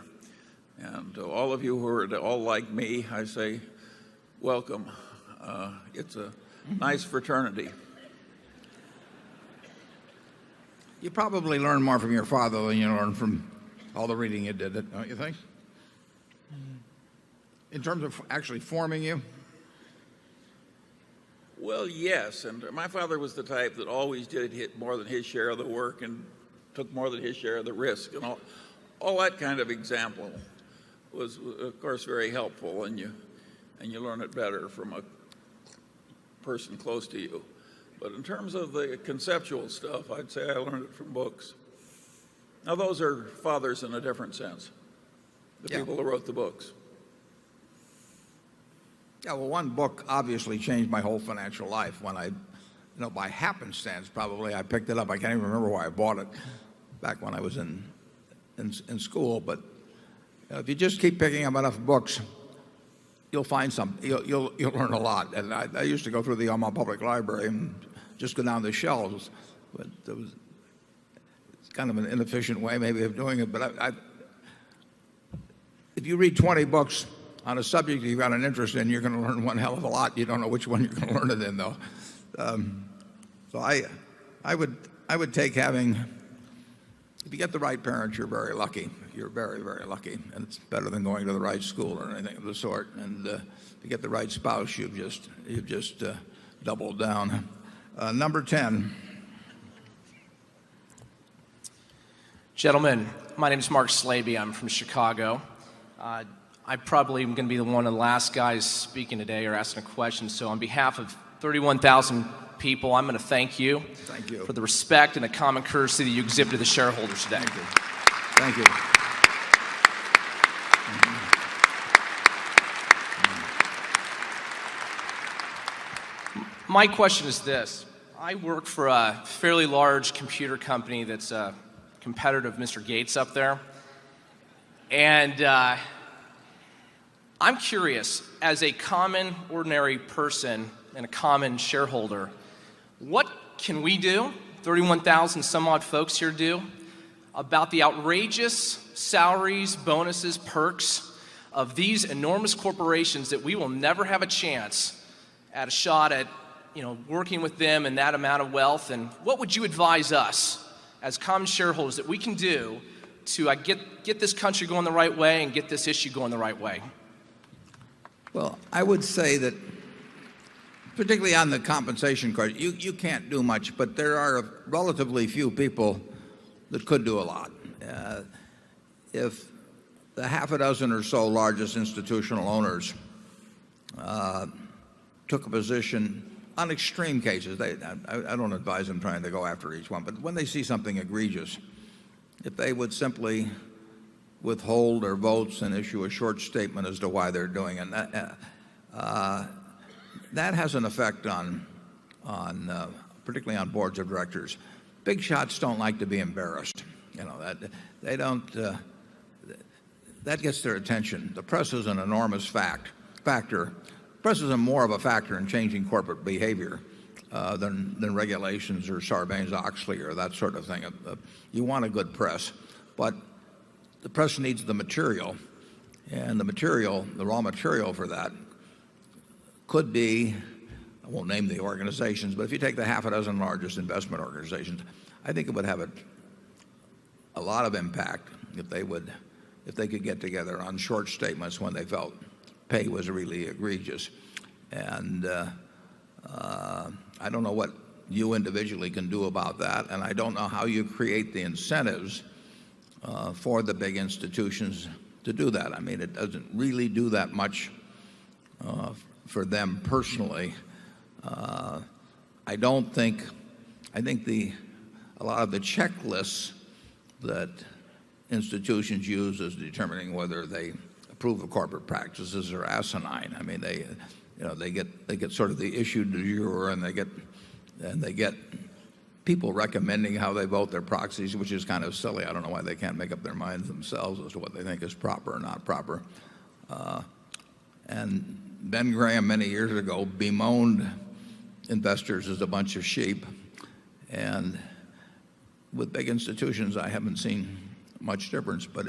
And to all of you who are all like me, I say, welcome. It's a nice fraternity. You probably learn more from your father than you learn from all the reading you did, don't you think? In terms of actually forming you? Well, yes. And my father was the type that always did hit more than his share of the work and took more than his share of the risk. And all that kind of example was, of course, very helpful, and you learn it better from a person close to you. But in terms of the conceptual stuff, I'd say I learned it from books. Now, those are fathers in a different sense, the people who wrote the books. Yeah, well, one book obviously changed my whole financial life when by happenstance, probably, I picked it up. I can't even remember why I bought it back when I was in school. But if you just keep picking up enough books, you'll find something. You'll learn a lot. And I used to go through the Omaha Public Library and just go down the shelves. But it's kind of an inefficient way, maybe, of doing it. But if you read 20 books on a subject you've got an interest in, you're going to learn one hell of a lot. You don't know which one you're going to learn it in, though. So I would take having. If you get the right parents, you're very lucky. You're very, very lucky, and it's better than going to the right school or anything of the sort. And if you get the right spouse, you've just doubled down. Number 10. Gentlemen, my name is Mark Slaby. I'm from Chicago. I probably am going to be one of the last guys speaking today or asking a question. So on behalf of 31,000 people, I'm going to thank you for the respect and the common courtesy that you exhibited to the shareholders today. Thank you. My question is this. I work for a fairly large computer company that's a competitor of Mr. Gates up there. And I'm curious, as a common, ordinary person and a common shareholder, what can we do, 31,000 some odd folks here do, about the outrageous salaries, bonuses, perks of these enormous corporations that we will never have a chance at a shot at working with them and that amount of wealth? And what would you advise us as common shareholders that we can do to get this country going the right way and get this issue going the right way? Well, I would say that, particularly on the compensation question, you can't do much, but there are relatively few people that could do a lot. If the half a dozen or so largest institutional owners took a position on extreme cases, I don't advise them trying to go after each one, but when they see something egregious, if they would simply withhold their votes and issue a short statement as to why they're doing it, that has an effect on particularly on boards of directors. Big shots don't like to be embarrassed. You know, that they don't. That gets their attention. The press is an enormous factor. Press is more of a factor in changing corporate behavior than regulations or Sarbanes-Oxley or that sort of thing. You want a good press, but the press needs the material, and the raw material for that could be, I won't name the organizations, but if you take the half a dozen largest investment organizations, I think it would have a lot of impact if they could get together on short statements when they felt pay was really egregious. And I don't know what you individually can do about that, and I don't know how you create the incentives for the big institutions to do that. I mean, it doesn't really do that much for them personally. I think a lot of the checklists that institutions use as determining whether they approve of corporate practices are asinine. I mean, they get sort of the issue du jour, and they get people recommending how they vote their proxies, which is kind of silly. I don't know why they can't make up their minds themselves as to what they think is proper or not proper. And Ben Graham many years ago bemoaned investors as a bunch of sheep, and with big institutions I haven't seen much difference, but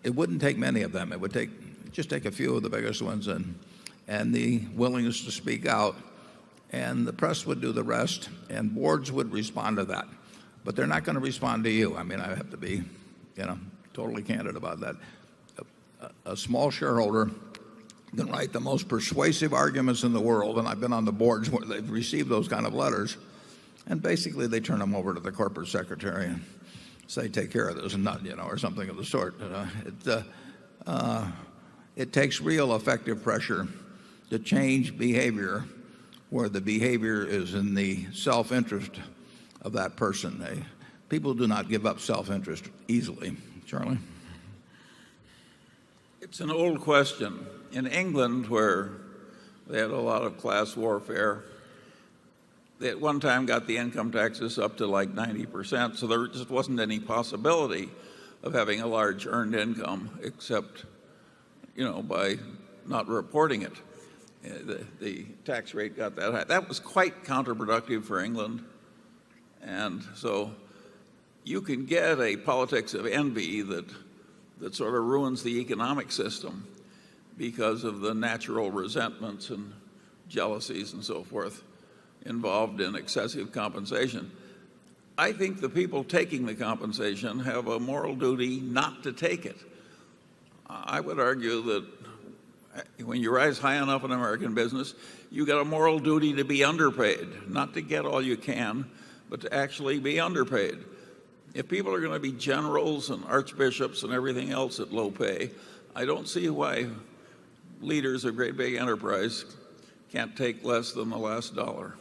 it wouldn't take many of them. It would just take a few of the biggest ones and the willingness to speak out, and the press would do the rest, and boards would respond to that. But they're not going to respond to you. I mean, I have to be, totally candid about that. A small shareholder can write the most persuasive arguments in the world, and I've been on the boards where they've received those kind of letters, and basically they turn them over to the corporate secretary and say, take care of this, and not, or something of the sort. It takes real effective pressure to change behavior where the behavior is in the self-interest of that person. People do not give up self-interest easily. Charlie? It's an old question. In England, where they had a lot of class warfare, they at one time got the income taxes up to like 90%, so there just wasn't any possibility of having a large earned income except, by not reporting it. The tax rate got that high. That was quite counterproductive for England. And so you can get a politics of envy that sort of ruins the economic system because of the natural resentments and jealousies and so forth involved in excessive compensation. I think the people taking the compensation have a moral duty not to take it. I would argue that when you rise high enough in American business, you got a moral duty to be underpaid, not to get all you can, but to actually be underpaid. If people are going to be generals and archbishops and everything else at low pay, I don't see why leaders of great big enterprise can't take less than the last dollar.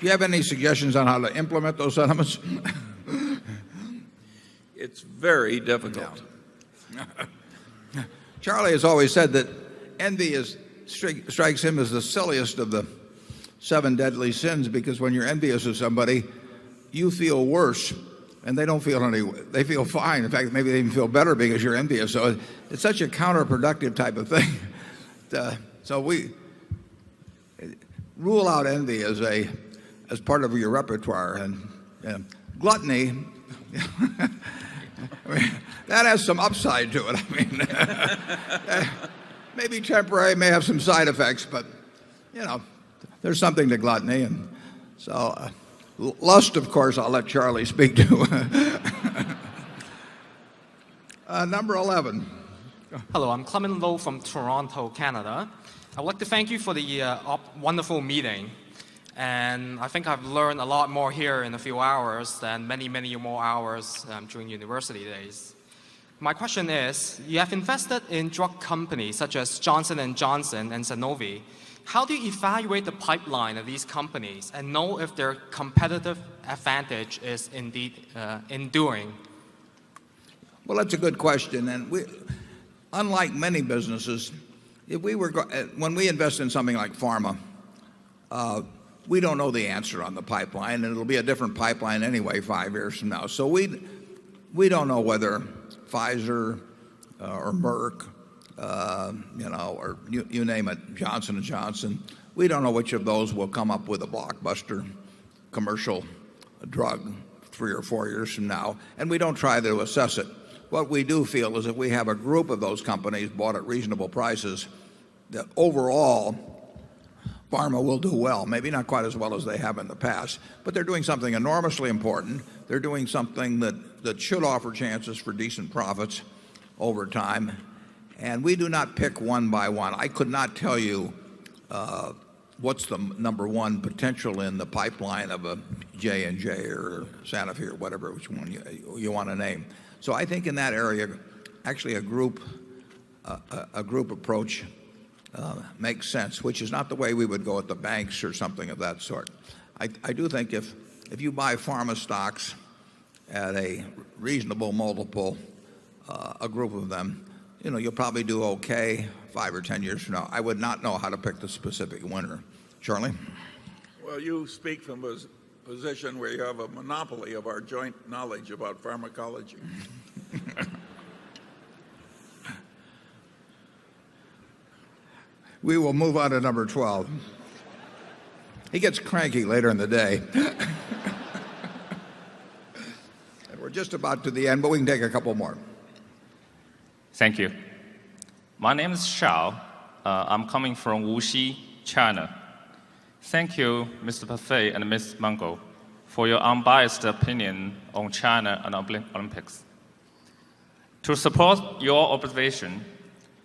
Do you have any suggestions on how to implement those sentiments? It's very difficult. Charlie has always said that envy strikes him as the silliest of the 7 deadly sins, because when you're envious of somebody, you feel worse, and they don't feel they feel fine. In fact, maybe they even feel better because you're envious. So it's such a counterproductive type of thing. So we rule out envy as part of your repertoire, and gluttony. I mean, that has some upside to it. I mean, maybe temporary, may have some side effects, but there's something to gluttony. And so lust, of course, I'll let Charlie speak to. Number 11. Hello, I'm Clement Lowe from Toronto, Canada. I'd like to thank you for the wonderful meeting. And I think I've learned a lot more here in a few hours than many more hours during university days. My question is, you have invested in drug companies such as Johnson & Johnson and Sanofi. How do you evaluate the pipeline of these companies and know if their competitive advantage is indeed enduring? Well, that's a good question. And unlike many businesses, when we invest in something like pharma, we don't know the answer on the pipeline, and it'll be a different pipeline anyway 5 years from now. So we don't know whether Pfizer or Merck, or you name it, Johnson & Johnson, we don't know which of those will come up with a blockbuster commercial drug 3 or 4 years from now, and we don't try to assess it. What we do feel is if we have a group of those companies bought at reasonable prices, that overall pharma will do well, maybe not quite as well as they have in the past, but they're doing something enormously important. They're doing something that should offer chances for decent profits over time. And we do not pick one by one. I could not tell you what's the number one potential in the pipeline of a J&J or Sanofi or whatever, which one you want to name. So I think in that area, actually a group approach makes sense, which is not the way we would go at the banks or something of that sort. I do think if you buy pharma stocks at a reasonable multiple, a group of them, you'll probably do okay 5 or 10 years from now. I would not know how to pick the specific winner. Charlie? Well, you speak from a position where you have a monopoly of our joint knowledge about pharmacology. We will move on to number 12. He gets cranky later in the day. And we're just about to the end, but we can take a couple more. Thank you. My name is Shao. I'm coming from Wuxi, China. Thank you, Mr. Buffett and Ms. Munger, for your unbiased opinion on China and Olympics. To support your observation,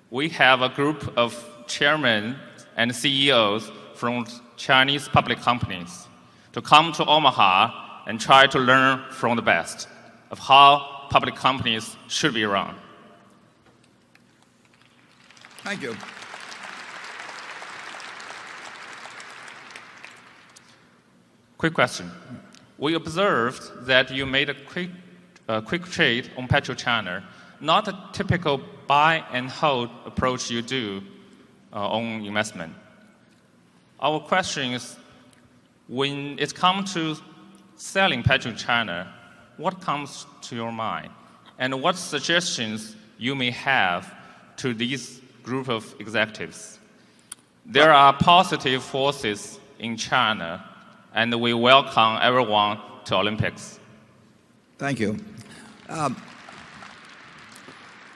we have a group of chairmen and CEOs from Chinese public companies to come to Omaha and try to learn from the best of how public companies should be run. Thank you. Quick question. We observed that you made a quick trade on PetroChina, not a typical buy and hold approach you do on investment. Our question is, when it comes to selling PetroChina, what comes to your mind? And what suggestions you may have to these group of executives? There are positive forces in China, and we welcome everyone to Olympics. Thank you.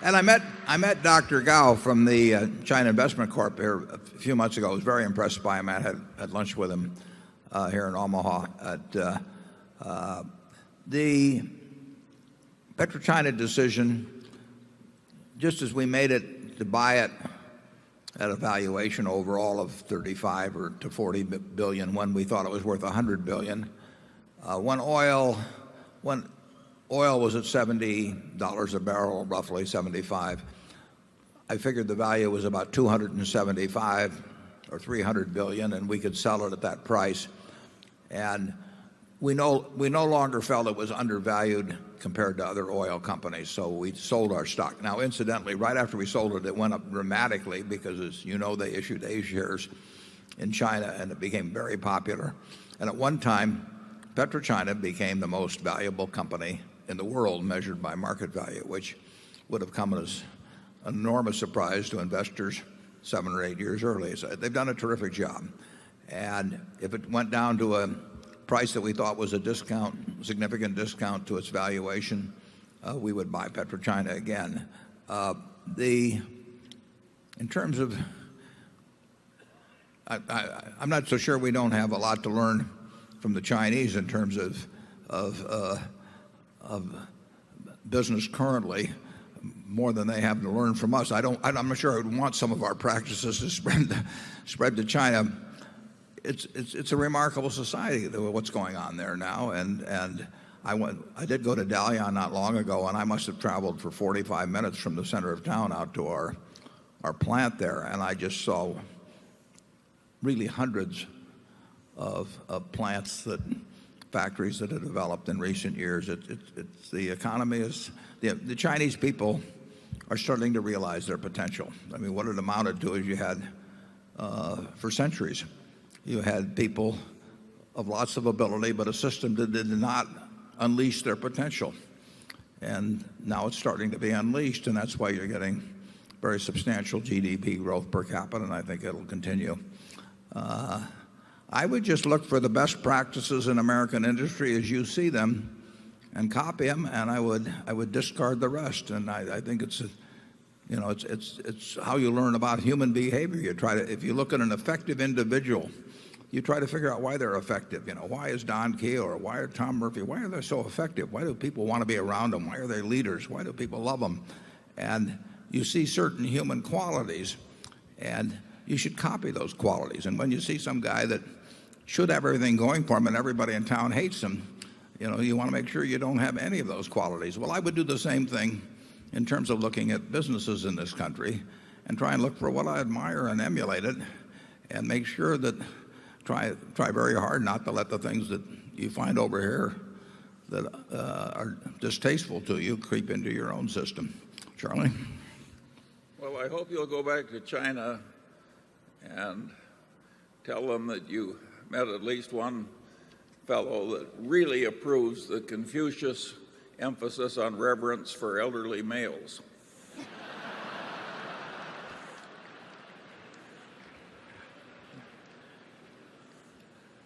And I met Dr. Gao from the China Investment Corp here a few months ago. I was very impressed by him. I had lunch with him here in Omaha. The PetroChina decision, just as we made it to buy it at a valuation overall of 35 or to 40 billion when we thought it was worth 100 billion, when oil was at $70 a barrel, roughly 75, I figured the value was about 275 or 300 billion, and we could sell it at that price. And we no longer felt it was undervalued compared to other oil companies, so we sold our stock. Now, incidentally, right after we sold it, it went up dramatically because, as you know, they issued A shares in China, and it became very popular. And at one time, PetroChina became the most valuable company in the world measured by market value, which would have come as an enormous surprise to investors 7 or 8 years early. So they've done a terrific job. And if it went down to a price that we thought was a discount, significant discount to its valuation, we would buy PetroChina again. In terms of, I'm not so sure we don't have a lot to learn from the Chinese in terms of business currently, more than they have to learn from us. I'm not sure I would want some of our practices to spread to China. It's a remarkable society, what's going on there now, and I did go to Dalian not long ago, and I must have traveled for 45 minutes from the center of town out to our plant there, and I just saw really hundreds of plants, factories that have developed in recent years. It's the economy is the Chinese people are starting to realize their potential. I mean, what it amounted to is you had for centuries you had people of lots of ability, but a system that did not unleash their potential. And now it's starting to be unleashed, and that's why you're getting very substantial GDP growth per capita, and I think it'll continue. I would just look for the best practices in American industry as you see them and copy them, and I would discard the rest. And I think it's how you learn about human behavior. If you look at an effective individual, you try to figure out why they're effective. Why is Don Keogh or why are Tom Murphy, why are they so effective? Why do people want to be around them? Why are they leaders? Why do people love them? And you see certain human qualities, and you should copy those qualities. And when you see some guy that should have everything going for him and everybody in town hates him, you want to make sure you don't have any of those qualities. Well, I would do the same thing in terms of looking at businesses in this country and try and look for what I admire and emulate it, and make sure that try very hard not to let the things that you find over here that are distasteful to you creep into your own system. Charlie? Well, I hope you'll go back to China and tell them that you met at least one fellow that really approves the Confucius emphasis on reverence for elderly males.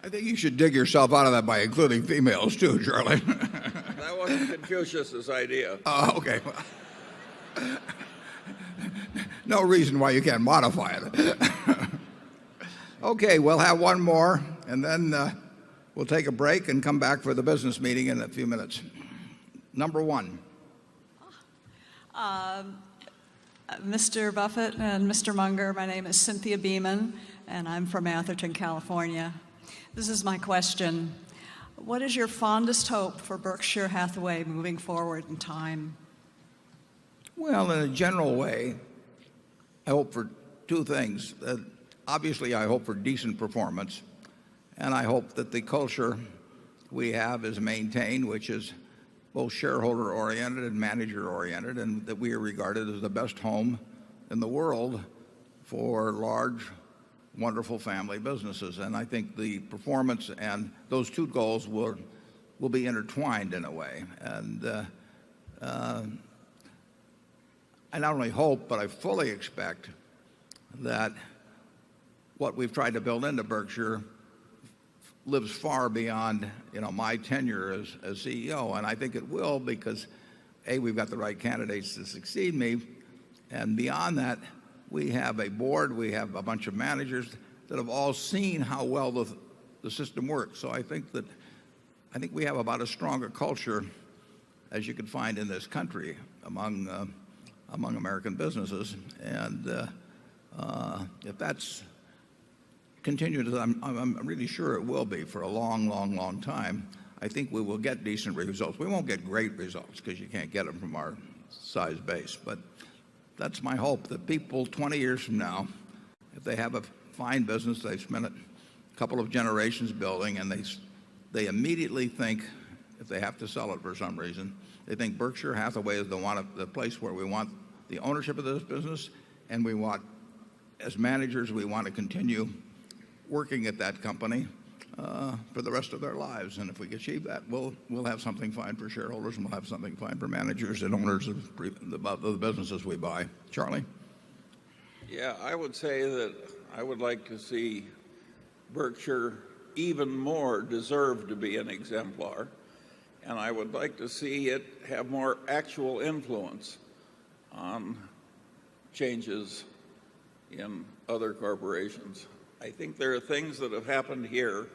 I think you should dig yourself out of that by including females too, Charlie. That wasn't Confucius's idea. Oh, okay. No reason why you can't modify it. Okay, we'll have one more, and then we'll take a break and come back for the business meeting in a few minutes. Number one. Mr. Buffett and Mr. Munger, my name is Cynthia Beeman, and I'm from Atherton, California. This is my question. What is your fondest hope for Berkshire Hathaway moving forward in time? Well, in a general way, I hope for two things. Obviously, I hope for decent performance, and I hope that the culture we have is maintained, which is both shareholder-oriented and manager-oriented, and that we are regarded as the best home in the world for large, wonderful family businesses. And I think the performance and those two goals will be intertwined in a way. And I not only hope, but I fully expect that what we've tried to build into Berkshire lives far beyond my tenure as CEO. And I think it will, because A, we've got the right candidates to succeed me, and beyond that, we have a board, we have a bunch of managers that have all seen how well the system works. So I think we have about as strong a culture as you could find in this country among American businesses. And if that's continued, I'm really sure it will be for a long, long, long time, I think we will get decent results. We won't get great results because you can't get them from our size base. But that's my hope, that people 20 years from now, if they have a fine business they've spent a couple of generations building, and they immediately think, if they have to sell it for some reason, they think Berkshire Hathaway is the place where we want the ownership of this business, and we want, as managers, we want to continue working at that company for the rest of their lives. And if we achieve that, we'll have something fine for shareholders, and we'll have something fine for managers and owners of the businesses we buy. Charlie? Yeah, I would say that I would like to see Berkshire even more deserve to be an exemplar, and I would like to see it have more actual influence on changes in other corporations. I think there are things that have happened here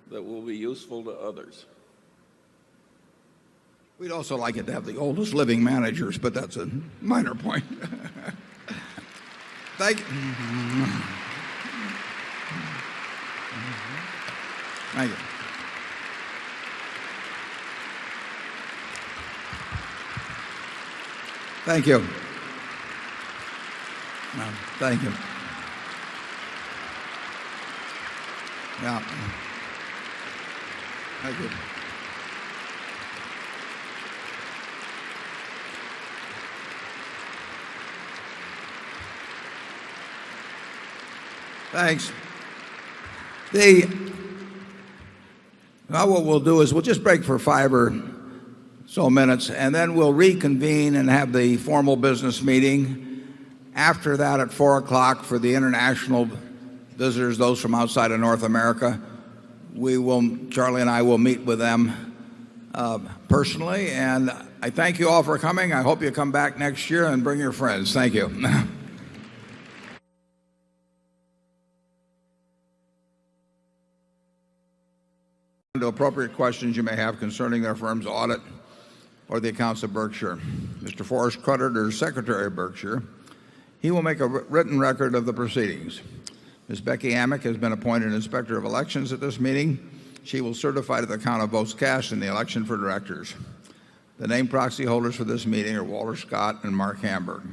that will be useful to others. We'd also like it to have the oldest living managers, but that's a minor point. Thank you. Thank you. Thank you. Thank you. Yeah. Thank you. Thanks. Now what we'll do is we'll just break for 5 or so minutes, and then we'll reconvene and have the formal business meeting. After that, at 4 o'clock, for the international visitors, those from outside of North America, Charlie and I will meet with them personally. And I thank you all for coming. I hope you come back next year and bring your friends. Thank you. To appropriate questions you may have concerning their firm's audit or the accounts of Berkshire. Mr. Forrest Creditor, Secretary of Berkshire, he will make a written record of the proceedings. Ms. Becky Amick has been appointed Inspector of Elections at this meeting. She will certify to the count of votes cast in the election for directors. The named proxy holders for this meeting are Walter Scott and Mark Hamburg.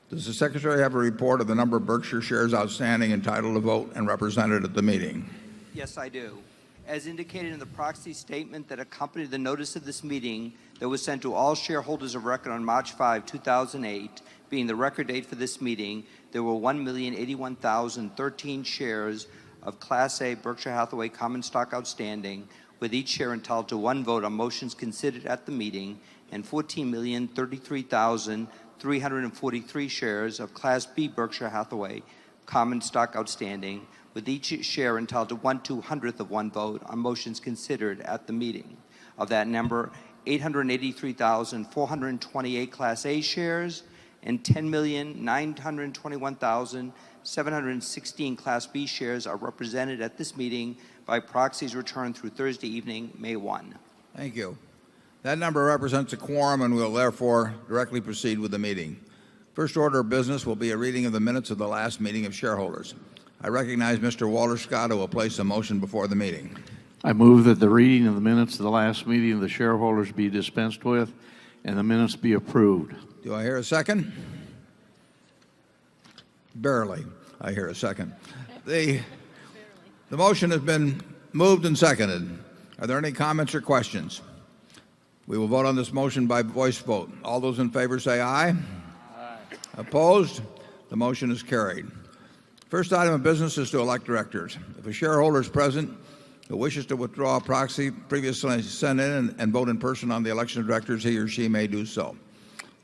Does the Secretary have a report of the number of Berkshire shares outstanding entitled to vote and represented at the meeting? Yes, I do. As indicated in the proxy statement that accompanied the notice of this meeting that was sent to all shareholders of record on March 5, 2008, being the record date for this meeting, there were 1,081,013 shares of Class A Berkshire Hathaway common stock outstanding, with each share entitled to 1 vote on motions considered at the meeting, and 14,033,343 shares of Class B Berkshire Hathaway common stock outstanding, with each share entitled to 1/200th of 1 vote on motions considered at the meeting. Of that number, 883,428 Class A shares and 10,921,716 Class B shares are represented at this meeting by proxies returned through Thursday evening, May 1. Thank you. That number represents a quorum, and we'll therefore directly proceed with the meeting. First order of business will be a reading of the minutes of the last meeting of shareholders. I recognize Mr. Walter Scott, who will place a motion before the meeting. I move that the reading of the minutes of the last meeting of the shareholders be dispensed with and the minutes be approved. Do I hear a second? Barely. I hear a second. The motion has been moved and seconded. Are there any comments or questions? We will vote on this motion by voice vote. All those in favor say aye. Aye. Opposed? The motion is carried. First item of business is to elect directors. If a shareholder is present who wishes to withdraw a proxy previously sent in and vote in person on the election of directors, he or she may do so.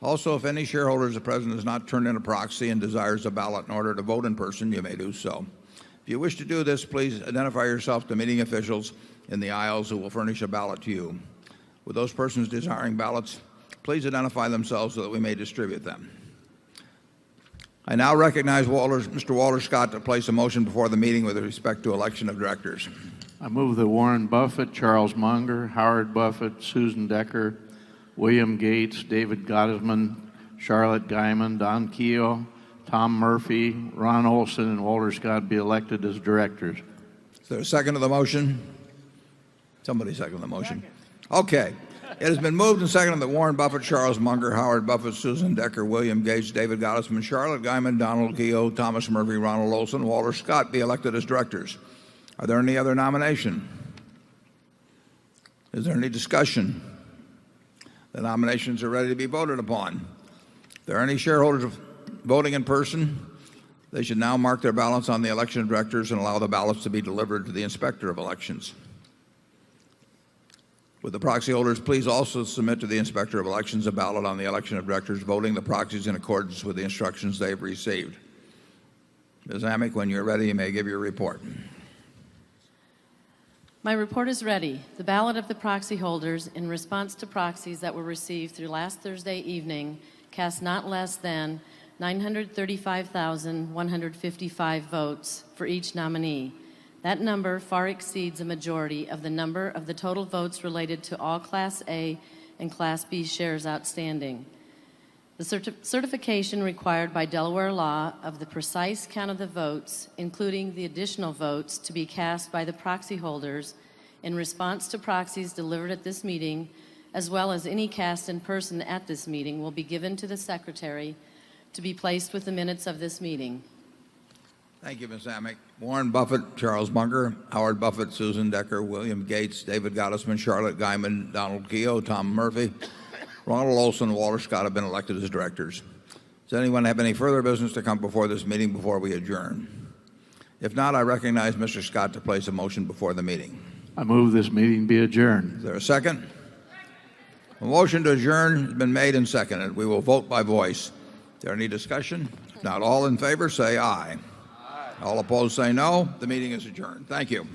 Also, if any shareholder is present has not turned in a proxy and desires a ballot in order to vote in person, you may do so. If you wish to do this, please identify yourself to meeting officials in the aisles who will furnish a ballot to you. With those persons desiring ballots, please identify themselves so that we may distribute them. I now recognize Mr. Walter Scott to place a motion before the meeting with respect to election of directors. I move that Warren Buffett, Charles Munger, Howard Buffett, Susan Decker, William Gates, David Gottesman, Charlotte Guyman, Don Keogh, Tom Murphy, Ron Olson, and Walter Scott be elected as directors. Is there a second to the motion? Somebody second the motion. Okay. It has been moved and seconded that Warren Buffett, Charles Munger, Howard Buffett, Susan Decker, William Gates, David Gottesman, Charlotte Guyman, Donald Keogh, Thomas Murphy, Ronald Olson, Walter Scott be elected as directors. Are there any other nomination? Is there any discussion? The nominations are ready to be voted upon. If there are any shareholders voting in person, they should now mark their ballots on the election of directors and allow the ballots to be delivered to the Inspector of Elections. Would the proxy holders please also submit to the Inspector of Elections a ballot on the election of directors, voting the proxies in accordance with the instructions they have received. Ms. Amick, when you're ready, you may give your report. My report is ready. The ballot of the proxy holders in response to proxies that were received through last Thursday evening cast not less than 935,155 votes for each nominee. That number far exceeds a majority of the number of the total votes related to all Class A and Class B shares outstanding. The certification required by Delaware law of the precise count of the votes, including the additional votes to be cast by the proxy holders in response to proxies delivered at this meeting, as well as any cast in person at this meeting, will be given to the Secretary to be placed with the minutes of this meeting. Thank you, Ms. Amick. Warren Buffett, Charles Munger, Howard Buffett, Susan Decker, William Gates, David Gottesman, Charlotte Guyman, Donald Keogh, Tom Murphy, Ronald Olson, and Walter Scott have been elected as directors. Does anyone have any further business to come before this meeting before we adjourn? If not, I recognize Mr. Scott to place a motion before the meeting. I move this meeting be adjourned. Is there a second? A motion to adjourn has been made and seconded. We will vote by voice. Is there any discussion? If not, all in favor say aye. All opposed say no. The meeting is adjourned. Thank you.